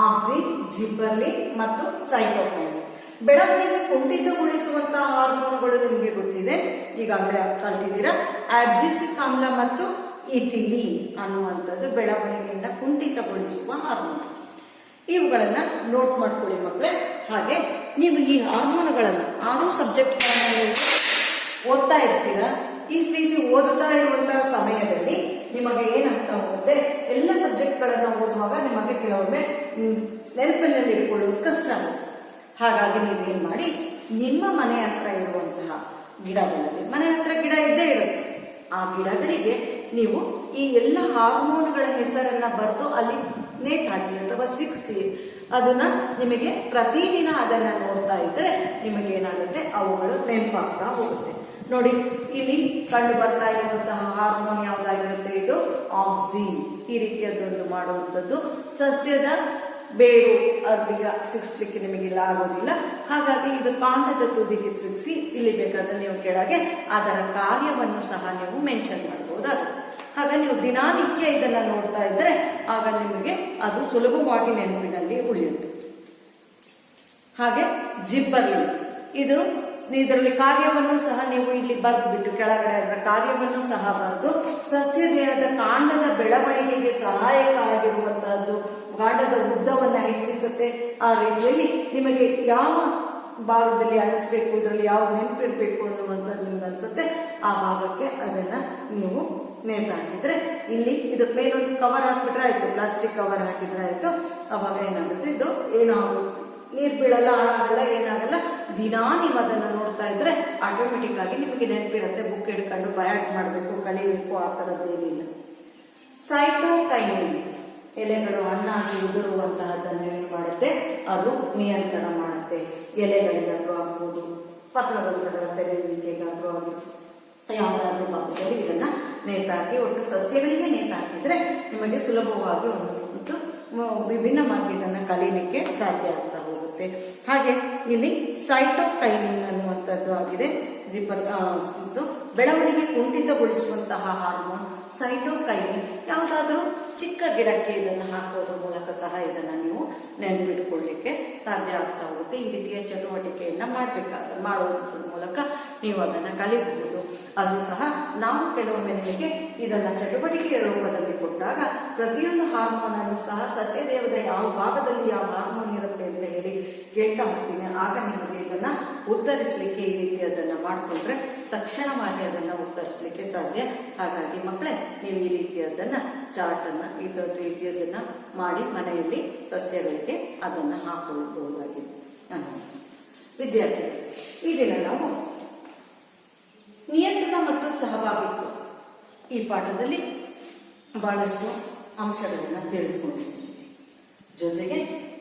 ಆಕ್ಸಿನ್, ಜಿಬರ್ಲಿನ್ ಮತ್ತು ಸೈಟೋಕೈನಿನ್. ಬೆಳವಣಿಗೆ ಕುಂಠಿತಗೊಳಿಸುವಂತಹ ಹಾರ್ಮೋನ್ಗಳು ನಿಮಗೆ ಗೊತ್ತಿದೆ, ಈಗಾಗಲೇ ಕಲ್ತಿದ್ದೀರಾ. ಆಬ್ಸಿಸಿಕ್ ಆಮ್ಲ ಮತ್ತು ಇಥಿಲೀನ್ ಅನ್ನುವಂಥದ್ದು ಬೆಳವಣಿಗೆಯನ್ನ ಕುಂಠಿತಗೊಳಿಸುವ ಹಾರ್ಮೋನ್. ಇವುಗಳನ್ನ ನೋಟ್ ಮಾಡ್ಕೊಳ್ಳಿ ಮಕ್ಕಳೇ. ಹಾಗೆ ನೀವು ಈ ಹಾರ್ಮೋನ್ಗಳನ್ನ 6 ಸಬ್ಜೆಕ್ಟ್ಗಳನ್ನ ಓದ್ತಾ ಇರ್ತೀರಾ. ಈ ರೀತಿ ಓದುತ್ತಾ ಇರುವಂತಹ ಸಮಯದಲ್ಲಿ ನಿಮಗೆ ಏನಾಗ್ತಾ ಹೋಗುತ್ತೆ, ಎಲ್ಲ ಸಬ್ಜೆಕ್ಟ್ಗಳನ್ನ ಓದುವಾಗ ನಿಮಗೆ ಕೆಲವೊಮ್ಮೆ ನೆನಪಿನಲ್ಲಿ ಇಟ್ಕೊಳ್ಳೋದು ಕಷ್ಟ ಆಗುತ್ತೆ. ಹಾಗಾಗಿ ನೀವೇನ್ ಮಾಡಿ, ನಿಮ್ಮ ಮನೆ ಹತ್ರ ಇರುವಂತಹ ಗಿಡಗಳಲ್ಲಿ, ಮನೆ ಹತ್ರ ಗಿಡ ಇದ್ದೇ ಇರುತ್ತೆ, ಆ ಗಿಡಗಳಿಗೆ ನೀವು ಈ ಎಲ್ಲ ಹಾರ್ಮೋನ್ಗಳ ಹೆಸರನ್ನ ಬರೆದು ಅಲ್ಲಿ ನೇತಾಕಿ ಅಥವಾ ಸಿಕ್ಸಿ ಅದನ್ನ ನಿಮಗೆ ಪ್ರತಿದಿನ ಅದನ್ನ ನೋಡ್ತಾ ಇದ್ರೆ ನಿಮಗೇನಾಗುತ್ತೆ, ಅವುಗಳು ನೆನಪಾಗ್ತಾ ಹೋಗುತ್ತೆ. ನೋಡಿ, ಇಲ್ಲಿ ಕಂಡು ಬರ್ತಾ ಇರುವಂತಹ ಹಾರ್ಮೋನ್ ಯಾವ್ದಾಗಿರುತ್ತೆ? ಇದು ಆಕ್ಸಿನ್. ಈ ರೀತಿಯದ್ದೊಂದು ಮಾಡುವಂಥದ್ದು ಸಸ್ಯದ ಬೇರು ಅರ್ಧಿಗ ಸಿಗಿಸ್ಲಿಕ್ಕೆ ನಿಮಗಿಲ್ಲ ಆಗೋದಿಲ್ಲ. ಹಾಗಾಗಿ ಇದು ಕಾಂಡದ ತುದಿಗೆ ಸಿಗಿಸಿ ಇಲ್ಲಿ ಬೇಕಾದ್ರೆ ನೀವು ಕೆಳಗೆ ಅದರ ಕಾರ್ಯವನ್ನು ಸಹ ನೀವು ಮೆನ್ಷನ್ ಮಾಡಬಹುದಾಗುತ್ತೆ. ಆಗ ನೀವು ದಿನಾನಿತ್ಯ ಇದನ್ನ ನೋಡ್ತಾ ಇದ್ರೆ ಆಗ ನಿಮಗೆ ಅದು ಸುಲಭವಾಗಿ ನೆನಪಿನಲ್ಲಿ ಉಳಿಯುತ್ತೆ. ಹಾಗೆ ಜಿಬ್ಬರ್ಲಿ, ಇದರಲ್ಲಿ ಕಾರ್ಯವನ್ನು ಸಹ ನೀವು ಇಲ್ಲಿ ಬರೆದ್ಬಿಟ್ಟು ಕೆಳಗಡೆ ಅದರ ಕಾರ್ಯವನ್ನು ಸಹ ಬರೆದು ಸಸ್ಯ ದೇಹದ ಕಾಂಡದ ಬೆಳವಣಿಗೆಗೆ ಸಹಾಯಕ ಆಗಿರುವಂತಹದ್ದು, ಕಾಂಡದ ಉದ್ದವನ್ನ ಹೆಚ್ಚಿಸುತ್ತೆ. ಆ ರೀತಿಯಲ್ಲಿ ನಿಮಗೆ ಯಾವ ಭಾಗದಲ್ಲಿ ಅನಿಸ್ಬೇಕು, ಇದರಲ್ಲಿ ಯಾವ ನೆನಪಿರ್ಬೇಕು ಅನ್ನುವಂಥದ್ದು ನಿಮ್ಗೆ ಅನ್ಸುತ್ತೆ, ಆ ಭಾಗಕ್ಕೆ ಅದನ್ನ ನೀವು ನೇತಾಕಿದ್ರೆ ಇಲ್ಲಿ ಇದಕ್ಕೆ ಮೇಲೊಂದು ಕವರ್ ಹಾಕ್ಬಿಟ್ರೆ ಆಯ್ತು, ಪ್ಲಾಸ್ಟಿಕ್ ಕವರ್ ಹಾಕಿದ್ರೆ ಆಯ್ತು. ಅವಾಗ ಏನಾಗುತ್ತೆ, ಇದು ಏನಾಗುತ್ತೆ, ನೀರ್ ಬೀಳಲ್ಲ, ಹಾಳಾಗಲ್ಲ, ಏನಾಗಲ್ಲ. ದಿನಾ ನೀವು ಅದನ್ನ ನೋಡ್ತಾ ಇದ್ರೆ ಆಟೋಮೆಟಿಕ್ ಆಗಿ ನಿಮಗೆ ನೆನಪಿರುತ್ತೆ. ಬುಕ್ ಹಿಡ್ಕೊಂಡು ಬಯಾಟ್ ಮಾಡಬೇಕು, ಕಲಿಬೇಕು, ಆ ತರದ್ದೇನಿಲ್ಲ. ಸೈಟೋಕೈನಿನ್, ಎಲೆಗಳು ಹಣ್ಣಾಗಿ ಉದುರುವಂತಹದನ್ನ ಏನ್ ಮಾಡುತ್ತೆ, ಅದು ನಿಯಂತ್ರಣ ಮಾಡುತ್ತೆ. ಎಲೆಗಳಿಗಾದ್ರೂ ಆಗ್ಬೋದು, ಪತ್ರರಂಧ್ರಗಳ ತೆರೆಯುವಿಕೆಗಾದ್ರೂ ಆಗ್ಬೋದು, ಯಾವುದಾದ್ರೂ ಭಾಗದಲ್ಲಿ ಇದನ್ನ ನೇತಾಕಿ ಒಟ್ಟು ಸಸ್ಯಗಳಿಗೆ ನೇತಾಕಿದ್ರೆ ನಿಮಗೆ ಸುಲಭವಾಗಿ ಒಂದು ವಿಭಿನ್ನವಾಗಿ ಇದನ್ನ ಕಲೀಲಿಕ್ಕೆ ಸಾಧ್ಯ ಆಗ್ತಾ ಹೋಗುತ್ತೆ. ಹಾಗೆ ಇಲ್ಲಿ ಸೈಟೋಕೈನಿನ್ ಅನ್ನುವಂಥದ್ದು ಆಗಿದೆ. ಬೆಳವಣಿಗೆ ಕುಂಠಿತಗೊಳಿಸುವಂತಹ ಹಾರ್ಮೋನ್ ಸೈಟೋಕೈನಿನ್. ಯಾವುದಾದ್ರೂ ಚಿಕ್ಕ ಗಿಡಕ್ಕೆ ಇದನ್ನು ಹಾಕೋದ್ರ ಮೂಲಕ ಸಹ ಇದನ್ನ ನೀವು ನೆನಪಿಟ್ಕೊಳ್ಳಿಕ್ಕೆ ಸಾಧ್ಯ ಆಗ್ತಾ ಹೋಗುತ್ತೆ. ಈ ರೀತಿಯ ಚಟುವಟಿಕೆಯನ್ನ ಮಾಡುವುದರ ಮೂಲಕ ನೀವು ಅದನ್ನ ಕಲಿಬಹುದು. ಅದು ಸಹ ನಾವು ಕೆಲವೊಮ್ಮೆ ನಿಮಗೆ ಇದನ್ನ ಚಟುವಟಿಕೆಯ ರೂಪದಲ್ಲಿ ಕೊಟ್ಟಾಗ ಪ್ರತಿಯೊಂದು ಹಾರ್ಮೋನ್ ಅನ್ನು ಸಹ ಸಸ್ಯ ದೇಹದ ಯಾವ ಭಾಗದಲ್ಲಿ ಯಾವ ಹಾರ್ಮೋನ್ ಇರುತ್ತೆ ಅಂತ ಹೇಳಿ ಕೇಳ್ತಾ ಹೋಗ್ತೀನಿ. ಆಗ ನಿಮಗೆ ಇದನ್ನ ಉತ್ತರಿಸಲಿಕ್ಕೆ ಈ ರೀತಿಯದನ್ನ ಮಾಡಿಕೊಂಡ್ರೆ ತಕ್ಷಣವಾಗಿ ಅದನ್ನ ಉತ್ತರಿಸಲಿಕ್ಕೆ ಸಾಧ್ಯ. ಹಾಗಾಗಿ ಮಕ್ಕಳೇ, ನೀವು ಈ ರೀತಿಯದನ್ನ ಚಾರ್ಟ್ ಅನ್ನ ಇದರ ರೀತಿಯದನ್ನ ಮಾಡಿ ಮನೆಯಲ್ಲಿ ಸಸ್ಯಗಳಿಗೆ ಅದನ್ನ ಹಾಕೊಳ್ಳಬಹುದಾಗಿದೆ. ವಿದ್ಯಾರ್ಥಿಗಳು, ಈ ದಿನ ನಾವು ನಿಯಂತ್ರಣ ಮತ್ತು ಸಹಭಾಗಿತ್ವ ಈ ಪಾಠದಲ್ಲಿ ಬಹಳಷ್ಟು ಅಂಶಗಳನ್ನ ತಿಳಿದುಕೊಂಡಿದ್ದೀವಿ. ಜೊತೆಗೆ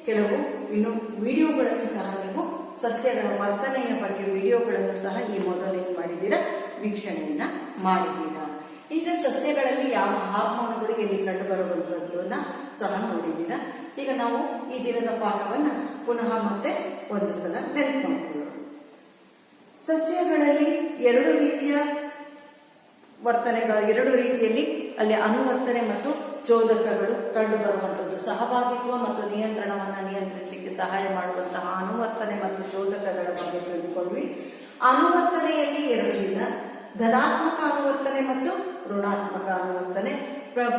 ಕೆಲವು ಇನ್ನು ವಿಡಿಯೋಗಳನ್ನು ಸಹ ನೀವು ಸಸ್ಯಗಳ ವರ್ತನೆಯ ಬಗ್ಗೆ ವಿಡಿಯೋಗಳನ್ನು ಸಹ ಈ ಮೊದಲು ಏನ್ ಮಾಡಿದ್ದೀರಾ, ವೀಕ್ಷಣೆಯನ್ನ ಮಾಡಿದ್ದೀರಾ. ಈಗ ಸಸ್ಯಗಳಲ್ಲಿ ಯಾವ ಹಾರ್ಮೋನ್ಗಳು ಎಲ್ಲಿ ಕಂಡು ಬರುವಂತದ್ದನ್ನ ಸಹ ನೋಡಿದ್ದೀರಾ. ಈಗ ನಾವು ಈ ದಿನದ ಪಾಠವನ್ನ ಪುನಃ ಮತ್ತೆ ಒಂದು ಸಲ ನೆನಪು ಮಾಡಿಕೊಳ್ಳೋಣ. ಸಸ್ಯಗಳಲ್ಲಿ ಎರಡು ರೀತಿಯ ವರ್ತನೆಗಳು, ಎರಡು ರೀತಿಯಲ್ಲಿ ಅಲ್ಲಿ ಅನುವರ್ತನೆ ಮತ್ತು ಚೋದಕಗಳು ಕಂಡು ಬರುವಂತದ್ದು. ಸಹಭಾಗಿತ್ವ ಮತ್ತು ನಿಯಂತ್ರಣವನ್ನ ನಿಯಂತ್ರಿಸಲಿಕ್ಕೆ ಸಹಾಯ ಮಾಡುವಂತಹ ಅನುವರ್ತನೆ ಮತ್ತು ಚೋದಕಗಳ ಬಗ್ಗೆ ತಿಳಿದುಕೊಂಡ್ವಿ. ಅನುವರ್ತನೆಯಲ್ಲಿ ಎರಡು ವಿಧ, ಧನಾತ್ಮಕ ಅನುವರ್ತನೆ ಮತ್ತು ಋಣಾತ್ಮಕ ಅನುವರ್ತನೆ.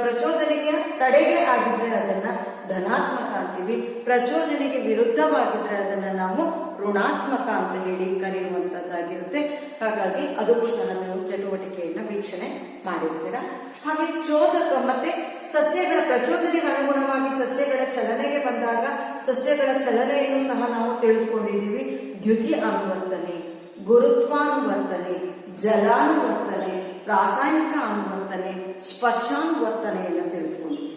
ಪ್ರಚೋದನೆಗೆ ಕಡೆಗೆ ಆಗಿದ್ರೆ ಅದನ್ನ ಧನಾತ್ಮಕ ಅಂತೀವಿ, ಪ್ರಚೋದನೆಗೆ ವಿರುದ್ಧವಾಗಿದ್ರೆ ಅದನ್ನ ನಾವು ಋಣಾತ್ಮಕ ಅಂತ ಹೇಳಿ ಕರೆಯುವಂತದ್ದಾಗಿರುತ್ತೆ. ಹಾಗಾಗಿ ಅದಕ್ಕೂ ಸಹ ನೀವು ಚಟುವಟಿಕೆಯನ್ನ ವೀಕ್ಷಣೆ ಮಾಡಿರ್ತೀರ. ಹಾಗೆ ಚೋದಕ ಮತ್ತೆ ಸಸ್ಯಗಳ ಪ್ರಚೋದನೆಗೆ ಅನುಗುಣವಾಗಿ ಸಸ್ಯಗಳ ಚಲನೆಗೆ ಬಂದಾಗ ಸಸ್ಯಗಳ ಚಲನೆಯನ್ನು ಸಹ ನಾವು ತಿಳಿದುಕೊಂಡಿದ್ದೀವಿ. ದ್ಯುತಿ ಅನುವರ್ತನೆ, ಗುರುತ್ವಾನುವರ್ತನೆ, ಜಲಾನುವರ್ತನೆ, ರಾಸಾಯನಿಕ ಅನುವರ್ತನೆ, ಸ್ಪರ್ಶಾನುವರ್ತನೆಯನ್ನು ತಿಳಿದುಕೊಂಡಿದ್ದೀವಿ.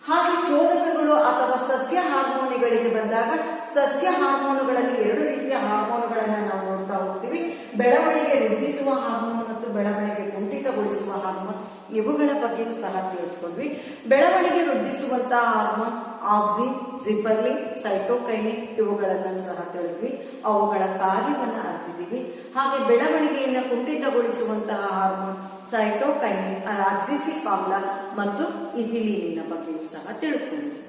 ಹಾಗೆ ಚೋದಕಗಳು ಅಥವಾ ಸಸ್ಯ ಹಾರ್ಮೋನುಗಳಿಗೆ ಬಂದಾಗ ಸಸ್ಯ ಹಾರ್ಮೋನುಗಳಲ್ಲಿ ಎರಡು ರೀತಿಯ ಹಾರ್ಮೋನುಗಳನ್ನ ನಾವು ನೋಡ್ತಾ ಹೋಗ್ತೀವಿ. ಬೆಳವಣಿಗೆ ವೃದ್ಧಿಸುವ ಹಾರ್ಮೋನ್ ಮತ್ತು ಬೆಳವಣಿಗೆ ಕುಂಠಿತಗೊಳಿಸುವ ಹಾರ್ಮೋನ್, ಇವುಗಳ ಬಗ್ಗೆಯೂ ಸಹ ತಿಳಿದುಕೊಂಡ್ವಿ. ಬೆಳವಣಿಗೆ ವೃದ್ಧಿಸುವಂತಹ ಹಾರ್ಮೋನ್ ಆಕ್ಸಿನ್, ಜಿಬ್ಬರ್ಲಿನ್, ಸೈಟೋಕೈನಿನ್ ಇವುಗಳನ್ನು ಸಹ ತಿಳಿದ್ವಿ. ಅವುಗಳ ಕಾರ್ಯವನ್ನ ಅರಿತಿದ್ದೀವಿ. ಹಾಗೆ ಬೆಳವಣಿಗೆಯನ್ನು ಕುಂಠಿತಗೊಳಿಸುವಂತಹ ಹಾರ್ಮೋನ್ ಸೈಟೋಕೈನಿನ್, ಅಬ್ಸಿಸಿಕ್ ಆಮ್ಲ ಮತ್ತು ಇಥಿಲೀನಿನ ಬಗ್ಗೆಯೂ ಸಹ ತಿಳ್ಕೊಂಡಿದ್ದೀವಿ.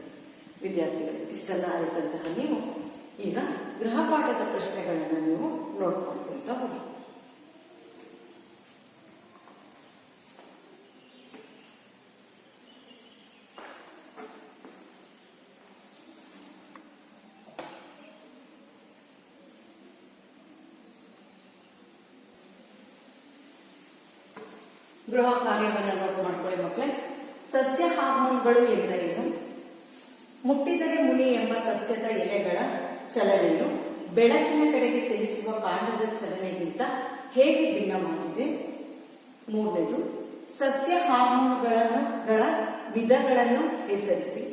ವಿದ್ಯಾರ್ಥಿಗಳು, ಇಷ್ಟೆಲ್ಲ ಆದಂತಹ ನೀವು ಈಗ ಗೃಹಪಾಠದ ಪ್ರಶ್ನೆಗಳನ್ನು ನೀವು ನೋಡ್ಕೊಳ್ತಾ ಹೋಗಿ. ಗೃಹ ಕಾರ್ಯವನ್ನು ನೋಟ್ ಮಾಡ್ಕೊಳ್ಳಿ ಮಕ್ಕಳೇ. ಸಸ್ಯ ಹಾರ್ಮೋನ್ಗಳು ಎಂದರೇನು? ಮುಟ್ಟಿದರೆ ಮುನಿ ಎಂಬ ಸಸ್ಯದ ಎಲೆಗಳ ಚಲನೆಯು ಬೆಳಕಿನ ಕಡೆಗೆ ಚಲಿಸುವ ಕಾಂಡದ ಚಲನೆಗಿಂತ ಹೇಗೆ ಭಿನ್ನವಾಗಿದೆ? ಮೂರನೇದು, ಸಸ್ಯ ಹಾರ್ಮೋನ್ಗಳ ವಿಧಗಳನ್ನು ಹೆಸರಿಸಿ.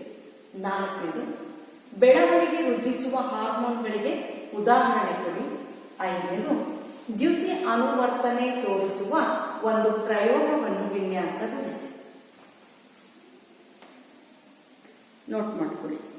ನಾಲ್ಕನೇದು, ಬೆಳವಣಿಗೆ ವೃದ್ಧಿಸುವ ಹಾರ್ಮೋನ್ಗಳಿಗೆ ಉದಾಹರಣೆ ಕೊಡಿ. ಐದನೇದು, ದ್ಯುತಿ ಅನುವರ್ತನೆ ತೋರಿಸುವ ಒಂದು ಪ್ರಯೋಗವನ್ನು ವಿನ್ಯಾಸಗೊಳಿಸಿ. ನೋಟ್ ಮಾಡ್ಕೊಳ್ಳಿ.